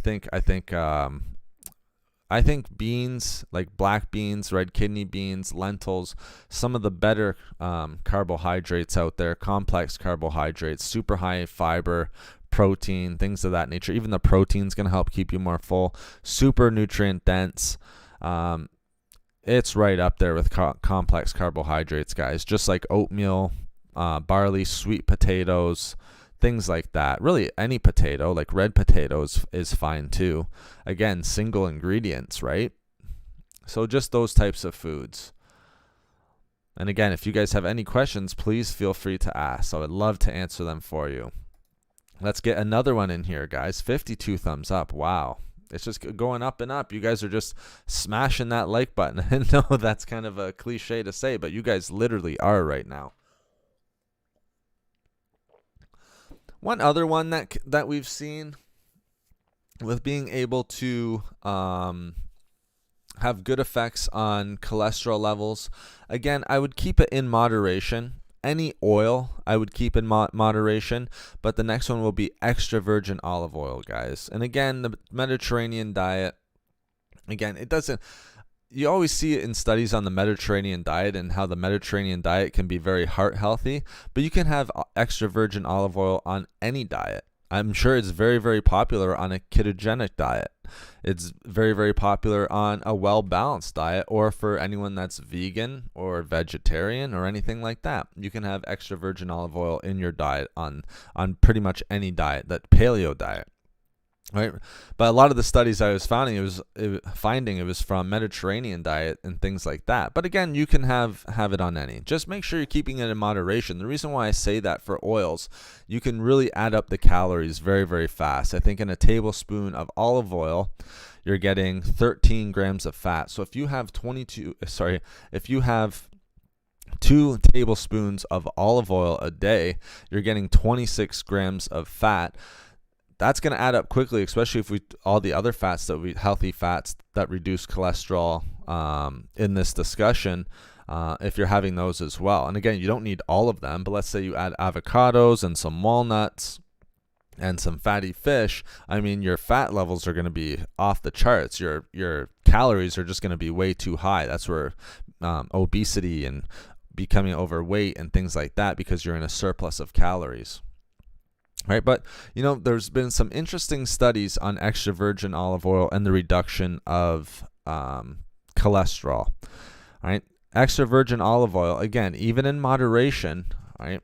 think beans, like black beans, red kidney beans, lentils, some of the better carbohydrates out there, complex carbohydrates, super high fiber, protein, things of that nature. Even the protein's going to help keep you more full, super nutrient dense. It's right up there with complex carbohydrates, guys, just like oatmeal, barley, sweet potatoes, things like that. Really, any potato, like red potatoes, is fine too. Again, single ingredients, right? So just those types of foods. And again, if you guys have any questions, please feel free to ask. I would love to answer them for you. Let's get another one in here, guys. 52 thumbs up. Wow. It's just going up and up. You guys are just smashing that like button. I know that's kind of a cliche to say, but you guys literally are right now. One other one that we've seen with being able to have good effects on cholesterol levels, again, I would keep it in moderation. Any oil I would keep in moderation, but the next one will be extra virgin olive oil, guys. And again, the Mediterranean diet, again, it doesn't... You always see it in studies on the Mediterranean diet and how the Mediterranean diet can be very heart healthy, but you can have extra virgin olive oil on any diet. I'm sure it's very, very popular on a ketogenic diet. It's very, very popular on a well-balanced diet, or for anyone that's vegan or vegetarian or anything like that. You can have extra virgin olive oil in your diet on pretty much any diet, that paleo diet. Right, but a lot of the studies I was finding, it was from Mediterranean diet and things like that. But again, you can have it on any. Just make sure you're keeping it in moderation. The reason why I say that for oils, you can really add up the calories very, very fast. I think in a tablespoon of olive oil, you're getting 13 grams of fat. So if you have 2 tablespoons of olive oil a day, you're getting 26 grams of fat. That's going to add up quickly, especially if all the other fats healthy fats that reduce cholesterol in this discussion, if you're having those as well. And again, you don't need all of them, but let's say you add avocados and some walnuts and some fatty fish. I mean, your fat levels are going to be off the charts. Your calories are just going to be way too high. That's where obesity and becoming overweight and things like that, because you're in a surplus of calories. Right, but there's been some interesting studies on extra virgin olive oil and the reduction of cholesterol. All right, extra virgin olive oil, again, even in moderation, right,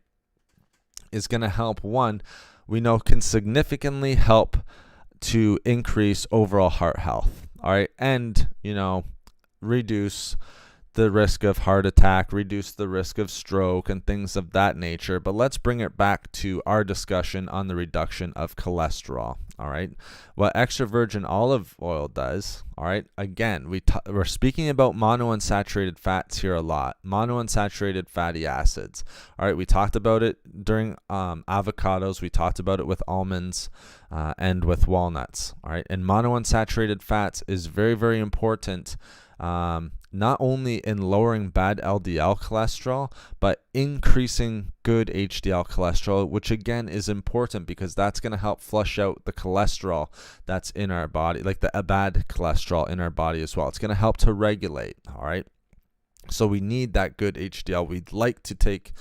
is going to help. One, we know can significantly help to increase overall heart health. All right, and reduce the risk of heart attack, reduce the risk of stroke, and things of that nature. But let's bring it back to our discussion on the reduction of cholesterol. All right, what extra virgin olive oil does, all right, again, we're speaking about monounsaturated fats here a lot, monounsaturated fatty acids. All right, we talked about it during avocados, we talked about it with almonds and with walnuts. All right, and monounsaturated fats is very, very important. Not only in lowering bad LDL cholesterol, but increasing good HDL cholesterol, which again is important because that's going to help flush out the cholesterol that's in our body, like the bad cholesterol in our body as well. It's going to help to regulate, all right? So we need that good HDL. We'd like to take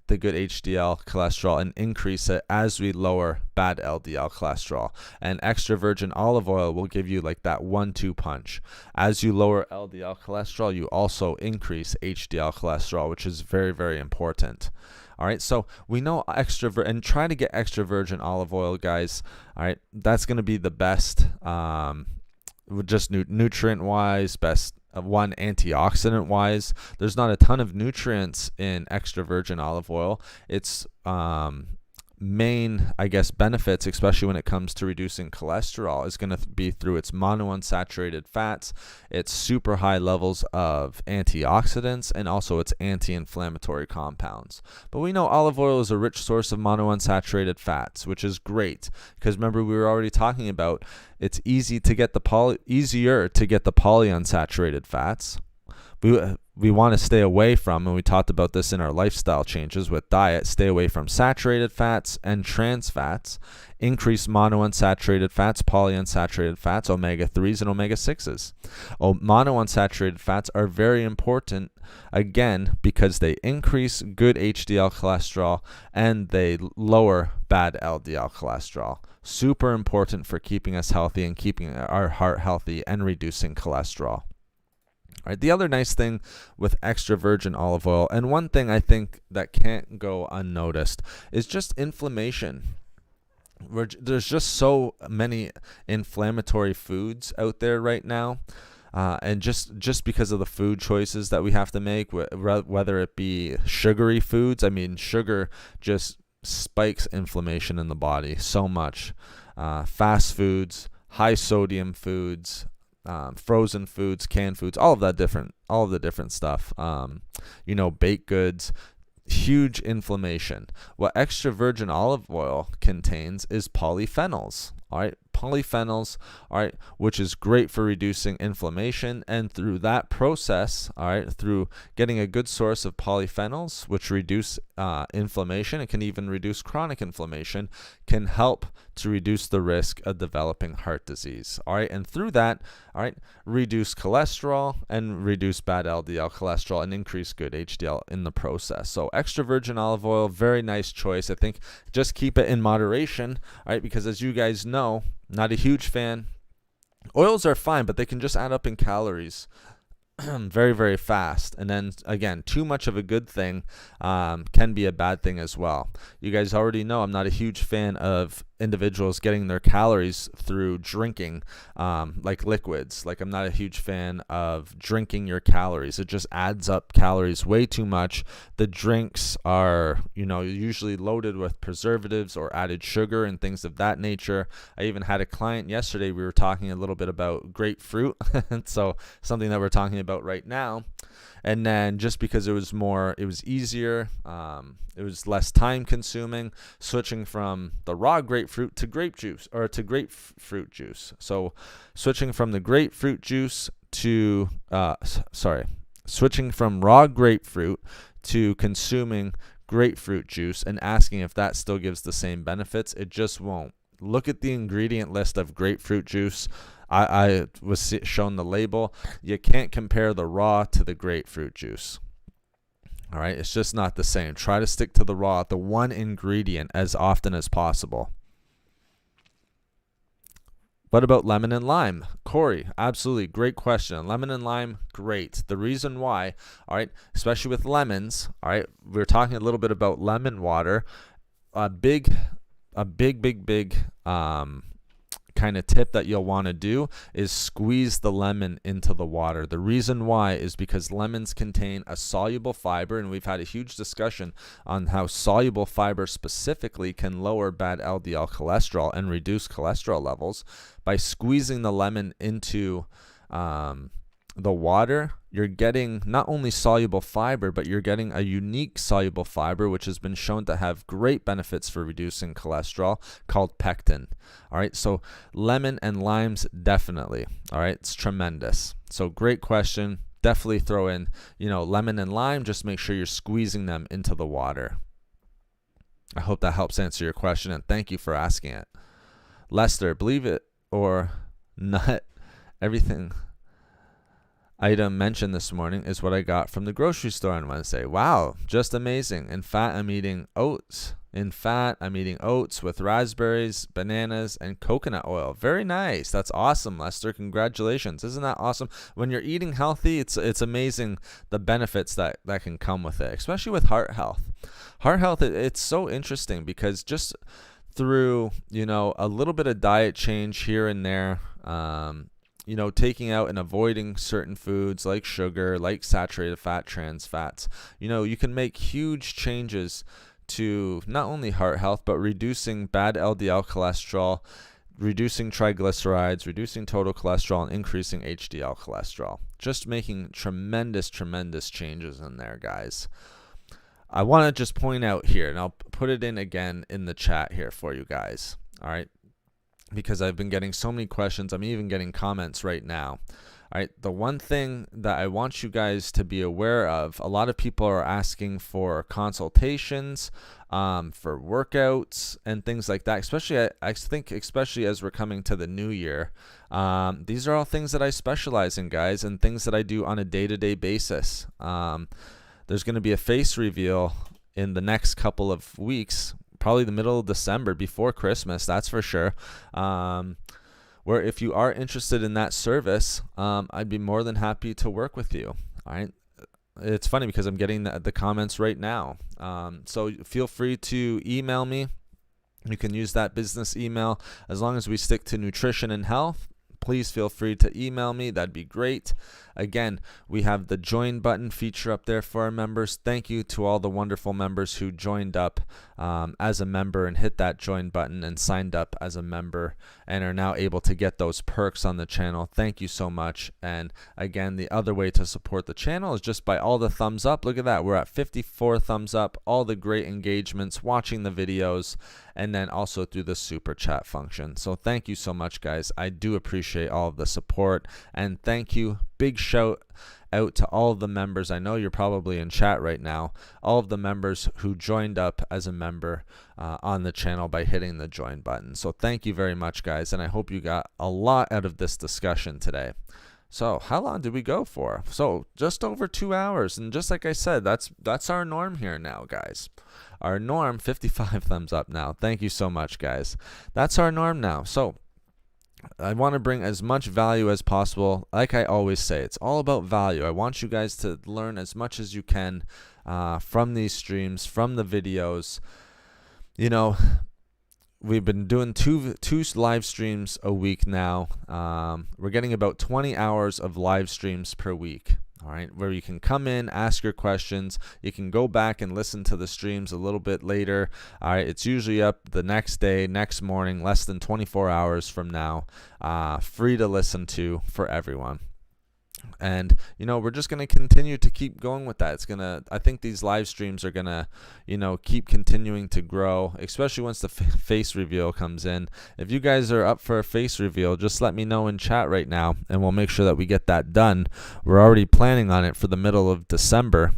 the good HDL cholesterol and increase it as we lower bad LDL cholesterol. And extra virgin olive oil will give you like that 1-2 punch. As you lower LDL cholesterol, you also increase HDL cholesterol, which is very, very important. All right, so we know and try to get extra virgin olive oil, guys. All right, that's going to be the best, just nutrient wise, best. One, antioxidant wise, there's not a ton of nutrients in extra virgin olive oil. Its main, I guess, benefits, especially when it comes to reducing cholesterol, is going to be through its monounsaturated fats, its super high levels of antioxidants, and also its anti-inflammatory compounds. But we know olive oil is a rich source of monounsaturated fats, which is great because remember we were already talking about it's easier to get the polyunsaturated fats. We want to stay away from, and we talked about this in our lifestyle changes with diet, stay away from saturated fats and trans fats, increase monounsaturated fats, polyunsaturated fats, omega-3s and omega-6s. Monounsaturated fats are very important, again, because they increase good HDL cholesterol and they lower bad LDL cholesterol. Super important for keeping us healthy and keeping our heart healthy and reducing cholesterol. All right, the other nice thing with extra virgin olive oil, and one thing I think that can't go unnoticed, is just inflammation. There's just so many inflammatory foods out there right now, and just because of the food choices that we have to make, whether it be sugary foods. I mean, sugar just spikes inflammation in the body so much. Fast foods, high sodium foods, frozen foods, canned foods, all of the different stuff. Baked goods, huge inflammation. What extra virgin olive oil contains is polyphenols. All right, polyphenols, all right, which is great for reducing inflammation, and through that process, all right, through getting a good source of polyphenols, which reduce inflammation, it can even reduce chronic inflammation, can help to reduce the risk of developing heart disease. All right, and through that, all right, reduce cholesterol and reduce bad LDL cholesterol and increase good HDL in the process. So extra virgin olive oil, very nice choice. I think just keep it in moderation, all right, because as you guys know, not a huge fan. Oils are fine, but they can just add up in calories very, very fast. And then again, too much of a good thing can be a bad thing as well. You guys already know I'm not a huge fan of individuals getting their calories through drinking like liquids. Like, I'm not a huge fan of drinking your calories. It just adds up calories way too much. The drinks are, usually loaded with preservatives or added sugar and things of that nature. I even had a client yesterday, we were talking a little bit about grapefruit. So something that we're talking about right now. And then just because it was easier, it was less time consuming, switching from the raw grapefruit to grape juice, or to grapefruit juice. So switching from the grapefruit juice to, switching from raw grapefruit to consuming grapefruit juice and asking if that still gives the same benefits. It just won't. Look at the ingredient list of grapefruit juice. I was shown the label. You can't compare the raw to the grapefruit juice. All right, it's just not the same. Try to stick to the one ingredient as often as possible. What about lemon and lime? Corey, absolutely, great question. Lemon and lime, great. The reason why, all right, especially with lemons, all right, we're talking a little bit about lemon water. A big kind of tip that you'll want to do is squeeze the lemon into the water. The reason why is because lemons contain a soluble fiber, and we've had a huge discussion on how soluble fiber specifically can lower bad LDL cholesterol and reduce cholesterol levels. By squeezing the lemon into the water, you're getting not only soluble fiber, but you're getting a unique soluble fiber which has been shown to have great benefits for reducing cholesterol, called pectin. All right, so lemon and limes, definitely. All right, it's tremendous. So great question. Definitely throw in, lemon and lime. Just make sure you're squeezing them into the water. I hope that helps answer your question, and thank you for asking it. Lester, believe it or not, everything item mentioned this morning is what I got from the grocery store on Wednesday. Wow, just amazing. In fat, I'm eating oats. With raspberries, bananas, and coconut oil. Very nice. That's awesome, Lester. Congratulations. Isn't that awesome? When you're eating healthy, it's amazing the benefits that can come with it, especially with heart health. Heart health, it's so interesting because just through, a little bit of diet change here and there, taking out and avoiding certain foods like sugar, like saturated fat, trans fats, you can make huge changes to not only heart health, but reducing bad LDL cholesterol, reducing triglycerides, reducing total cholesterol, and increasing HDL cholesterol. Just making tremendous changes in there, guys. I want to just point out here, and I'll put it in again in the chat here for you guys. All right. Because I've been getting so many questions. I'm even getting comments right now. All right, the one thing that I want you guys to be aware of, a lot of people are asking for consultations, for workouts and things like that, especially, I think, especially as we're coming to the new year. These are all things that I specialize in, guys, and things that I do on a day-to-day basis. There's going to be a face reveal in the next couple of weeks, probably the middle of December, before Christmas, that's for sure. Where if you are interested in that service, I'd be more than happy to work with you. All right. It's funny because I'm getting the comments right now. So feel free to email me. You can use that business email as long as we stick to nutrition and health. Please feel free to email me. That'd be great. Again, we have the join button feature up there for our members. Thank you to all the wonderful members who joined up as a member and hit that join button and signed up as a member and are now able to get those perks on the channel. Thank you so much. And again, the other way to support the channel is just by all the thumbs up. Look at that. We're at 54 thumbs up, all the great engagements, watching the videos, and then also through the super chat function. So thank you so much, guys. I do appreciate all of the support, and thank you. Big shout out to all of the members. I know you're probably in chat right now. All of the members who joined up as a member on the channel by hitting the join button. So thank you very much, guys, and I hope you got a lot out of this discussion today. So how long did we go for? So just over 2 hours, and just like I said, that's our norm here now, guys. Our norm, 55 thumbs up now. Thank you so much, guys. That's our norm now. So I want to bring as much value as possible. Like I always say, it's all about value. I want you guys to learn as much as you can from these streams, from the videos. We've been doing two live streams a week now. We're getting about 20 hours of live streams per week. All right, where you can come in, ask your questions. You can go back and listen to the streams a little bit later. All right, it's usually up the next day, next morning, less than 24 hours from now. Free to listen to for everyone. And we're just going to continue to keep going with that. I think these live streams are going to keep continuing to grow, especially once the face reveal comes in. If you guys are up for a face reveal, just let me know in chat right now, and we'll make sure that we get that done. We're already planning on it for the middle of December.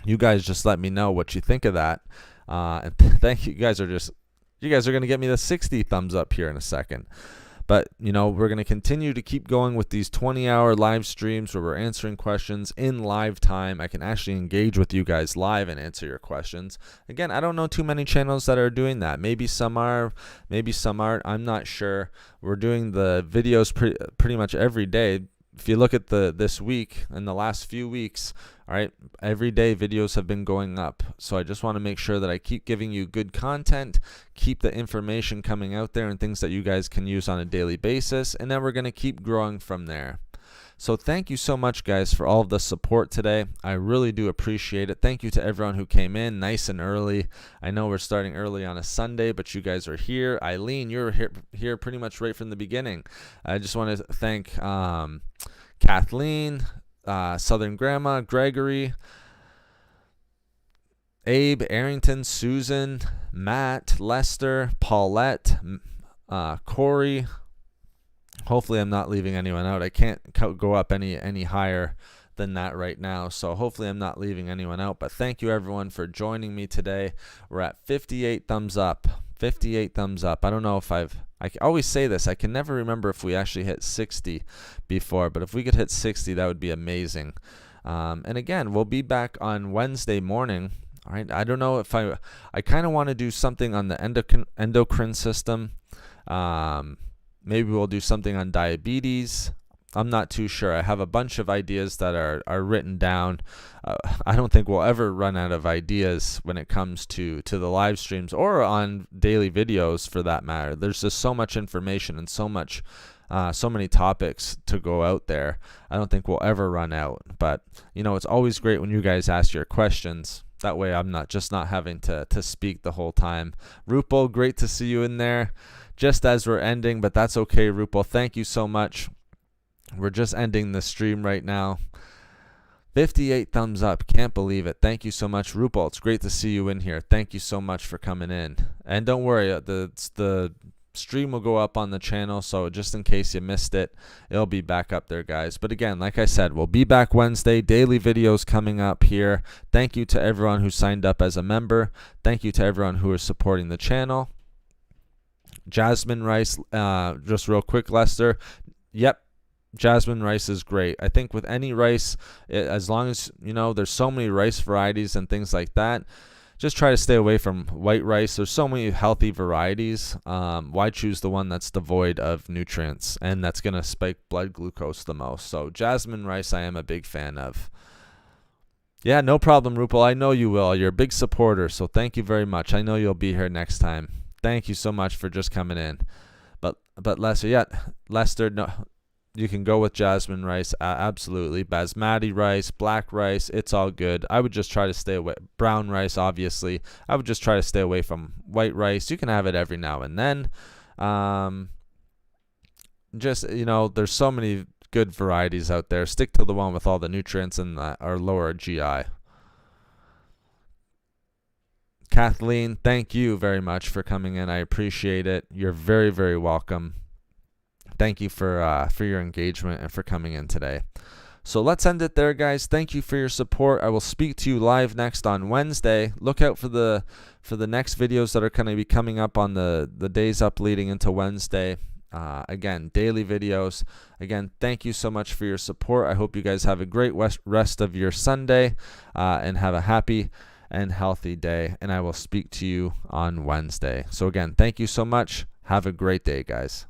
You guys just let me know what you think of that. And thank you. You guys are going to get me the 60 thumbs up here in a second. But, we're going to continue to keep going with these 20-hour live streams where we're answering questions in live time. I can actually engage with you guys live and answer your questions. Again, I don't know too many channels that are doing that. Maybe some are, maybe some aren't. I'm not sure. We're doing the videos pretty much every day. if you look at this week and the last few weeks, all right, every day videos have been going up. So I just want to make sure that I keep giving you good content, keep the information coming out there and things that you guys can use on a daily basis, and then we're going to keep growing from there. So thank you so much, guys, for all of the support today. I really do appreciate it. Thank you to everyone who came in nice and early. I know we're starting early on a Sunday, but you guys are here. Eileen, you're here pretty much right from the beginning. I just want to thank Kathleen, Southern Grandma, Gregory, Abe, Arrington, Susan, Matt, Lester, Paulette, Corey. Hopefully I'm not leaving anyone out. I can't go up any higher than that right now, so hopefully I'm not leaving anyone out. But thank you everyone for joining me today. We're at 58 thumbs up. 58 thumbs up. I don't know if I always say this. I can never remember if we actually hit 60 before, but if we could hit 60, that would be amazing. And again, we'll be back on Wednesday morning. All right. I don't know if I kind of want to do something on the endocrine system. Maybe we'll do something on diabetes. I'm not too sure. I have a bunch of ideas that are written down. I don't think we'll ever run out of ideas when it comes to the live streams or on daily videos for that matter. There's just so much information and so many topics to go out there. I don't think we'll ever run out. But, it's always great when you guys ask your questions. That way I'm not having to speak the whole time. Rupal, great to see you in there. Just as we're ending, but that's okay, Rupal. Thank you so much. We're just ending the stream right now. 58 thumbs up. Can't believe it. Thank you so much, Rupal. It's great to see you in here. Thank you so much for coming in. And don't worry, the stream will go up on the channel, so just in case you missed it, it'll be back up there, guys. But again, like I said, we'll be back Wednesday. Daily videos coming up here. Thank you to everyone who signed up as a member. Thank you to everyone who is supporting the channel. Jasmine rice, just real quick, Lester. Yep, jasmine rice is great. I think with any rice, as long as, there's so many rice varieties and things like that, just try to stay away from white rice. There's so many healthy varieties. Why choose the one that's devoid of nutrients and that's going to spike blood glucose the most? So jasmine rice I am a big fan of. Yeah, no problem, Rupal. I know you will. You're a big supporter, so thank you very much. I know you'll be here next time. Thank you so much for just coming in. But Lester, no, you can go with jasmine rice, absolutely. Basmati rice, black rice, it's all good. I would just try to stay away. Brown rice, obviously. I would just try to stay away from white rice. You can have it every now and then. There's so many good varieties out there. Stick to the one with all the nutrients and our lower GI. Kathleen, thank you very much for coming in. I appreciate it. You're very, very welcome. Thank you for your engagement and for coming in today. So let's end it there, guys. Thank you for your support. I will speak to you live next on Wednesday. Look out for the next videos that are going to be coming up on the days up leading into Wednesday. Again, daily videos. Again, thank you so much for your support. I hope you guys have a great rest of your Sunday and have a happy and healthy day, and I will speak to you on Wednesday. So again, thank you so much. Have a great day, guys.